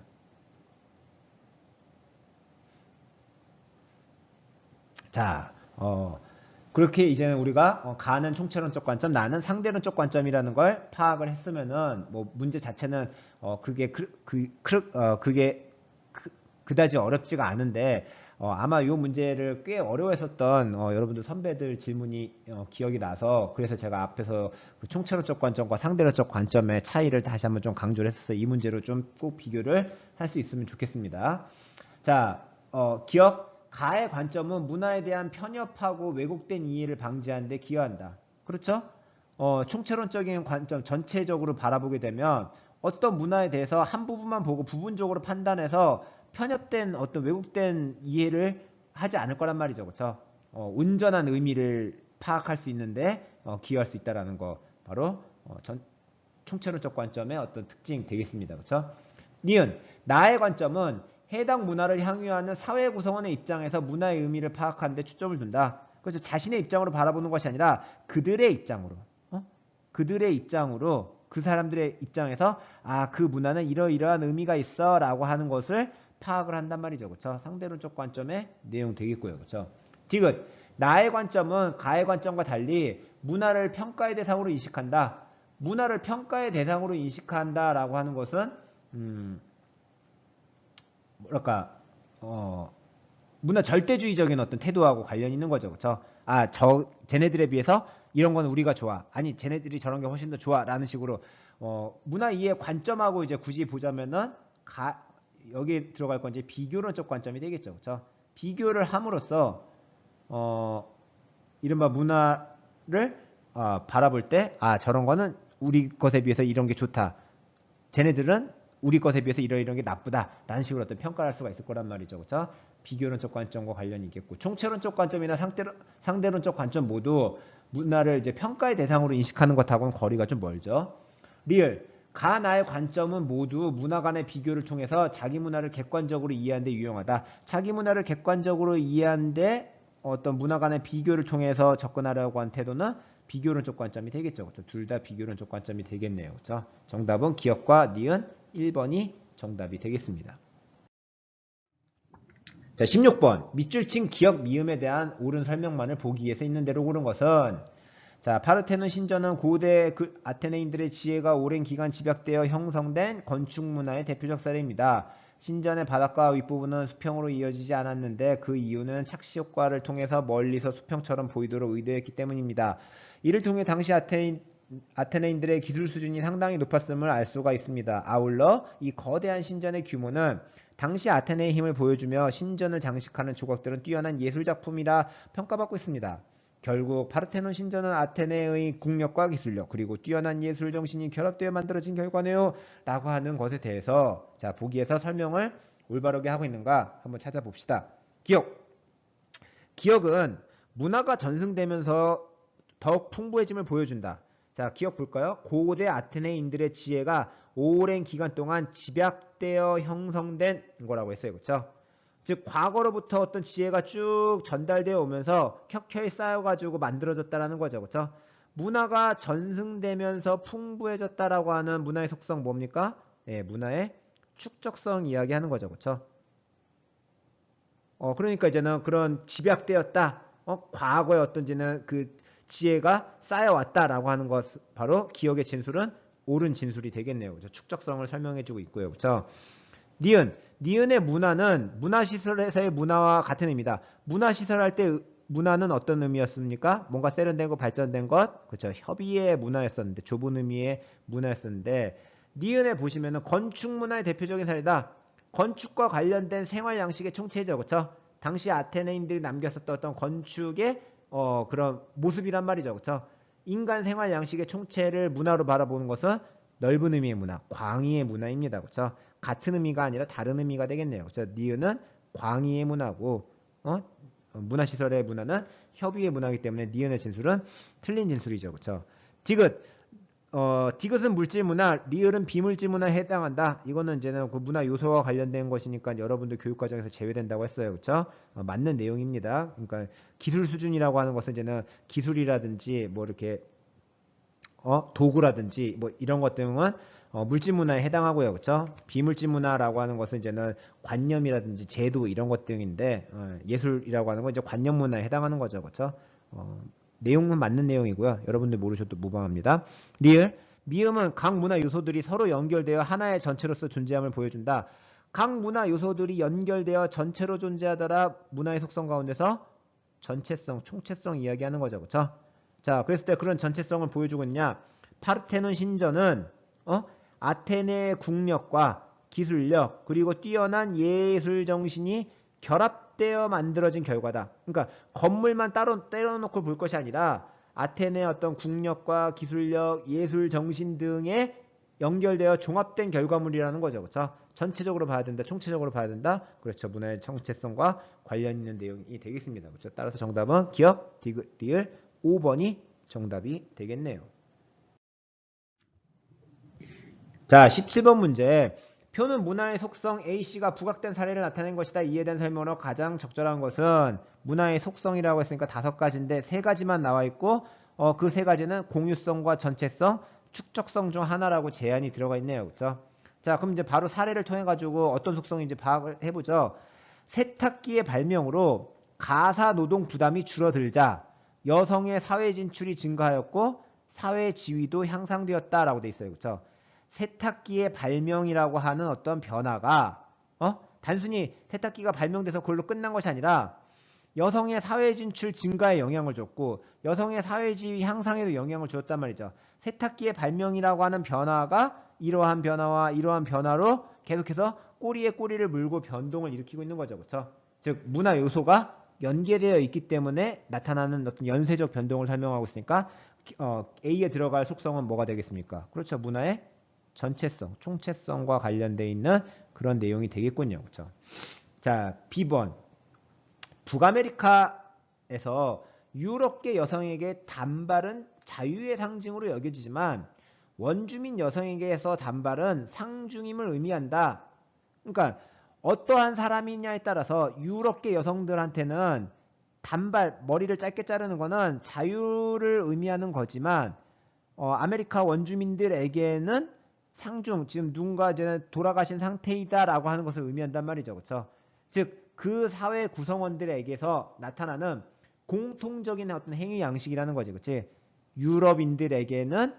자, 그렇게 이제는 우리가 가는 총체론적 관점, 나는 상대론적 관점이라는 걸 파악을 했으면은 뭐 문제 자체는 그게 그다지 어렵지가 않은데 아마 이 문제를 꽤 어려워했었던 여러분들 선배들 질문이 기억이 나서 그래서 제가 앞에서 그 총체론적 관점과 상대론적 관점의 차이를 다시 한번 좀 강조를 했었어요. 이 문제로 좀 꼭 비교를 할 수 있으면 좋겠습니다. 자, 기억, 가의 관점은 문화에 대한 편협하고 왜곡된 이해를 방지하는 데 기여한다. 그렇죠? 총체론적인 관점 전체적으로 바라보게 되면 어떤 문화에 대해서 한 부분만 보고 부분적으로 판단해서 편협된 어떤 왜곡된 이해를 하지 않을 거란 말이죠. 그렇죠? 온전한 의미를 파악할 수 있는데 기여할 수 있다라는 거 바로 총체론적 관점의 어떤 특징 되겠습니다. 그렇죠? 니은 나의 관점은 해당 문화를 향유하는 사회 구성원의 입장에서 문화의 의미를 파악하는 데 초점을 둔다. 그래서 자신의 입장으로 바라보는 것이 아니라 그들의 입장으로 그들의 입장으로 그 사람들의 입장에서 그 문화는 이러이러한 의미가 있어 라고 하는 것을 파악을 한단 말이죠. 그렇죠? 상대론적 관점의 내용 되겠고요. 그렇죠? 디귿 나의 관점은 가의 관점과 달리 문화를 평가의 대상으로 인식한다. 문화를 평가의 대상으로 인식한다 라고 하는 것은 뭐랄까 문화 절대주의적인 어떤 태도하고 관련이 있는 거죠. 그렇죠? 쟤네들에 비해서 이런 건 우리가 좋아. 아니, 쟤네들이 저런 게 훨씬 더 좋아. 라는 식으로 문화 이해 관점하고 이제 굳이 보자면은 여기 들어갈 건 이제 비교론적 관점이 되겠죠. 그렇죠? 비교를 함으로써 이른바 문화를 바라볼 때 저런 거는 우리 것에 비해서 이런 게 좋다. 쟤네들은 우리 것에 비해서 이런 게 나쁘다. 라는 식으로 어떤 평가를 할 수가 있을 거란 말이죠. 그렇죠? 비교론적 관점과 관련이 있겠고 총체론적 관점이나 상대론적 관점 모두 문화를 이제 평가의 대상으로 인식하는 것하고는 거리가 좀 멀죠. 리을 가 나의 관점은 모두 문화 간의 비교를 통해서 자기 문화를 객관적으로 이해하는 데 유용하다. 자기 문화를 객관적으로 이해하는 데 어떤 문화 간의 비교를 통해서 접근하려고 한 태도는 비교론적 관점이 되겠죠. 그렇죠? 둘 다 비교론적 관점이 되겠네요. 그렇죠? 정답은 기억과 니은 1번이 정답이 되겠습니다. 자, 16번. 밑줄 친 기억 미음에 대한 옳은 설명만을 보기 위해서 있는 대로 고른 것은 자, 파르테논 신전은 고대 아테네인들의 지혜가 오랜 기간 집약되어 형성된 건축 문화의 대표적 사례입니다. 신전의 바닥과 윗부분은 수평으로 이어지지 않았는데 그 이유는 착시 효과를 통해서 멀리서 수평처럼 보이도록 의도했기 때문입니다. 이를 통해 당시 아테네인들의 기술 수준이 상당히 높았음을 알 수가 있습니다. 아울러 이 거대한 신전의 규모는 당시 아테네의 힘을 보여주며 신전을 장식하는 조각들은 뛰어난 예술작품이라 평가받고 있습니다. 결국 파르테논 신전은 아테네의 국력과 기술력 그리고 뛰어난 예술 정신이 결합되어 만들어진 결과네요 라고 하는 것에 대해서 자 보기에서 설명을 올바르게 하고 있는가 한번 찾아봅시다. 기억은 문화가 전승되면서 더욱 풍부해짐을 보여준다. 자, 기억 볼까요? 고대 아테네인들의 지혜가 오랜 기간 동안 집약되어 형성된 거라고 했어요. 그렇죠? 즉 과거로부터 어떤 지혜가 쭉 전달되어 오면서 켜켜이 쌓여가지고 만들어졌다라는 거죠. 그렇죠? 문화가 전승되면서 풍부해졌다라고 하는 문화의 속성 뭡니까? 네, 문화의 축적성 이야기하는 거죠. 그렇죠? 그러니까 이제는 그런 집약되었다. 과거에 어떤지는 그 지혜가 쌓여왔다라고 하는 것 바로 기억의 진술은 옳은 진술이 되겠네요. 그렇죠? 축적성을 설명해주고 있고요. 그렇죠? 니은의 문화는 문화시설에서의 문화와 같은 의미다. 문화시설 할 때 문화는 어떤 의미였습니까? 뭔가 세련된 거 발전된 것, 그렇죠? 협의의 문화였었는데 좁은 의미의 문화였었는데 니은에 보시면은 건축 문화의 대표적인 사례다. 건축과 관련된 생활 양식의 총체죠, 그렇죠? 당시 아테네인들이 남겼었던 어떤 건축의 그런 모습이란 말이죠, 그렇죠? 인간 생활 양식의 총체를 문화로 바라보는 것은 넓은 의미의 문화, 광의의 문화입니다, 그렇죠? 같은 의미가 아니라 다른 의미가 되겠네요. 그렇죠? 니은은 광의의 문화고, 문화시설의 문화는 협의의 문화이기 때문에 니은의 진술은 틀린 진술이죠, 그렇죠? 디귿은 물질 문화, 리을은 비물질 문화에 해당한다. 이거는 이제는 그 문화 요소와 관련된 것이니까 여러분들 교육 과정에서 제외된다고 했어요. 그렇죠? 맞는 내용입니다. 그러니까 기술 수준이라고 하는 것은 이제는 기술이라든지 뭐 이렇게 도구라든지 뭐 이런 것 등은 물질 문화에 해당하고요. 그렇죠? 비물질 문화라고 하는 것은 이제는 관념이라든지 제도 이런 것 등인데 예술이라고 하는 건 이제 관념 문화에 해당하는 거죠. 그렇죠? 내용은 맞는 내용이고요. 여러분들 모르셔도 무방합니다. 리을, 미음은 각 문화 요소들이 서로 연결되어 하나의 전체로서 존재함을 보여준다. 각 문화 요소들이 연결되어 전체로 존재하더라 문화의 속성 가운데서 전체성, 총체성 이야기하는 거죠. 그렇죠? 자, 그랬을 때 그런 전체성을 보여주고 있냐? 파르테논 신전은 아테네의 국력과 기술력 그리고 뛰어난 예술 정신이 결합되어 만들어진 결과다. 그러니까 건물만 따로 떼어놓고 볼 것이 아니라 아테네의 어떤 국력과 기술력, 예술 정신 등에 연결되어 종합된 결과물이라는 거죠. 그렇죠? 전체적으로 봐야 된다. 총체적으로 봐야 된다. 그렇죠. 문화의 정체성과 관련 있는 내용이 되겠습니다. 그렇죠? 따라서 정답은 기억, 리을 5번이 정답이 되겠네요. 자, 17번 문제. 표는 문화의 속성 A씨가 부각된 사례를 나타낸 것이다. 이해된 설명으로 가장 적절한 것은 문화의 속성이라고 했으니까 5가지인데 3가지만 나와 있고 그 3가지는 공유성과 전체성, 축적성 중 하나라고 제한이 들어가 있네요. 그렇죠? 자, 그럼 이제 바로 사례를 통해 가지고 어떤 속성인지 파악을 해보죠. 세탁기의 발명으로 가사 노동 부담이 줄어들자 여성의 사회 진출이 증가하였고 사회 지위도 향상되었다라고 돼 있어요. 그렇죠? 세탁기의 발명이라고 하는 어떤 변화가 단순히 세탁기가 발명돼서 그걸로 끝난 것이 아니라 여성의 사회 진출 증가에 영향을 줬고 여성의 사회 지위 향상에도 영향을 줬단 말이죠. 세탁기의 발명이라고 하는 변화가 이러한 변화와 이러한 변화로 계속해서 꼬리에 꼬리를 물고 변동을 일으키고 있는 거죠. 그렇죠? 즉 문화 요소가 연계되어 있기 때문에 나타나는 어떤 연쇄적 변동을 설명하고 있으니까 A에 들어갈 속성은 뭐가 되겠습니까? 그렇죠. 문화의 전체성, 총체성과 관련되어 있는 그런 내용이 되겠군요. 그렇죠? 자, B번. 북아메리카에서 유럽계 여성에게 단발은 자유의 상징으로 여겨지지만 원주민 여성에게서 단발은 상중임을 의미한다. 그러니까 어떠한 사람이냐에 따라서 유럽계 여성들한테는 단발, 머리를 짧게 자르는 거는 자유를 의미하는 거지만 아메리카 원주민들에게는 상중, 지금 누군가 이제 돌아가신 상태이다라고 하는 것을 의미한단 말이죠. 그렇죠? 즉, 그 사회 구성원들에게서 나타나는 공통적인 어떤 행위 양식이라는 거지. 그렇지? 유럽인들에게는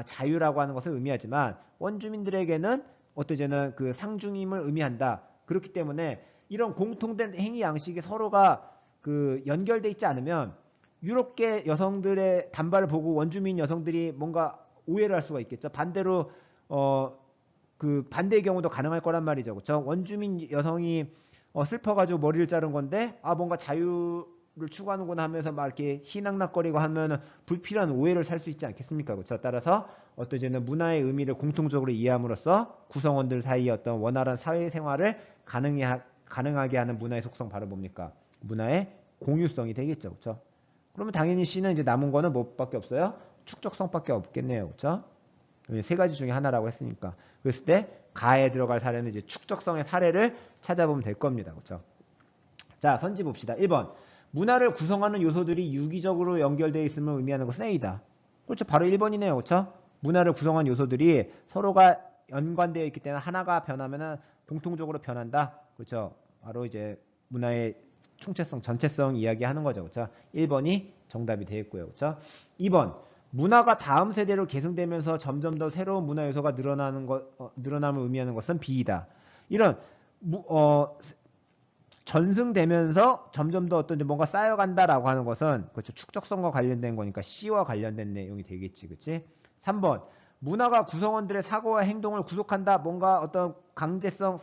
자유라고 하는 것을 의미하지만 원주민들에게는 어떠제는 그 상중임을 의미한다. 그렇기 때문에 이런 공통된 행위 양식이 서로가 그 연결돼 있지 않으면 유럽계 여성들의 단발을 보고 원주민 여성들이 뭔가 오해를 할 수가 있겠죠. 반대로 그 반대의 경우도 가능할 거란 말이죠. 그렇죠? 원주민 여성이 슬퍼가지고 머리를 자른 건데 뭔가 자유를 추구하는구나 하면서 막 이렇게 희낙낙거리고 하면 불필요한 오해를 살 수 있지 않겠습니까? 그렇죠? 따라서 어떠제는 문화의 의미를 공통적으로 이해함으로써 구성원들 사이의 어떤 원활한 사회생활을 가능하게 하는 문화의 속성 바로 뭡니까? 문화의 공유성이 되겠죠. 그렇죠? 그러면 당연히 C는 이제 남은 거는 뭐밖에 없어요? 축적성밖에 없겠네요. 그렇죠? 3가지 중에 하나라고 했으니까. 그랬을 때 가에 들어갈 사례는 이제 축적성의 사례를 찾아보면 될 겁니다. 그렇죠? 자, 선지 봅시다. 1번. 문화를 구성하는 요소들이 유기적으로 연결되어 있음을 의미하는 것은 A다. 그렇죠? 바로 1번이네요. 그렇죠? 문화를 구성한 요소들이 서로가 연관되어 있기 때문에 하나가 변하면 공통적으로 변한다. 그렇죠? 바로 이제 문화의 총체성, 전체성 이야기하는 거죠. 그렇죠? 1번이 정답이 되겠고요. 그렇죠? 2번. 문화가 다음 세대로 계승되면서 점점 더 새로운 문화 요소가 늘어남을 의미하는 것은 B이다. 이런 전승되면서 점점 더 어떤 뭔가 쌓여간다라고 하는 것은 그렇죠. 축적성과 관련된 거니까 C와 관련된 내용이 되겠지. 그렇지? 3번. 문화가 구성원들의 사고와 행동을 구속한다. 뭔가 어떤 강제성,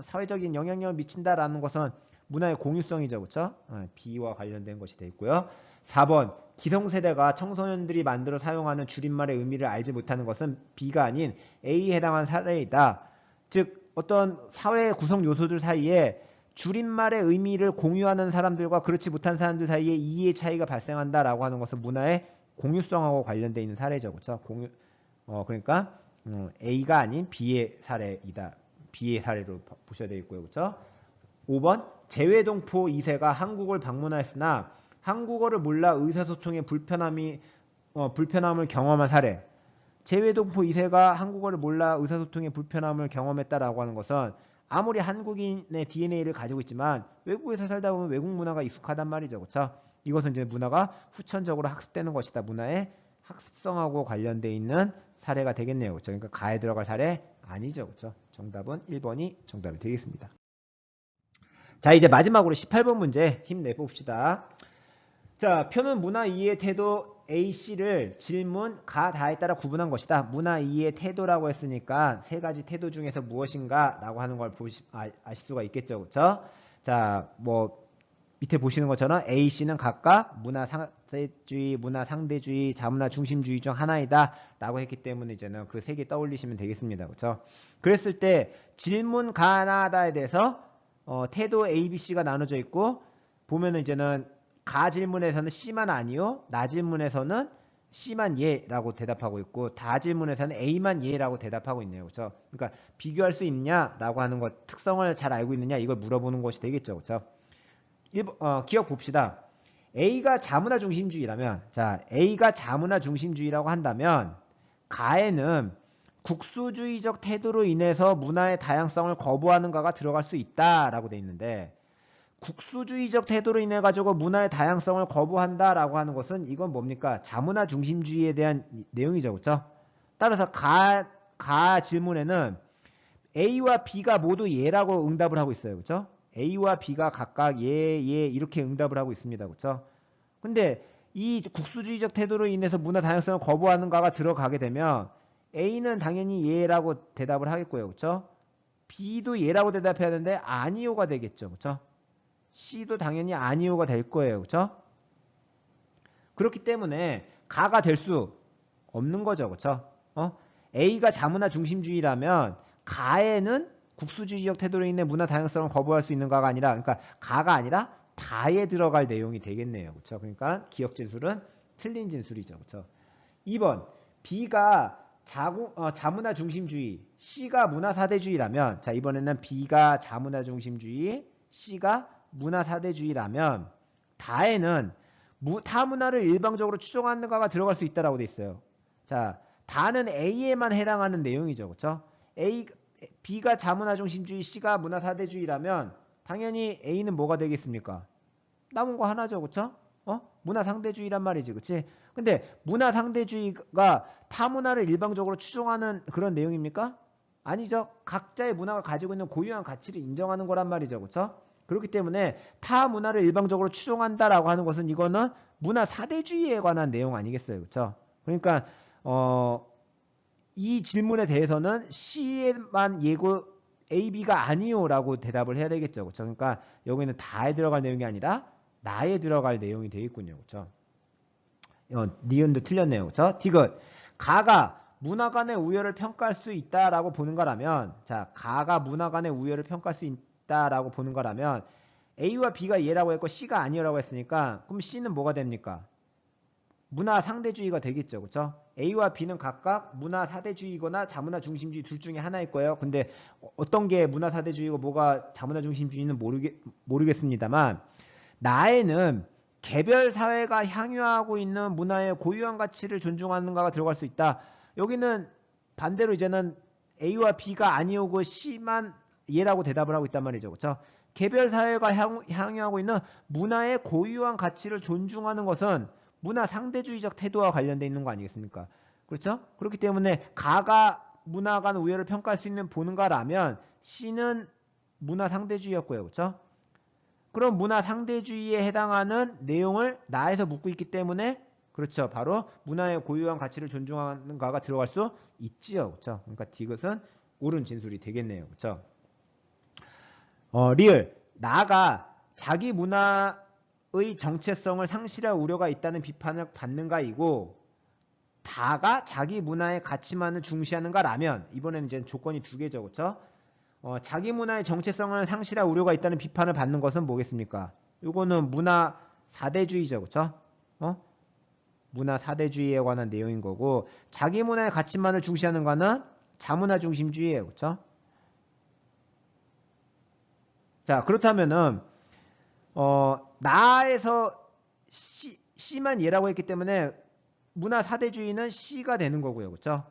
사회적인 영향력을 미친다라는 것은 문화의 공유성이죠. 그렇죠? B와 관련된 것이 되어 있고요. 4번. 기성세대가 청소년들이 만들어 사용하는 줄임말의 의미를 알지 못하는 것은 B가 아닌 A에 해당하는 사례이다. 즉 어떤 사회 구성 요소들 사이에 줄임말의 의미를 공유하는 사람들과 그렇지 못한 사람들 사이에 이해 차이가 발생한다라고 하는 것은 문화의 공유성하고 관련되어 있는 사례죠. 그렇죠? 그러니까 A가 아닌 B의 사례이다. B의 사례로 보셔야 되겠고요. 그렇죠? 5번. 재외동포 2세가 한국을 방문하였으나 한국어를 몰라 의사소통에 불편함을 경험한 사례. 재외동포 2세가 한국어를 몰라 의사소통에 불편함을 경험했다라고 하는 것은 아무리 한국인의 DNA를 가지고 있지만 외국에서 살다 보면 외국 문화가 익숙하단 말이죠. 그렇죠? 이것은 이제 문화가 후천적으로 학습되는 것이다. 문화의 학습성하고 관련되어 있는 사례가 되겠네요. 그렇죠? 그러니까 가에 들어갈 사례 아니죠. 그렇죠? 정답은 1번이 정답이 되겠습니다. 자, 이제 마지막으로 18번 문제 힘내봅시다. 자, 표는 문화 이해 태도 A씨를 질문, 가, 다에 따라 구분한 것이다. 문화 이해 태도라고 했으니까 세 가지 태도 중에서 무엇인가 라고 하는 걸 아실 수가 있겠죠. 그렇죠? 자, 뭐 밑에 보시는 것처럼 A씨는 각각 문화 상대주의, 문화 상대주의, 자문화 중심주의 중 하나이다 라고 했기 때문에 이제는 그 세 개 떠올리시면 되겠습니다. 그렇죠? 그랬을 때 질문, 가, 나다에 대해서 태도 A, B, C가 나눠져 있고 보면은 이제는 가 질문에서는 C만 아니요, 나 질문에서는 C만 예라고 대답하고 있고 다 질문에서는 A만 예라고 대답하고 있네요. 그렇죠? 그러니까 비교할 수 있냐라고 하는 것, 특성을 잘 알고 있느냐 이걸 물어보는 것이 되겠죠. 그렇죠? 기억 봅시다. A가 자문화 중심주의라면, 자, A가 자문화 중심주의라고 한다면 가에는 국수주의적 태도로 인해서 문화의 다양성을 거부하는가가 들어갈 수 있다라고 돼 있는데, 국수주의적 태도로 인해 가지고 문화의 다양성을 거부한다라고 하는 것은 이건 뭡니까? 자문화 중심주의에 대한 내용이죠. 그렇죠? 따라서 가 질문에는 A와 B가 모두 예라고 응답을 하고 있어요. 그렇죠? A와 B가 각각 예 이렇게 응답을 하고 있습니다. 그렇죠? 근데 이 국수주의적 태도로 인해서 문화 다양성을 거부하는가가 들어가게 되면 A는 당연히 예라고 대답을 하겠고요. 그렇죠? B도 예라고 대답해야 되는데 아니요가 되겠죠. 그렇죠? C도 당연히 아니요가 될 거예요. 그렇죠? 그렇기 때문에 가가 될 수 없는 거죠. 그렇죠? A가 자문화 중심주의라면 가에는 국수주의적 태도로 인해 문화 다양성을 거부할 수 있는가가 아니라, 그러니까 가가 아니라 다에 들어갈 내용이 되겠네요. 그렇죠? 그러니까 기억 진술은 틀린 진술이죠. 그렇죠? 2번 B가 자문화 중심주의, C가 문화 사대주의라면, 자 이번에는 B가 자문화 중심주의, C가 문화 사대주의라면 다에는 타문화를 일방적으로 추종하는가가 들어갈 수 있다라고 돼 있어요. 자, 다는 A에만 해당하는 내용이죠. 그렇죠? B가 자문화 중심주의, C가 문화 사대주의라면 당연히 A는 뭐가 되겠습니까? 남은 거 하나죠. 그렇죠? 문화 상대주의란 말이지. 그렇지? 근데 문화 상대주의가 타문화를 일방적으로 추종하는 그런 내용입니까? 아니죠. 각자의 문화가 가지고 있는 고유한 가치를 인정하는 거란 말이죠. 그렇죠? 그렇기 때문에 타 문화를 일방적으로 추종한다라고 하는 것은 이거는 문화 사대주의에 관한 내용 아니겠어요. 그렇죠? 그러니까 이 질문에 대해서는 C에만 예고 A, B가 아니요라고 대답을 해야 되겠죠. 그렇죠? 그러니까 여기는 다에 들어갈 내용이 아니라 나에 들어갈 내용이 되겠군요. 그렇죠? 니은도 틀렸네요. 그렇죠? 디귿. 가가 문화 간의 우열을 평가할 수 있다라고 보는 거라면, 자, 가가 문화 간의 우열을 평가할 수 있다라고 보는 거라면 A와 B가 예라고 했고 C가 아니요라고 했으니까 그럼 C는 뭐가 됩니까? 문화 상대주의가 되겠죠. 그렇죠? A와 B는 각각 문화 사대주의거나 자문화 중심주의 둘 중에 하나일 거예요. 근데 어떤 게 문화 사대주의고 뭐가 자문화 중심주의는 모르겠습니다만 나에는 개별 사회가 향유하고 있는 문화의 고유한 가치를 존중하는가가 들어갈 수 있다. 여기는 반대로 이제는 A와 B가 아니오고 C만 예라고 대답을 하고 있단 말이죠. 그렇죠? 개별 사회가 향유하고 있는 문화의 고유한 가치를 존중하는 것은 문화 상대주의적 태도와 관련되어 있는 거 아니겠습니까? 그렇죠? 그렇기 때문에 가가 문화 간 우열을 평가할 수 있는 보는가라면 C는 문화 상대주의였고요. 그렇죠? 그럼 문화 상대주의에 해당하는 내용을 나에서 묻고 있기 때문에 그렇죠. 바로 문화의 고유한 가치를 존중하는가가 들어갈 수 있지요. 그렇죠? 그러니까 디귿은 옳은 진술이 되겠네요. 그렇죠? 리을. 나가 자기 문화의 정체성을 상실할 우려가 있다는 비판을 받는가이고 다가 자기 문화의 가치만을 중시하는가라면 이번에는 이제 조건이 두 개죠. 그렇죠? 자기 문화의 정체성을 상실할 우려가 있다는 비판을 받는 것은 뭐겠습니까? 이거는 문화 사대주의죠. 그렇죠? 문화 사대주의에 관한 내용인 거고 자기 문화의 가치만을 중시하는 거는 자문화 중심주의예요. 그렇죠? 자, 그렇다면은 나에서 C만 예라고 했기 때문에 문화 사대주의는 C가 되는 거고요. 그렇죠?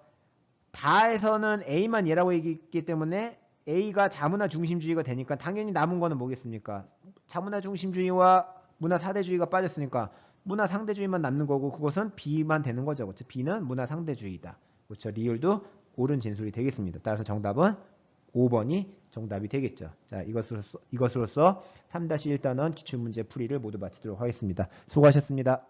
다에서는 A만 예라고 했기 때문에 A가 자문화 중심주의가 되니까 당연히 남은 거는 뭐겠습니까? 자문화 중심주의와 문화 사대주의가 빠졌으니까 문화 상대주의만 남는 거고 그것은 B만 되는 거죠. 그렇죠? B는 문화 상대주의다. 그렇죠? 리을도 옳은 진술이 되겠습니다. 따라서 정답은 5번이 정답이 되겠죠. 자, 이것으로써 3-1단원 기출문제 풀이를 모두 마치도록 하겠습니다. 수고하셨습니다.